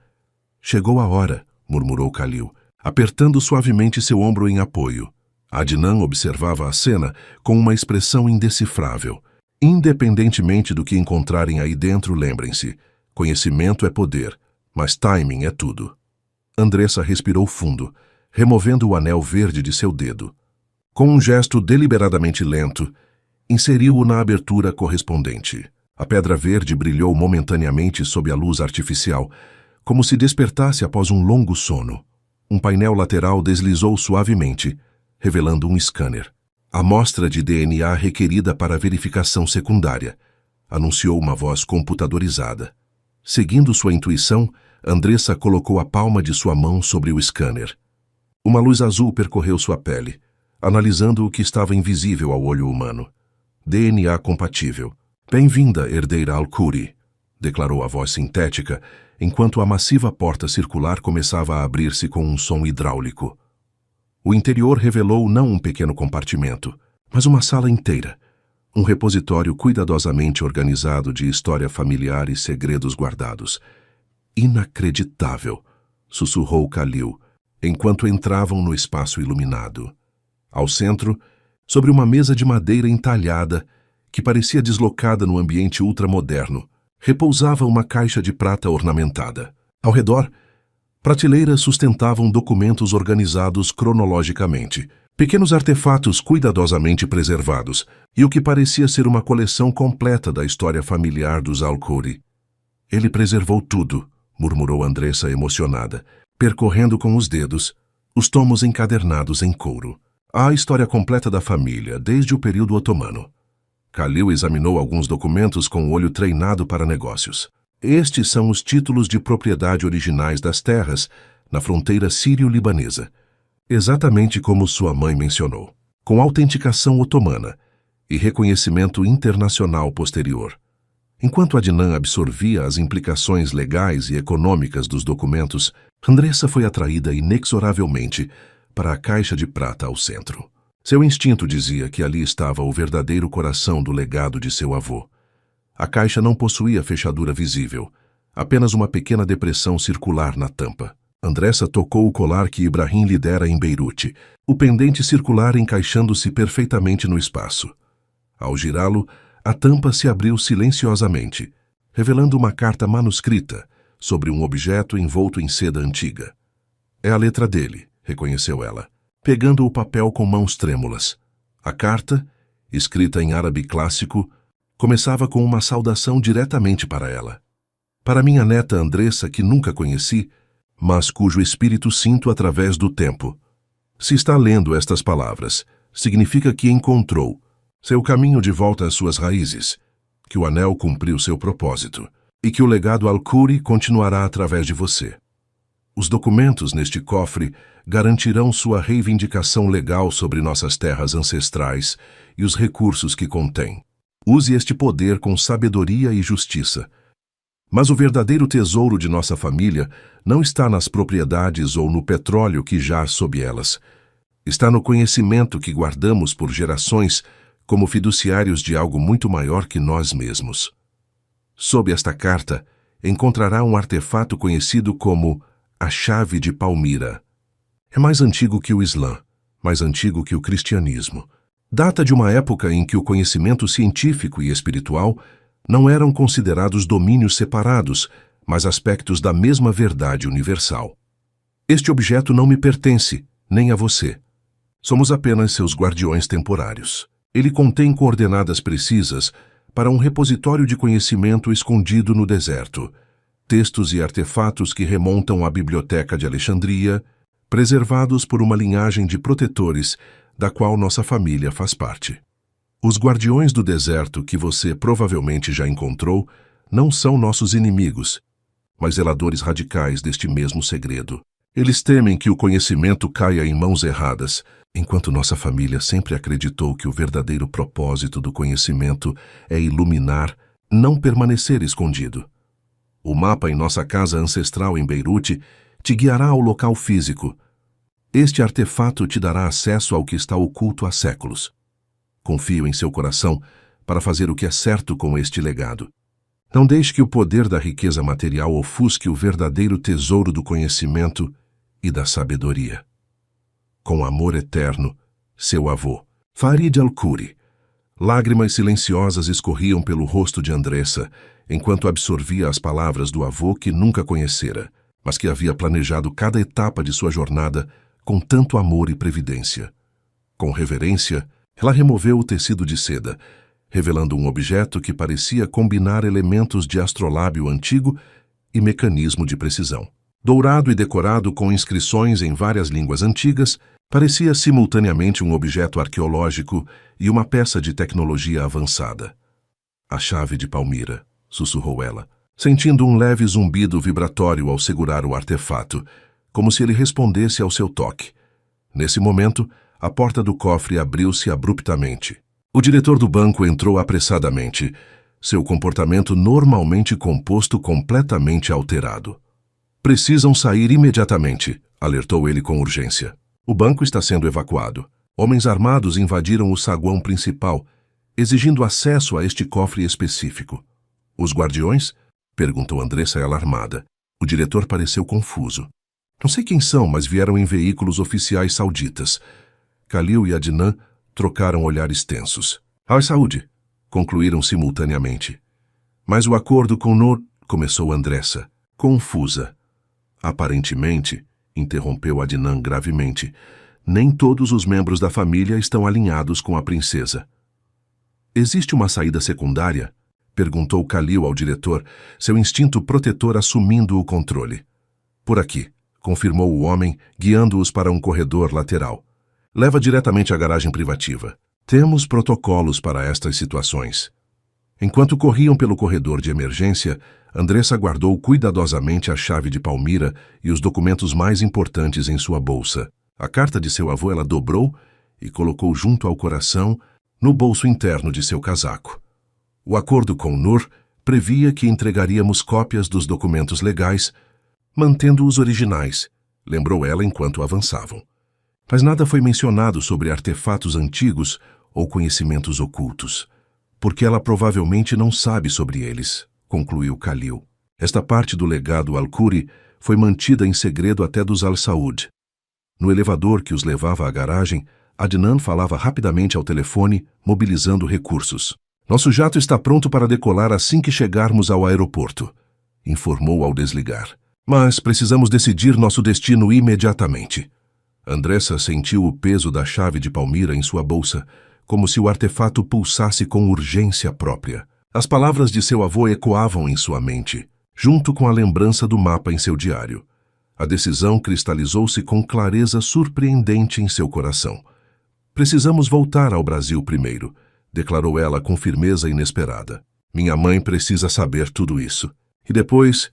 Speaker 1: Chegou a hora, murmurou Khalil, apertando suavemente seu ombro em apoio. Adnan observava a cena com uma expressão indecifrável. Independentemente do que encontrarem aí dentro, lembrem-se, conhecimento é poder, mas timing é tudo. Andressa respirou fundo, removendo o anel verde de seu dedo. Com um gesto deliberadamente lento, inseriu-o na abertura correspondente. A pedra verde brilhou momentaneamente sob a luz artificial, como se despertasse após um longo sono. Um painel lateral deslizou suavemente, revelando um scanner. Amostra de DNA requerida para verificação secundária, anunciou uma voz computadorizada. Seguindo sua intuição, Andressa colocou a palma de sua mão sobre o scanner. Uma luz azul percorreu sua pele, analisando o que estava invisível ao olho humano. DNA compatível. Bem-vinda, herdeira Al-Khoury, declarou a voz sintética, enquanto a massiva porta circular começava a abrir-se com um som hidráulico. O interior revelou não um pequeno compartimento, mas uma sala inteira, um repositório cuidadosamente organizado de história familiar e segredos guardados. Inacreditável, sussurrou Khalil, enquanto entravam no espaço iluminado. Ao centro, sobre uma mesa de madeira entalhada, que parecia deslocada no ambiente ultramoderno, repousava uma caixa de prata ornamentada. Ao redor, prateleiras sustentavam documentos organizados cronologicamente, pequenos artefatos cuidadosamente preservados, e o que parecia ser uma coleção completa da história familiar dos Al-Khoury. Ele preservou tudo, murmurou Andressa emocionada, percorrendo com os dedos os tomos encadernados em couro. Há a história completa da família, desde o período otomano. Khalil examinou alguns documentos com o olho treinado para negócios. Estes são os títulos de propriedade originais das terras na fronteira sírio-libanesa, exatamente como sua mãe mencionou, com autenticação otomana e reconhecimento internacional posterior. Enquanto Adnan absorvia as implicações legais e econômicas dos documentos, Andressa foi atraída inexoravelmente para a caixa de prata ao centro. Seu instinto dizia que ali estava o verdadeiro coração do legado de seu avô. A caixa não possuía fechadura visível, apenas uma pequena depressão circular na tampa. Andressa tocou o colar que Ibrahim lhe dera em Beirute, o pendente circular encaixando-se perfeitamente no espaço. Ao girá-lo, a tampa se abriu silenciosamente, revelando uma carta manuscrita sobre um objeto envolto em seda antiga. É a letra dele, reconheceu ela, pegando o papel com mãos trêmulas. A carta, escrita em árabe clássico, começava com uma saudação diretamente para ela. Para minha neta Andressa, que nunca conheci, mas cujo espírito sinto através do tempo. Se está lendo estas palavras, significa que encontrou seu caminho de volta às suas raízes, que o anel cumpriu seu propósito e que o legado Al-Khoury continuará através de você. Os documentos neste cofre garantirão sua reivindicação legal sobre nossas terras ancestrais e os recursos que contém. Use este poder com sabedoria e justiça, Mas o verdadeiro tesouro de nossa família não está nas propriedades ou no petróleo que jaz sob elas. Está no conhecimento que guardamos por gerações como fiduciários de algo muito maior que nós mesmos. Sob esta carta, encontrará um artefato conhecido como a chave de Palmira. É mais antigo que o Islã, mais antigo que o cristianismo. Data de uma época em que o conhecimento científico e espiritual não eram considerados domínios separados, mas aspectos da mesma verdade universal. Este objeto não me pertence, nem a você. Somos apenas seus guardiões temporários. Ele contém coordenadas precisas para um repositório de conhecimento escondido no deserto, textos e artefatos que remontam à Biblioteca de Alexandria, preservados por uma linhagem de protetores da qual nossa família faz parte. Os guardiões do deserto que você provavelmente já encontrou não são nossos inimigos, mas zeladores radicais deste mesmo segredo. Eles temem que o conhecimento caia em mãos erradas, enquanto nossa família sempre acreditou que o verdadeiro propósito do conhecimento é iluminar, não permanecer escondido. O mapa em nossa casa ancestral em Beirute te guiará ao local físico. Este artefato te dará acesso ao que está oculto há séculos. Confio em seu coração para fazer o que é certo com este legado. Não deixe que o poder da riqueza material ofusque o verdadeiro tesouro do conhecimento e da sabedoria. Com amor eterno, seu avô, Farid Al-Khoury. Lágrimas silenciosas escorriam pelo rosto de Andressa, enquanto absorvia as palavras do avô que nunca conhecera, mas que havia planejado cada etapa de sua jornada com tanto amor e previdência. Com reverência, ela removeu o tecido de seda, revelando um objeto que parecia combinar elementos de astrolábio antigo e mecanismo de precisão. Dourado e decorado com inscrições em várias línguas antigas, parecia simultaneamente um objeto arqueológico e uma peça de tecnologia avançada. A chave de Palmira, sussurrou ela, sentindo um leve zumbido vibratório ao segurar o artefato, como se ele respondesse ao seu toque. Nesse momento, a porta do cofre abriu-se abruptamente. O diretor do banco entrou apressadamente, seu comportamento normalmente composto completamente alterado. Precisam sair imediatamente, alertou ele com urgência. O banco está sendo evacuado. Homens armados invadiram o saguão principal, exigindo acesso a este cofre específico. Os guardiões? Perguntou Andressa alarmada. O diretor pareceu confuso. Não sei quem são, mas vieram em veículos oficiais sauditas. Khalil e Adnan trocaram olhares tensos. Al-Saud, concluíram simultaneamente. Mas o acordo com Noor, começou Andressa, confusa. Aparentemente, interrompeu Adnan gravemente, nem todos os membros da família estão alinhados com a princesa. Existe uma saída secundária? Perguntou Khalil ao diretor, seu instinto protetor assumindo o controle. Por aqui, confirmou o homem, guiando-os para um corredor lateral. Leva diretamente à garagem privativa. Temos protocolos para estas situações. Enquanto corriam pelo corredor de emergência, Andressa guardou cuidadosamente a chave de Palmira e os documentos mais importantes em sua bolsa. A carta de seu avô ela dobrou e colocou junto ao coração, no bolso interno de seu casaco. O acordo com Noor previa que entregaríamos cópias dos documentos legais, mantendo os originais, lembrou ela enquanto avançavam. Mas nada foi mencionado sobre artefatos antigos ou conhecimentos ocultos, porque ela provavelmente não sabe sobre eles, concluiu Khalil. Esta parte do legado Al-Khoury foi mantida em segredo até dos Al-Saud. No elevador que os levava à garagem, Adnan falava rapidamente ao telefone, mobilizando recursos. Nosso jato está pronto para decolar assim que chegarmos ao aeroporto, informou ao desligar. Mas precisamos decidir nosso destino imediatamente. Andressa sentiu o peso da chave de Palmira em sua bolsa, como se o artefato pulsasse com urgência própria. As palavras de seu avô ecoavam em sua mente, junto com a lembrança do mapa em seu diário. A decisão cristalizou-se com clareza surpreendente em seu coração. Precisamos voltar ao Brasil primeiro, declarou ela com firmeza inesperada. Minha mãe precisa saber tudo isso. E depois...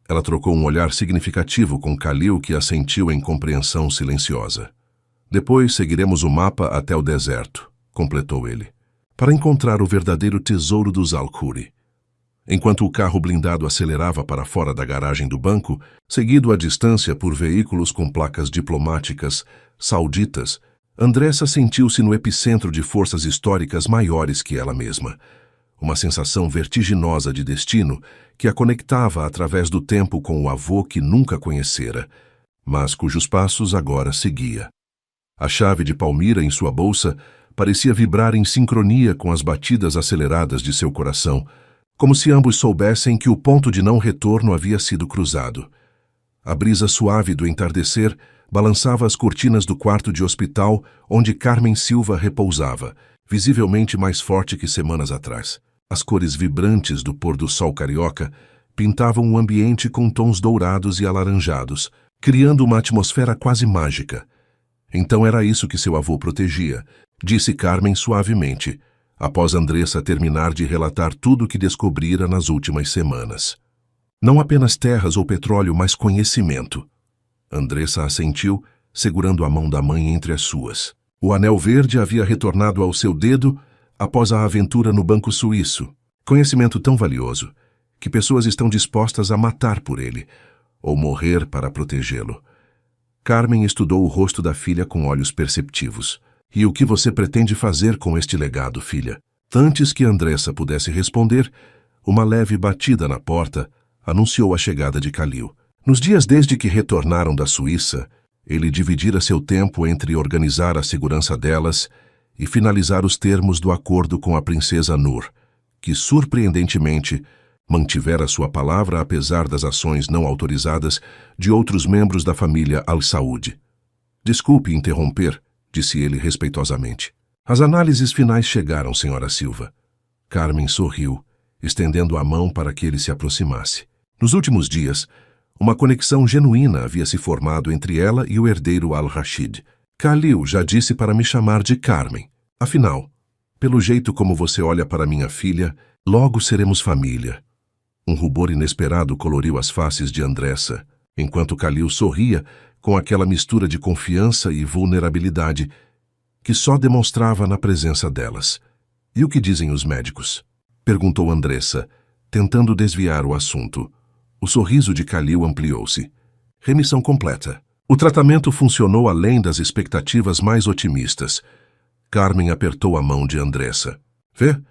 Speaker 1: Ela trocou um olhar significativo com Khalil, que assentiu em compreensão silenciosa. Depois seguiremos o mapa até o deserto, completou ele, para encontrar o verdadeiro tesouro dos Al-Khoury. Enquanto o carro blindado acelerava para fora da garagem do banco, seguido à distância por veículos com placas diplomáticas sauditas, Andressa sentiu-se no epicentro de forças históricas maiores que ela mesma. Uma sensação vertiginosa de destino que a conectava através do tempo com o avô que nunca conhecera, mas cujos passos agora seguia. A chave de Palmira em sua bolsa parecia vibrar em sincronia com as batidas aceleradas de seu coração, como se ambos soubessem que o ponto de não retorno havia sido cruzado. A brisa suave do entardecer balançava as cortinas do quarto de hospital onde Carmen Silva repousava, visivelmente mais forte que semanas atrás. As cores vibrantes do pôr do sol carioca pintavam o ambiente com tons dourados e alaranjados, criando uma atmosfera quase mágica. Então era isso que seu avô protegia, disse Carmen suavemente, após Andressa terminar de relatar tudo o que descobrira nas últimas semanas. Não apenas terras ou petróleo, mas conhecimento. Andressa assentiu, segurando a mão da mãe entre as suas. O anel verde havia retornado ao seu dedo após a aventura no Banco Suíço. Conhecimento tão valioso que pessoas estão dispostas a matar por ele, ou morrer para protegê-lo. Carmen estudou o rosto da filha com olhos perceptivos. E o que você pretende fazer com este legado, filha? Antes que Andressa pudesse responder, uma leve batida na porta anunciou a chegada de Khalil. Nos dias desde que retornaram da Suíça, ele dividira seu tempo entre organizar a segurança delas e finalizar os termos do acordo com a princesa Noor, que, surpreendentemente, mantivera sua palavra apesar das ações não autorizadas de outros membros da família Al Saud. Desculpe interromper, disse ele respeitosamente. As análises finais chegaram, senhora Silva. Carmen sorriu, estendendo a mão para que ele se aproximasse. Nos últimos dias, uma conexão genuína havia se formado entre ela e o herdeiro Al-Rashid. Khalil já disse para me chamar de Carmen. Afinal, pelo jeito como você olha para minha filha, logo seremos família. Um rubor inesperado coloriu as faces de Andressa, enquanto Khalil sorria com aquela mistura de confiança e vulnerabilidade que só demonstrava na presença delas. E o que dizem os médicos? Perguntou Andressa, tentando desviar o assunto. O sorriso de Khalil ampliou-se. Remissão completa. O tratamento funcionou além das expectativas mais otimistas. Carmen apertou a mão de Andressa. Vê?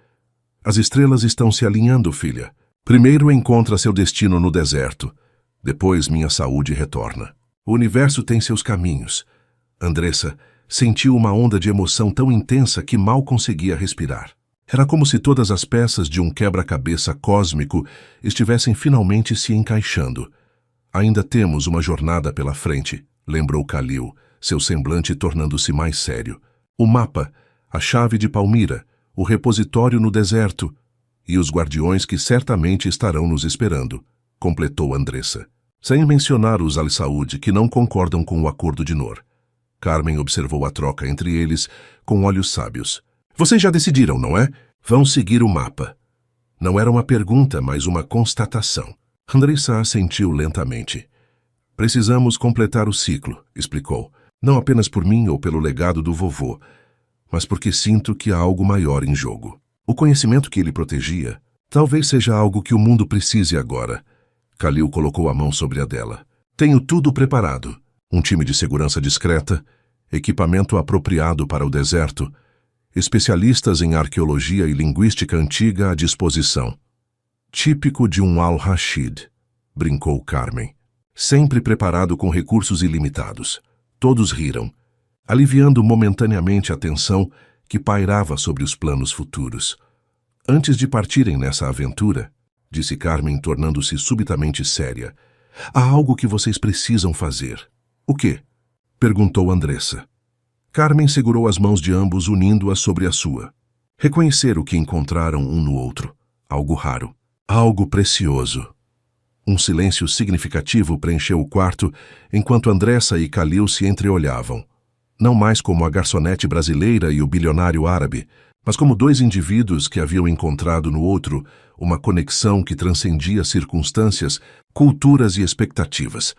Speaker 1: As estrelas estão se alinhando, filha. Primeiro encontra seu destino no deserto. Depois minha saúde retorna. O universo tem seus caminhos. Andressa sentiu uma onda de emoção tão intensa que mal conseguia respirar. Era como se todas as peças de um quebra-cabeça cósmico estivessem finalmente se encaixando. Ainda temos uma jornada pela frente, lembrou Khalil, seu semblante tornando-se mais sério. O mapa, a chave de Palmira, o repositório no deserto e os guardiões que certamente estarão nos esperando, completou Andressa. Sem mencionar os Al Saud que não concordam com o acordo de Noor. Carmen observou a troca entre eles com olhos sábios. Vocês já decidiram, não é? Vão seguir o mapa. Não era uma pergunta, mas uma constatação. Andressa assentiu lentamente. Precisamos completar o ciclo, explicou. Não apenas por mim ou pelo legado do vovô, mas porque sinto que há algo maior em jogo. O conhecimento que ele protegia talvez seja algo que o mundo precise agora. Khalil colocou a mão sobre a dela. Tenho tudo preparado. Um time de segurança discreta, equipamento apropriado para o deserto, especialistas em arqueologia e linguística antiga à disposição. Típico de um Al-Rashid, brincou Carmen. Sempre preparado com recursos ilimitados. Todos riram, aliviando momentaneamente a tensão que pairava sobre os planos futuros. Antes de partirem nessa aventura, disse Carmen, tornando-se subitamente séria, há algo que vocês precisam fazer. O quê? Perguntou Andressa. Carmen segurou as mãos de ambos, unindo-as sobre a sua. Reconhecer o que encontraram um no outro. Algo raro. Algo precioso. Um silêncio significativo preencheu o quarto, enquanto Andressa e Khalil se entreolhavam. Não mais como a garçonete brasileira e o bilionário árabe, mas como dois indivíduos que haviam encontrado no outro uma conexão que transcendia circunstâncias, culturas e expectativas.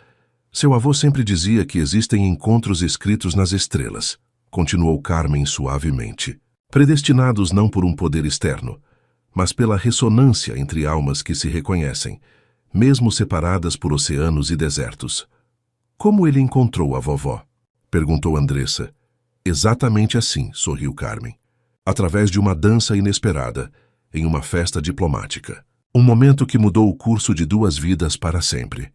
Speaker 1: Seu avô sempre dizia que existem encontros escritos nas estrelas, continuou Carmen suavemente, predestinados não por um poder externo, mas pela ressonância entre almas que se reconhecem, mesmo separadas por oceanos e desertos. Como ele encontrou a vovó? Perguntou Andressa. Exatamente assim, sorriu Carmen. Através de uma dança inesperada, em uma festa diplomática. Um momento que mudou o curso de 2 vidas para sempre.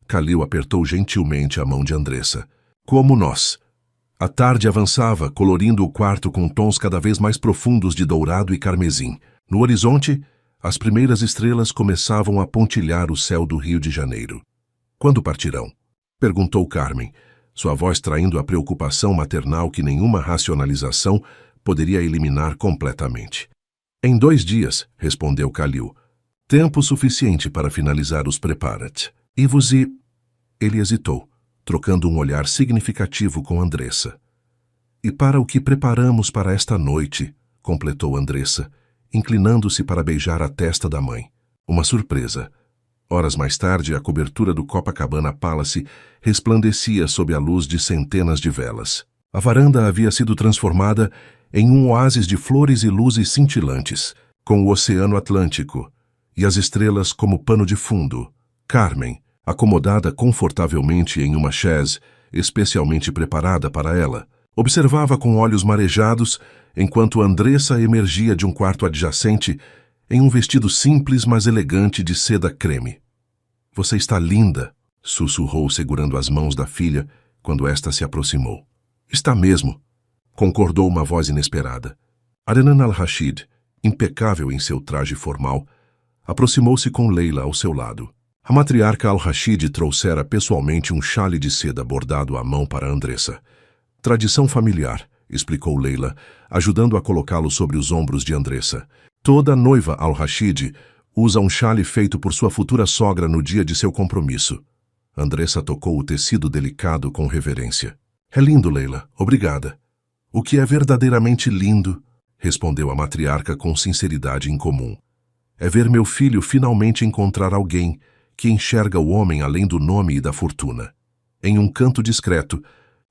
Speaker 1: Khalil apertou gentilmente a mão de Andressa. Como nós. A tarde avançava, colorindo o quarto com tons cada vez mais profundos de dourado e carmesim. No horizonte, as primeiras estrelas começavam a pontilhar o céu do Rio de Janeiro. Quando partirão? Perguntou Carmen, sua voz traindo a preocupação maternal que nenhuma racionalização poderia eliminar completamente. Em 2 dias, respondeu Khalil. Tempo suficiente para finalizar os preparativos. E você... Ele hesitou, trocando um olhar significativo com Andressa. E para o que preparamos para esta noite, completou Andressa, inclinando-se para beijar a testa da mãe. Uma surpresa. Horas mais tarde, a cobertura do Copacabana Palace resplandecia sob a luz de centenas de velas. A varanda havia sido transformada em um oásis de flores e luzes cintilantes, com o Oceano Atlântico e as estrelas como pano de fundo. Carmen, acomodada confortavelmente em uma chaise especialmente preparada para ela, observava com olhos marejados enquanto Andressa emergia de um quarto adjacente em um vestido simples mas elegante de seda creme. Você está linda, sussurrou segurando as mãos da filha quando esta se aproximou. Está mesmo, concordou uma voz inesperada. Adnan al-Rashid, impecável em seu traje formal, aproximou-se com Leila ao seu lado. A matriarca al-Rashid trouxera pessoalmente um chale de seda bordado à mão para Andressa. Tradição familiar, explicou Leila, ajudando a colocá-lo sobre os ombros de Andressa. Toda noiva al-Rashid usa um chale feito por sua futura sogra no dia de seu compromisso. Andressa tocou o tecido delicado com reverência. É lindo, Leila, obrigada. O que é verdadeiramente lindo, respondeu a matriarca com sinceridade incomum, é ver meu filho finalmente encontrar alguém que enxerga o homem além do nome e da fortuna. Em um canto discreto,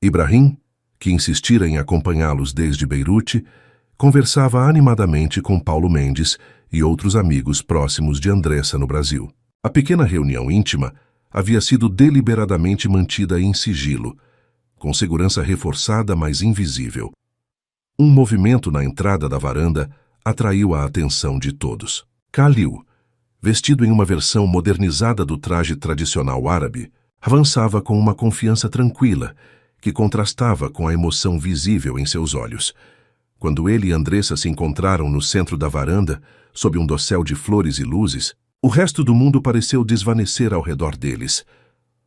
Speaker 1: Ibrahim, que insistira em acompanhá-los desde Beirute, conversava animadamente com Paulo Mendes e outros amigos próximos de Andressa no Brasil. A pequena reunião íntima havia sido deliberadamente mantida em sigilo, com segurança reforçada, mas invisível. Um movimento na entrada da varanda atraiu a atenção de todos. Khalil, vestido em uma versão modernizada do traje tradicional árabe, avançava com uma confiança tranquila, que contrastava com a emoção visível em seus olhos. Quando ele e Andressa se encontraram no centro da varanda, sob um dossel de flores e luzes, o resto do mundo pareceu desvanecer ao redor deles.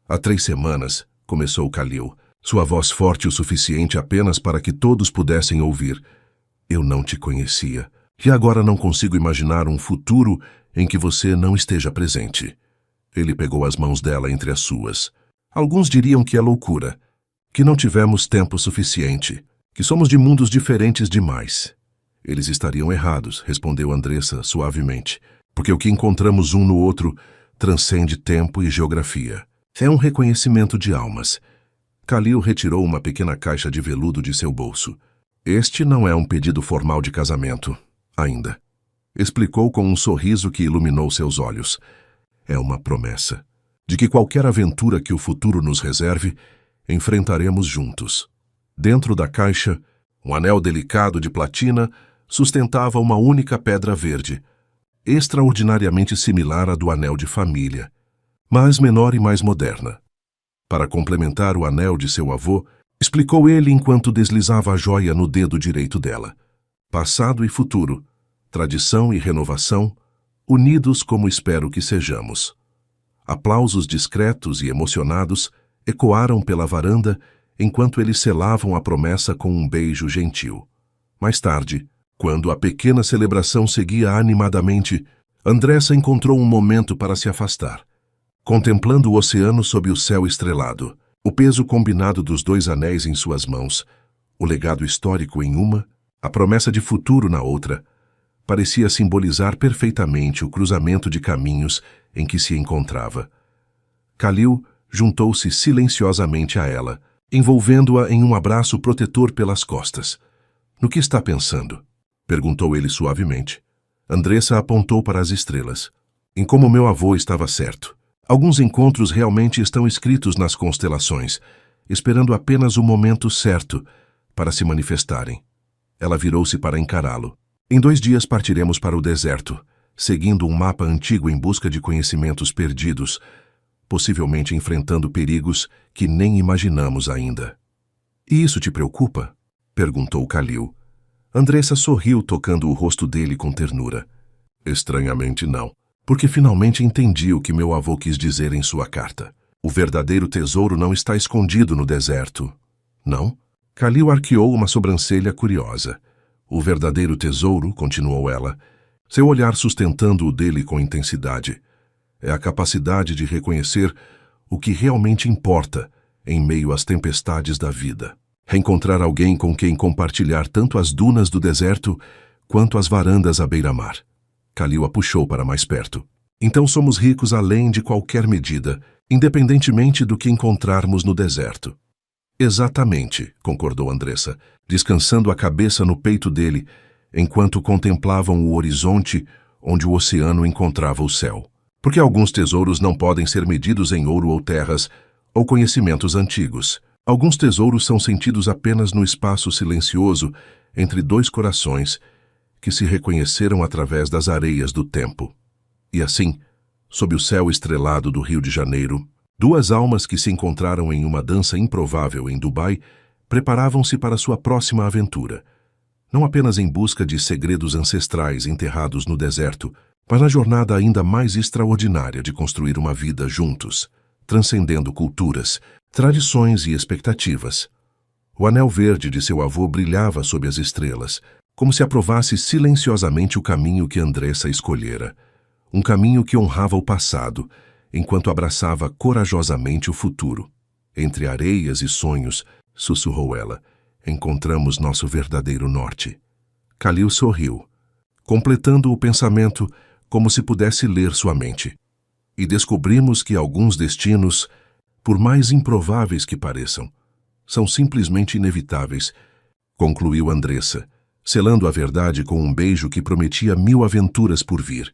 Speaker 1: Há 3 semanas, começou Khalil, sua voz forte o suficiente apenas para que todos pudessem ouvir. Eu não te conhecia, e agora não consigo imaginar um futuro em que você não esteja presente. Ele pegou as mãos dela entre as suas. Alguns diriam que é loucura, que não tivemos tempo suficiente, que somos de mundos diferentes demais. Eles estariam errados, respondeu Andressa suavemente, porque o que encontramos um no outro transcende tempo e geografia. É um reconhecimento de almas. Khalil retirou uma pequena caixa de veludo de seu bolso. Este não é um pedido formal de casamento, ainda. Explicou com um sorriso que iluminou seus olhos. É uma promessa de que qualquer aventura que o futuro nos reserve, enfrentaremos juntos. Dentro da caixa, um anel delicado de platina sustentava uma única pedra verde, extraordinariamente similar à do anel de família, mas menor e mais moderna. Para complementar o anel de seu avô, explicou ele enquanto deslizava a joia no dedo direito dela. Passado e futuro, tradição e renovação, unidos como espero que sejamos. Aplausos discretos e emocionados ecoaram pela varanda enquanto eles selavam a promessa com um beijo gentil. Mais tarde, quando a pequena celebração seguia animadamente, Andressa encontrou um momento para se afastar. Contemplando o oceano sob o céu estrelado, o peso combinado dos 2 anéis em suas mãos, o legado histórico em uma, a promessa de futuro na outra, parecia simbolizar perfeitamente o cruzamento de caminhos em que se encontrava. Khalil juntou-se silenciosamente a ela, envolvendo-a em um abraço protetor pelas costas. — No que está pensando? — perguntou ele suavemente. Andressa apontou para as estrelas. Em como meu avô estava certo. Alguns encontros realmente estão escritos nas constelações, esperando apenas o momento certo para se manifestarem. Ela virou-se para encará-lo. Em 2 dias partiremos para o deserto, seguindo um mapa antigo em busca de conhecimentos perdidos, possivelmente enfrentando perigos que nem imaginamos ainda. E isso te preocupa? Perguntou Khalil. Andressa sorriu, tocando o rosto dele com ternura. Estranhamente não, porque finalmente entendi o que meu avô quis dizer em sua carta. O verdadeiro tesouro não está escondido no deserto. Não? Khalil arqueou uma sobrancelha curiosa. O verdadeiro tesouro, continuou ela, seu olhar sustentando o dele com intensidade, é a capacidade de reconhecer o que realmente importa em meio às tempestades da vida. Reencontrar alguém com quem compartilhar tanto as dunas do deserto quanto as varandas à beira-mar. Khalil a puxou para mais perto. Então somos ricos além de qualquer medida, independentemente do que encontrarmos no deserto. Exatamente, concordou Andressa, descansando a cabeça no peito dele, enquanto contemplavam o horizonte onde o oceano encontrava o céu. Porque alguns tesouros não podem ser medidos em ouro ou terras, ou conhecimentos antigos. Alguns tesouros são sentidos apenas no espaço silencioso entre 2 corações que se reconheceram através das areias do tempo. E assim, sob o céu estrelado do Rio de Janeiro, 2 almas que se encontraram em uma dança improvável em Dubai preparavam-se para sua próxima aventura, não apenas em busca de segredos ancestrais enterrados no deserto, mas na jornada ainda mais extraordinária de construir uma vida juntos, transcendendo culturas, tradições e expectativas. O anel verde de seu avô brilhava sob as estrelas, como se aprovasse silenciosamente o caminho que Andressa escolhera, um caminho que honrava o passado, enquanto abraçava corajosamente o futuro. Entre areias e sonhos, sussurrou ela, encontramos nosso verdadeiro norte. Khalil sorriu, completando o pensamento como se pudesse ler sua mente. E descobrimos que alguns destinos, por mais improváveis que pareçam, são simplesmente inevitáveis, concluiu Andressa, selando a verdade com um beijo que prometia 1000 aventuras por vir.